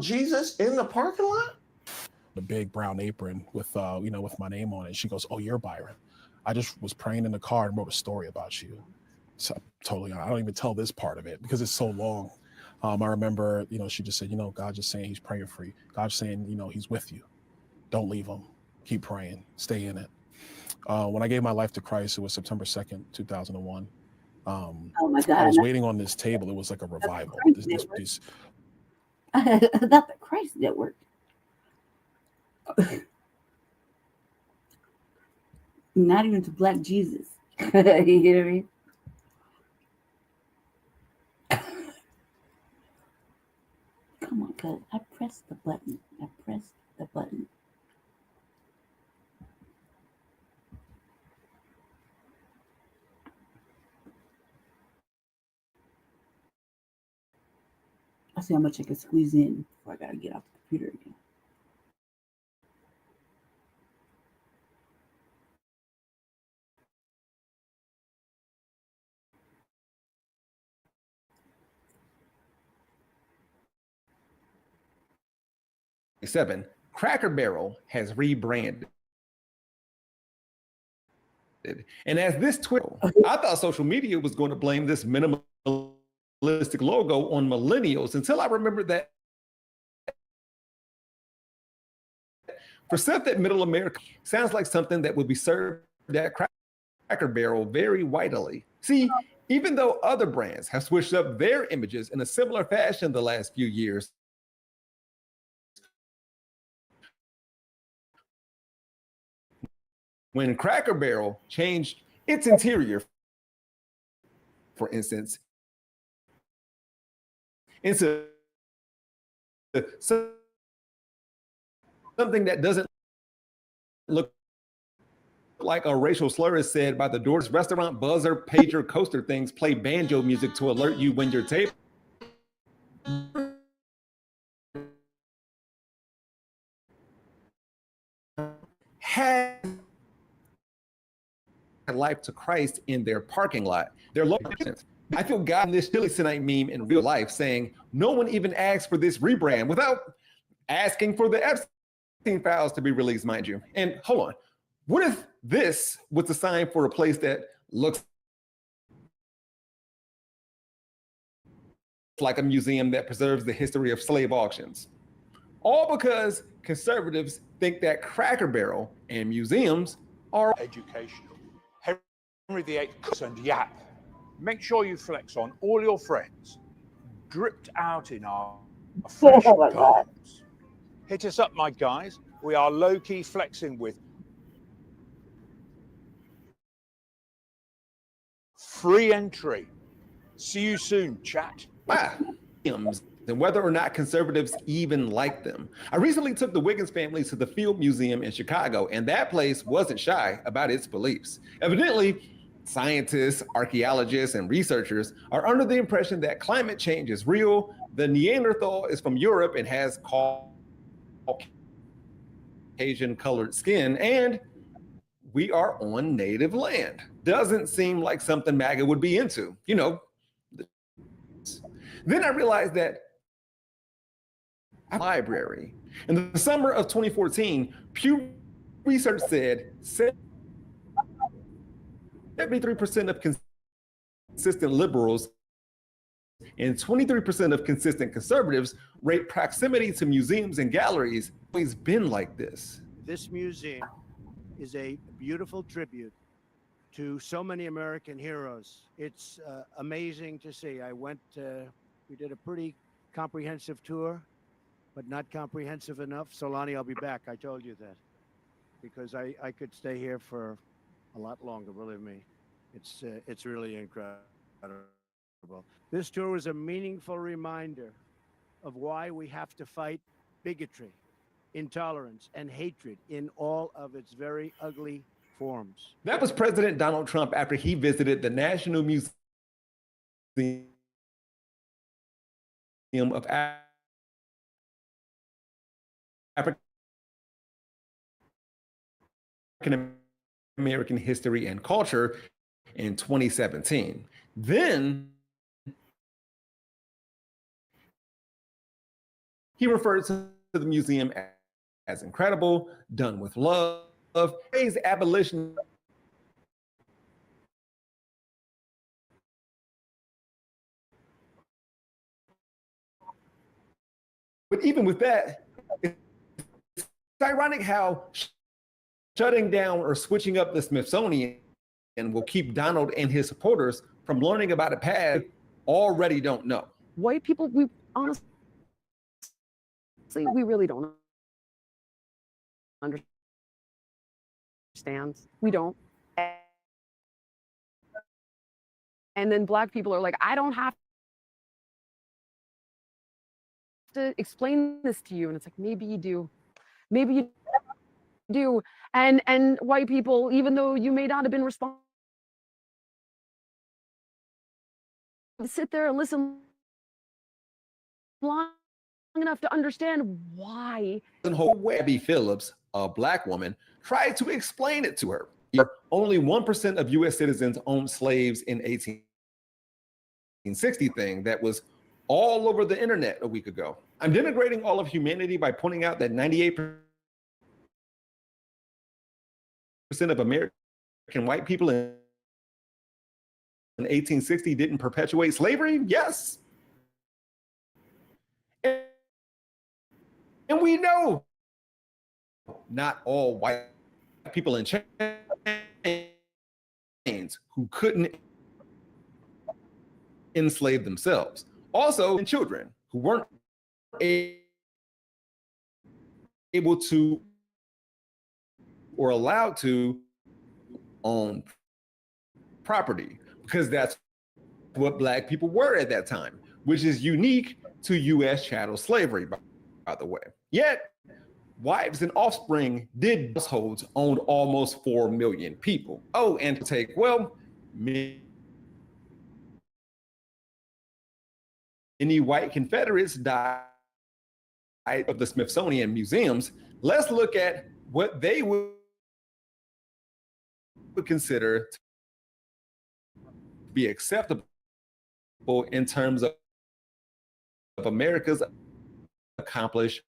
Jesus in the parking lot. The big brown apron with with my name on it. She goes, "Oh, you're Byron. I just was praying in the car and wrote a story about you." So totally, I don't even tell this part of it because it's so long. I remember, she just said, God just saying he's praying for you. God's saying, he's with you. Don't leave him. Keep praying. Stay in it. When I gave my life to Christ, it was September 2nd, 2001. Oh my God. I was waiting on this table. It was like a revival. Not the Christ Network. Not even to Black Jesus. You know what I mean? Come on, cuz I pressed the button. I pressed the button. I see how much I can squeeze in before I gotta get off the computer again. 2027, Cracker Barrel has rebranded. And as this Twitter, I thought social media was going to blame this minimalistic logo on millennials until I remembered that for stuff that middle America sounds like something that would be served at Cracker Barrel very widely. See, even though other brands have switched up their images in a similar fashion the last few years, when Cracker Barrel changed its interior, for instance, into something that doesn't look like a racial slur is said by the doors, restaurant buzzer, pager, coaster things play banjo music to alert you when your table has life to Christ in their parking lot. Their locations. I feel God in this Chili Tonight meme in real life saying, no one even asked for this rebrand without asking for the Epstein files to be released, mind you. And hold on, what if this was the sign for a place that looks like a museum that preserves the history of slave auctions? All because conservatives think that Cracker Barrel and museums are educational. Henry VIII and yap. Make sure you flex on all your friends, dripped out in our fresh garments. Hit us up, my guys. We are low-key flexing with free entry. See you soon, chat. And whether or not conservatives even like them. I recently took the Wiggins family to the Field Museum in Chicago, and that place wasn't shy about its beliefs. Evidently, scientists, archaeologists, and researchers are under the impression that climate change is real, the Neanderthal is from Europe and has Caucasian-colored skin, and we are on native land. Doesn't seem like something MAGA would be into, you know. Then I realized that library. In the summer of 2014, Pew Research said 73% of consistent liberals and 23% of consistent conservatives rate proximity to museums and galleries. Always been like this. This museum is a beautiful tribute to so many American heroes. It's amazing to see. We did a pretty comprehensive tour, but not comprehensive enough. Solani, I'll be back. I told you that because I could stay here for a lot longer, believe me. It's really incredible. This tour was a meaningful reminder of why we have to fight bigotry, intolerance, and hatred in all of its very ugly forms. That was President Donald Trump after he visited the National Museum of African American History and Culture in 2017. Then he referred to the museum as incredible, done with love, praised abolition. But even with that, it's ironic how shutting down or switching up the Smithsonian will keep Donald and his supporters from learning about a past they already don't know. White people, we honestly, we really don't understand. We don't. And then Black people are like, I don't have to explain this to you. And it's like, maybe you do. Maybe you do. And white people, even though you may not have been responsible, sit there and listen long enough to understand why. Abby Phillips, a Black woman, tried to explain it to her. Only 1% of US citizens owned slaves in 1860 thing that was all over the internet a week ago. I'm denigrating all of humanity by pointing out that 98% of American white people in 1860 didn't perpetuate slavery? Yes. And we know not all white people in chains who couldn't enslave themselves. Also, children who weren't able to or allowed to own property, because that's what Black people were at that time, which is unique to U.S. chattel slavery, by the way. Yet, wives and offspring did households owned almost 4 million people. Oh, and to take, well, many white Confederates died of the Smithsonian museums. Let's look at what they would consider to be acceptable in terms of America's accomplished,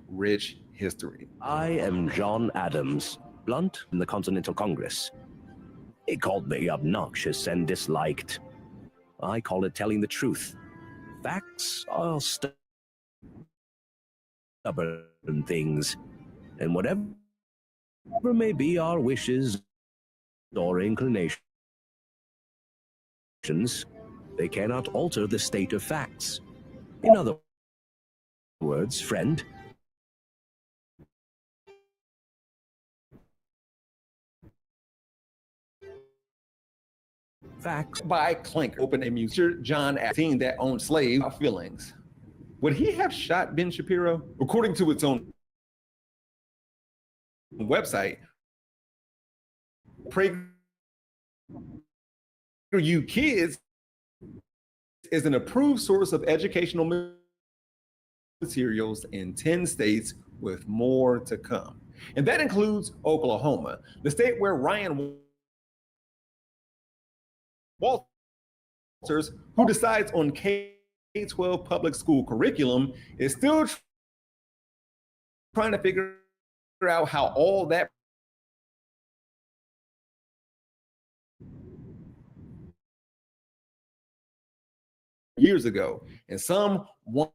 rich history. I am John Adams, blunt in the Continental Congress. They called me obnoxious and disliked. I call it telling the truth. Facts are stubborn things, and whatever may be our wishes or inclinations, they cannot alter the state of facts. In other words, friend, Facts by Clink opened a museum. John Adams that owned slave feelings. Would he have shot Ben Shapiro? According to its own website, PragerU Kids is an approved source of educational materials in 10 states with more to come. And that includes Oklahoma, the state where Ryan Walters, who decides on K-12 public school curriculum, is still trying to figure out how all that years ago, and some want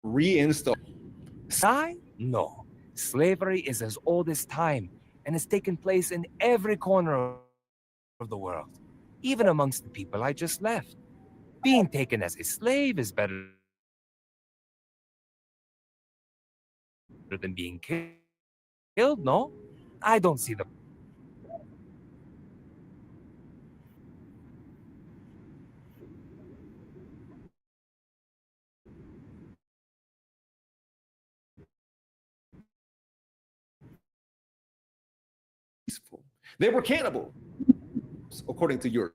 reinstall. No. Slavery is as old as time and has taken place in every corner of the world, even amongst the people I just left. Being taken as a slave is better than being killed, no? I don't see the... They were cannibals, according to your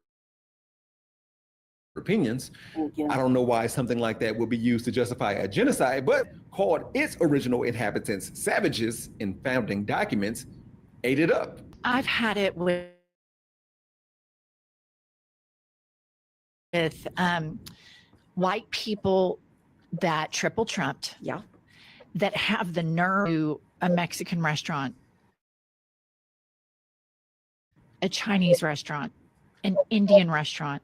opinions. I don't know why something like that would be used to justify a genocide, but called its original inhabitants savages in founding documents, ate it up. I've had it with white people that triple trumped, that have the nerve to a Mexican restaurant, a Chinese restaurant, an Indian restaurant,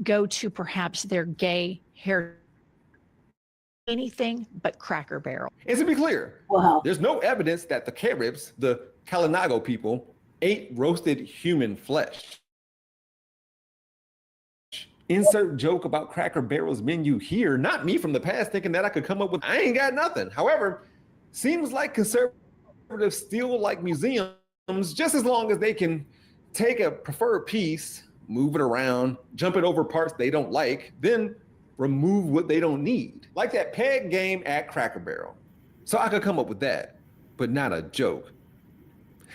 go to perhaps their gay hair, anything but Cracker Barrel. And to be clear, there's no evidence that the Caribs, the Kalinago people, ate roasted human flesh. Insert joke about Cracker Barrel's menu here, not me from the past thinking that I could come up with, I ain't got nothing. However, seems like conservatives still like museums just as long as they can take a preferred piece, move it around, jump it over parts they don't like, then remove what they don't need. Like that peg game at Cracker Barrel. So I could come up with that, but not a joke.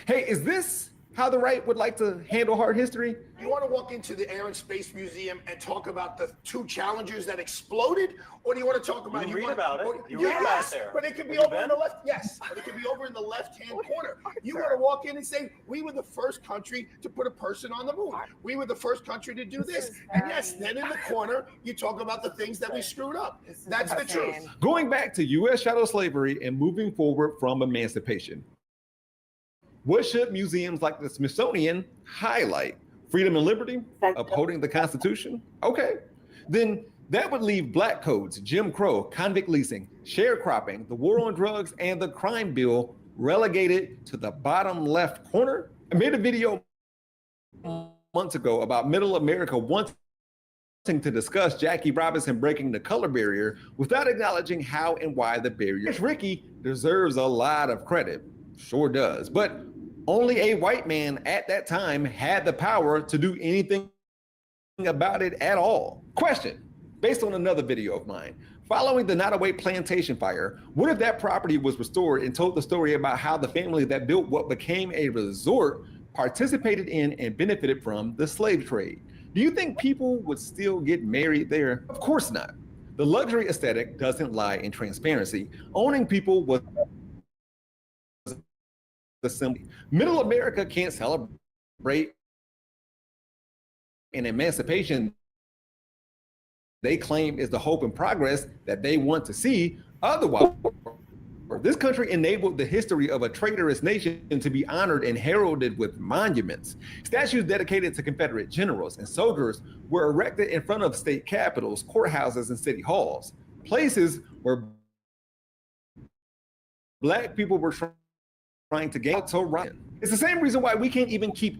Hey, is this how the right would like to handle hard history? You want to walk into the Air and Space Museum and talk about the 2 Challengers that exploded, or do you want to talk about? You read about it. You read yes, about it there. but it could be over in the left. Yes, but it could be over in the left-hand corner. You want to walk in and say, "We were the first country to put a person on the moon. We were the first country to do this." And yes, then in the corner you talk about the things that we screwed up. That's the truth. Going back to U.S. chattel slavery and moving forward from emancipation, what should museums like the Smithsonian highlight? Freedom and liberty? Upholding the Constitution? Okay. Then that would leave black codes, Jim Crow, convict leasing, sharecropping, the war on drugs, and the crime bill relegated to the bottom left corner. I made a video months ago about middle America wanting to discuss Jackie Robinson breaking the color barrier without acknowledging how and why the barrier is. Ricky deserves a lot of credit. Sure does. But only a white man at that time had the power to do anything about it at all. Question, based on another video of mine, following the Nottoway plantation fire, what if that property was restored and told the story about how the family that built what became a resort participated in and benefited from the slave trade? Do you think people would still get married there? Of course not. The luxury aesthetic doesn't lie in transparency. Owning people was assembly. Middle America can't celebrate an emancipation they claim is the hope and progress that they want to see. Otherwise, this country enabled the history of a traitorous nation to be honored and heralded with monuments. Statues dedicated to Confederate generals and soldiers were erected in front of state capitals, courthouses, and city halls, places where black people were trying to gain to run. It's the same reason why we can't even keep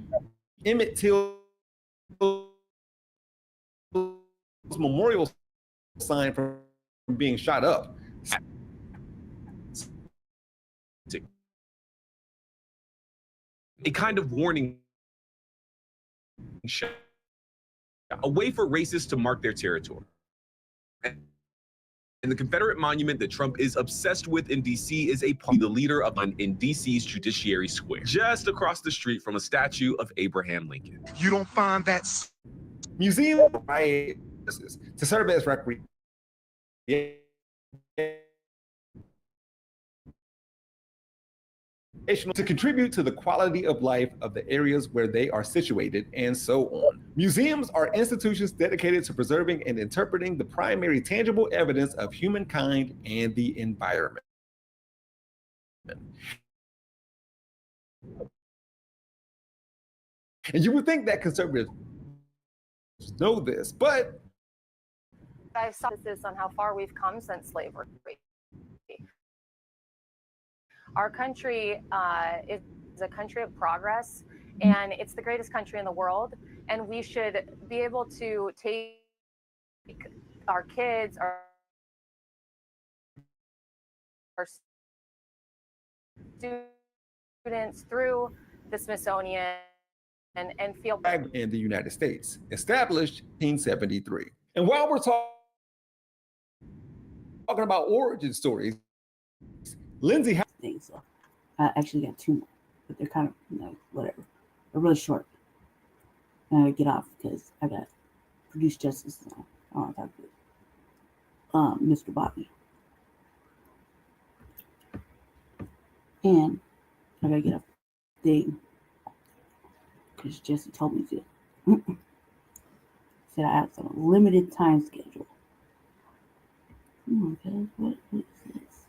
Emmett Till's memorial sign from being shot up. A kind of warning shot, a way for racists to mark their territory. And the Confederate monument that Trump is obsessed with in DC is the leader of in DC's Judiciary Square, just across the street from a statue of Abraham Lincoln. You don't find that museum right to serve as recreation to contribute to the quality of life of the areas where they are situated, and so on. Museums are institutions dedicated to preserving and interpreting the primary tangible evidence of humankind and the environment. And you would think that conservatives know this, but I saw this on how far we've come since slavery. Our country is a country of progress, and it's the greatest country in the world. And we should be able to take our kids, our students through the Smithsonian and feel. In the United States, established in 1873. And while we're talking about origin stories, Lindsay. So I actually got 2 more, but they're kind of, whatever. They're really short. And I gotta get off because I got Produce Justice now. I want to talk to Mr. Bobby. And I gotta get a thing because Jesse told me to. Said I have some limited time schedule. Okay, what is this?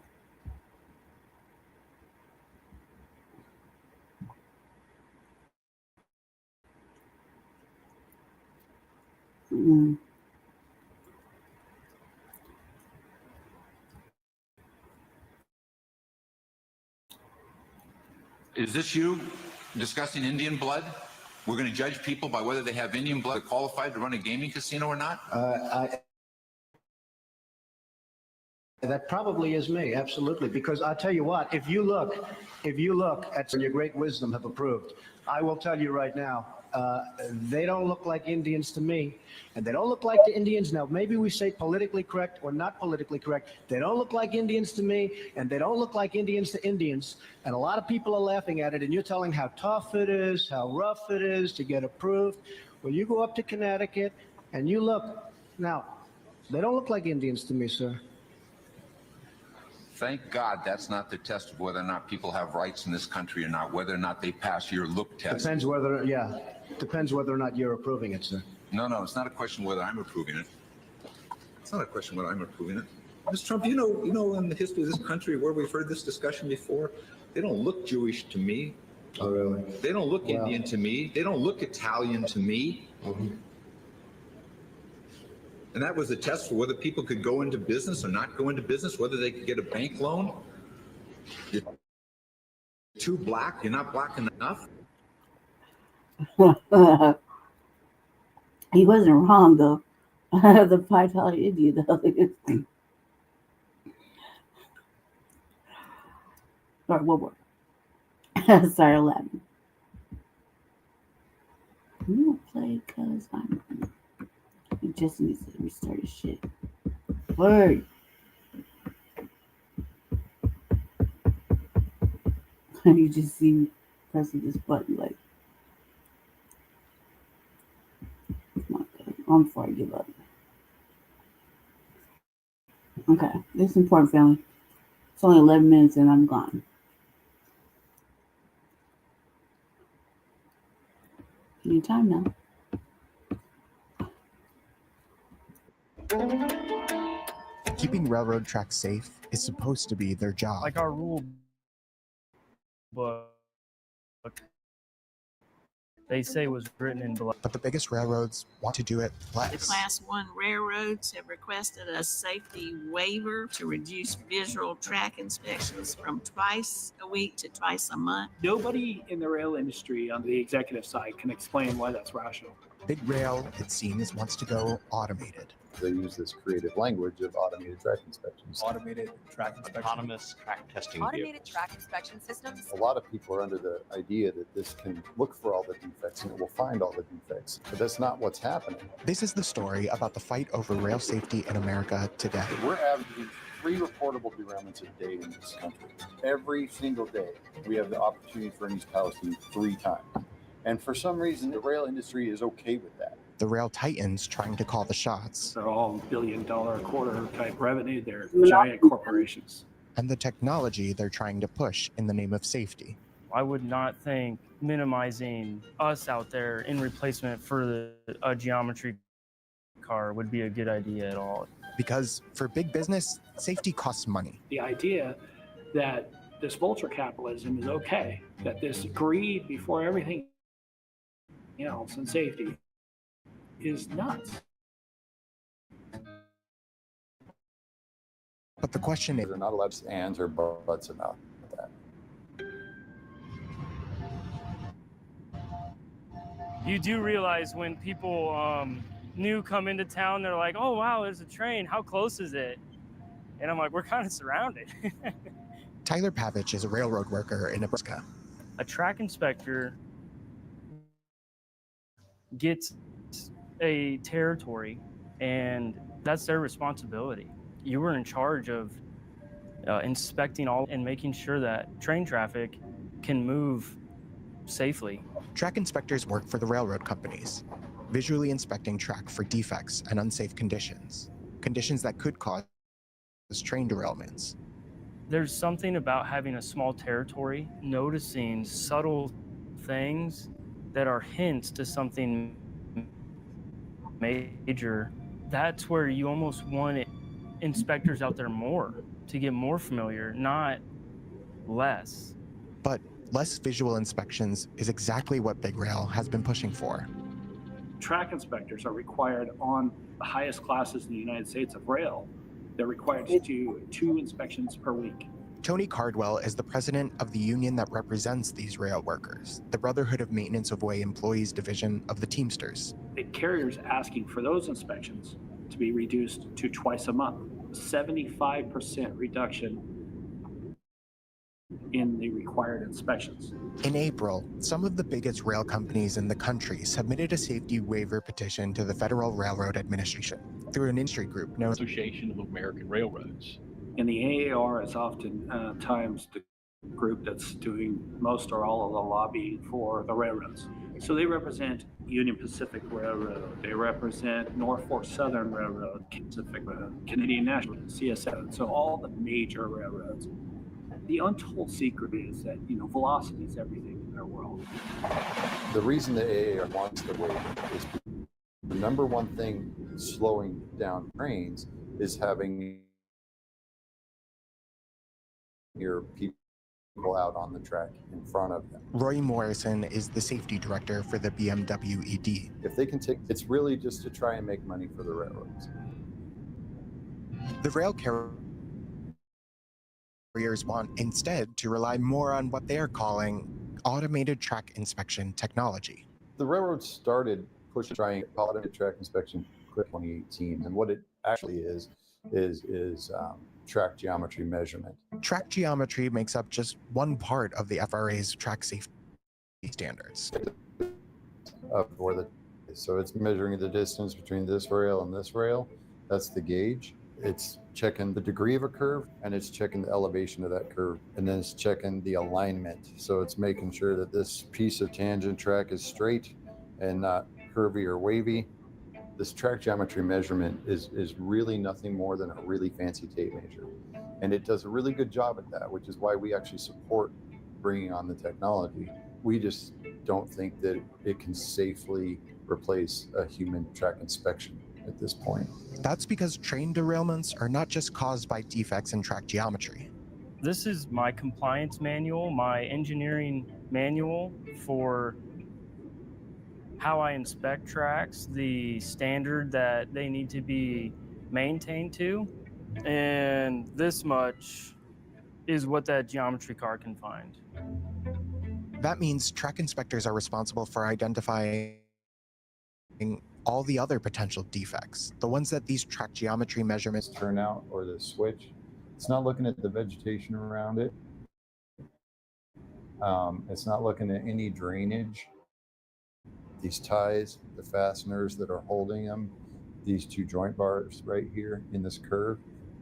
Is this you discussing Indian blood? We're going to judge people by whether they have Indian blood qualified to run a gaming casino or not? That probably is me, absolutely. Because I'll tell you what, if you look at your great wisdom have approved, I will tell you right now, They don't look like Indians to me, and they don't look like the Indians. Now, maybe we say politically correct or not politically correct. They don't look like Indians to me, and they don't look like Indians to Indians. And a lot of people are laughing at it, and you're telling how tough it is, how rough it is to get approved. Well, you go up to Connecticut, and you look. Now, they don't look like Indians to me, sir. Thank God that's not the test of whether or not people have rights in this country or not, whether or not they pass your look test. Depends whether, yeah, depends whether or not you're approving it, sir. No, it's not a question whether I'm approving it. It's not a question whether I'm approving it. Mr. Trump, you know in the history of this country where we've heard this discussion before, they don't look Jewish to me. Oh, really? They don't look Indian to me. They don't look Italian to me. Mm-hmm. And that was a test for whether people could go into business or not go into business, whether they could get a bank loan. You're too black, you're not black enough. He wasn't wrong though. The $5 Indian though. All right, one more. Sorry, I'm laughing. I'm gonna play because he just needs to restart his shit. Word. You just see me pressing this button like, I'm before I give up. Okay, this is important, family. It's only 11 minutes and I'm gone. Anytime now. Keeping railroad tracks safe is supposed to be their job. Like our rule book, they say was written in blood. But the biggest railroads want to do it The less. Class 1 railroads have requested a safety waiver to reduce visual track inspections from twice a week to twice a month. Nobody in the rail industry on the executive side can explain why that's rational. Big Rail, it seems, wants to go automated. They use this creative language of automated track inspections. Automated track inspection. Autonomous track testing. Automated track inspection systems. A lot of people are under the idea that this can look for all the defects and it will find all the defects, but that's not what's happening. This is the story about the fight over rail safety in America today. We're averaging 3 reportable derailments a day in this country. Every single day, we have the opportunity for municipality 3 times. And for some reason, the rail industry is okay with that. The rail titans trying to call the shots. They're all $1 billion a quarter type revenue. They're giant corporations. And the technology they're trying to push in the name of safety. I would not think minimizing us out there in replacement for a geometry car would be a good idea at all. Because for big business, safety costs money. The idea that this vulture capitalism is okay, that this greed before everything else and safety is nuts. But the question is, they're not allowed to ands or buts about that. You do realize when people new come into town, they're like, oh, wow, there's a train. How close is it? And I'm like, we're kind of surrounded. Tyler Pavich is a railroad worker in Nebraska. A track inspector gets a territory, and that's their responsibility. You were in charge of inspecting all and making sure that train traffic can move safely. Track inspectors work for the railroad companies, visually inspecting track for defects and unsafe conditions that could cause train derailments. There's something about having a small territory, noticing subtle things that are hints to something major. That's where you almost want inspectors out there more, to get more familiar, not less. But less visual inspections is exactly what Big Rail has been pushing for. Track inspectors are required on the highest classes in the United States of rail. They're required to do 2 inspections per week. Tony Cardwell is the president of the union that represents these rail workers, the Brotherhood of Maintenance of Way Employees Division of the Teamsters. The carrier's asking for those inspections to be reduced to twice a month, 75% reduction in the required inspections. In April, some of the biggest rail companies in the country submitted a safety waiver petition to the Federal Railroad Administration through an industry group known as Association of American Railroads. And the AAR is often times the group that's doing most or all of the lobbying for the railroads. So they represent Union Pacific Railroad, they represent Norfolk Southern Railroad, Pacific Railroad, Canadian National, CSO, so all the major railroads. The untold secret is that, velocity is everything in their world. The reason the AAR wants the waiver is the number one thing slowing down trains is having your people out on the track in front of them. Roy Morrison is the safety director for the BMW ED. If they can take, it's really just to try and make money for the railroads. The rail carriers want instead to rely more on what they are calling automated track inspection technology. The railroads started pushing trying automated track inspection in 2018, and what it actually is track geometry measurement. Track geometry makes up just one part of the FRA's track safety standards. So it's measuring the distance between this rail and this rail. That's the gauge. It's checking the degree of a curve, and it's checking the elevation of that curve, and then it's checking the alignment. So it's making sure that this piece of tangent track is straight and not curvy or wavy. This track geometry measurement is really nothing more than a really fancy tape measure. And it does a really good job at that, which is why we actually support bringing on the technology. We just don't think that it can safely replace a human track inspection at this point. That's because train derailments are not just caused by defects in track geometry. This is my compliance manual, my engineering manual for how I inspect tracks, the standard that they need to be maintained to, and this much is what that geometry car can find. That means track inspectors are responsible for identifying all the other potential defects, the ones that these track geometry measurements turn out or the switch. It's not looking at the vegetation around it. It's not looking at any drainage. These ties, the fasteners that are holding them, these two joint bars right here in this curve,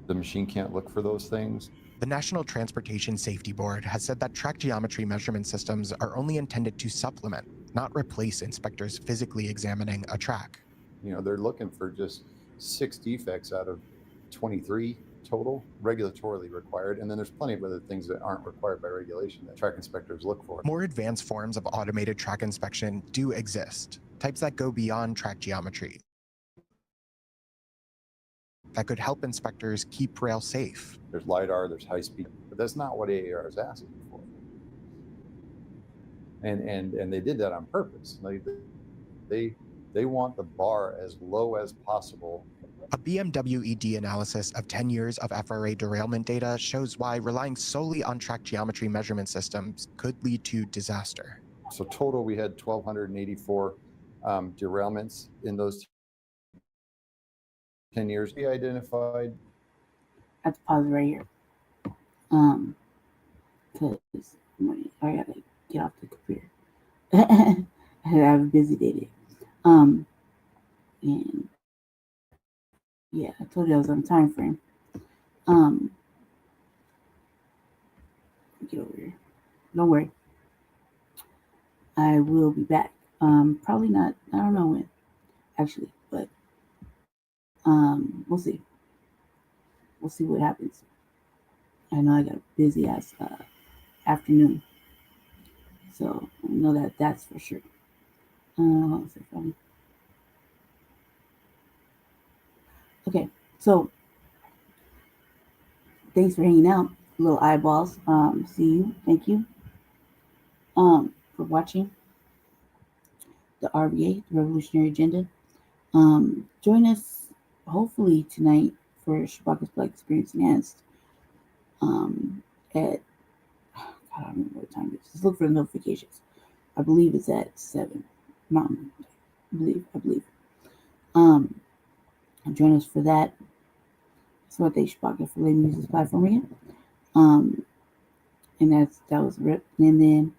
the machine can't look for those things. The National Transportation Safety Board has said that track geometry measurement systems are only intended to supplement, not replace inspectors physically examining a track. They're looking for just 6 defects out of 23 total, regulatorily required, and then there's plenty of other things that aren't required by regulation that track inspectors look for. More advanced forms of automated track inspection do exist, types that go beyond track geometry, that could help inspectors keep rail safe. There's LiDAR, there's high speed, but that's not what AAR is asking for. And they did that on purpose. They want the bar as low as possible. A BMW ED analysis of 10 years of FRA derailment data shows why relying solely on track geometry measurement systems could lead to disaster. So total, we had 1,284 derailments in those 10 years. We identified. I have to pause right here. Because I gotta get off the computer. I have a busy day today. And yeah, I told you I was on time frame. Get over here. Don't worry. I will be back. Probably not. I don't know when, actually, but we'll see. We'll see what happens. I know I got a busy ass afternoon, so I know that's for sure. Okay, so thanks for hanging out, little eyeballs. See you. Thank you for watching the RVA, the Revolutionary Agenda. Join us hopefully tonight for Shabaka's Black Experience Enhanced at, I don't remember what time it is. Just look for the notifications. I believe it's at 7 Mountain. I believe. Join us for that. So what they Shabaka for letting me use this platform again. and that was ripped. And then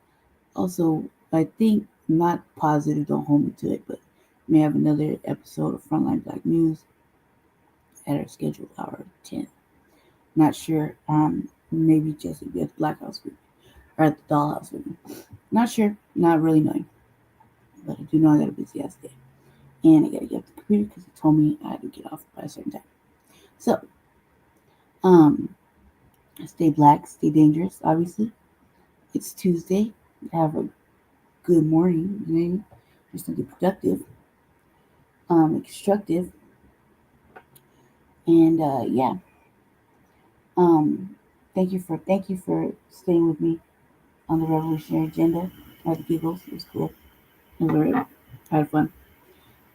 also, I think, not positive, don't hold me to it, but may have another episode of Frontline Black News at our scheduled hour 10. Not sure. Maybe Jesse be at the Black House with me, or at the Dollhouse with me. Not sure. Not really knowing. But I do know I got a busy ass day. And I gotta get off the computer because he told me I had to get off by a certain time. So, stay black, stay dangerous, obviously. It's Tuesday. Have a good morning. You know, just to be productive, constructive. And yeah. Thank you for staying with me on the revolutionary agenda. I had the giggles. It was cool. It was I had fun.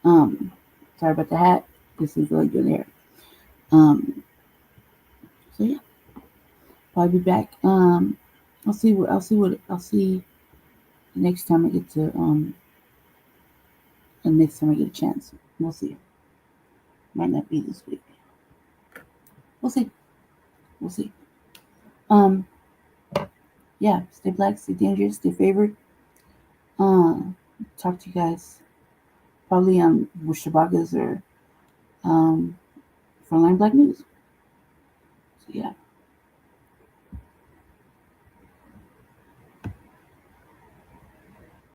Sorry about the hat. This is really good hair. So yeah, probably be back. I'll see the next time I get to the next time I get a chance. We'll see. Might not be this week. We'll see. We'll see. Yeah, stay black, stay dangerous, stay favored. Talk to you guys probably on Wishabagas or Frontline Black News. So yeah.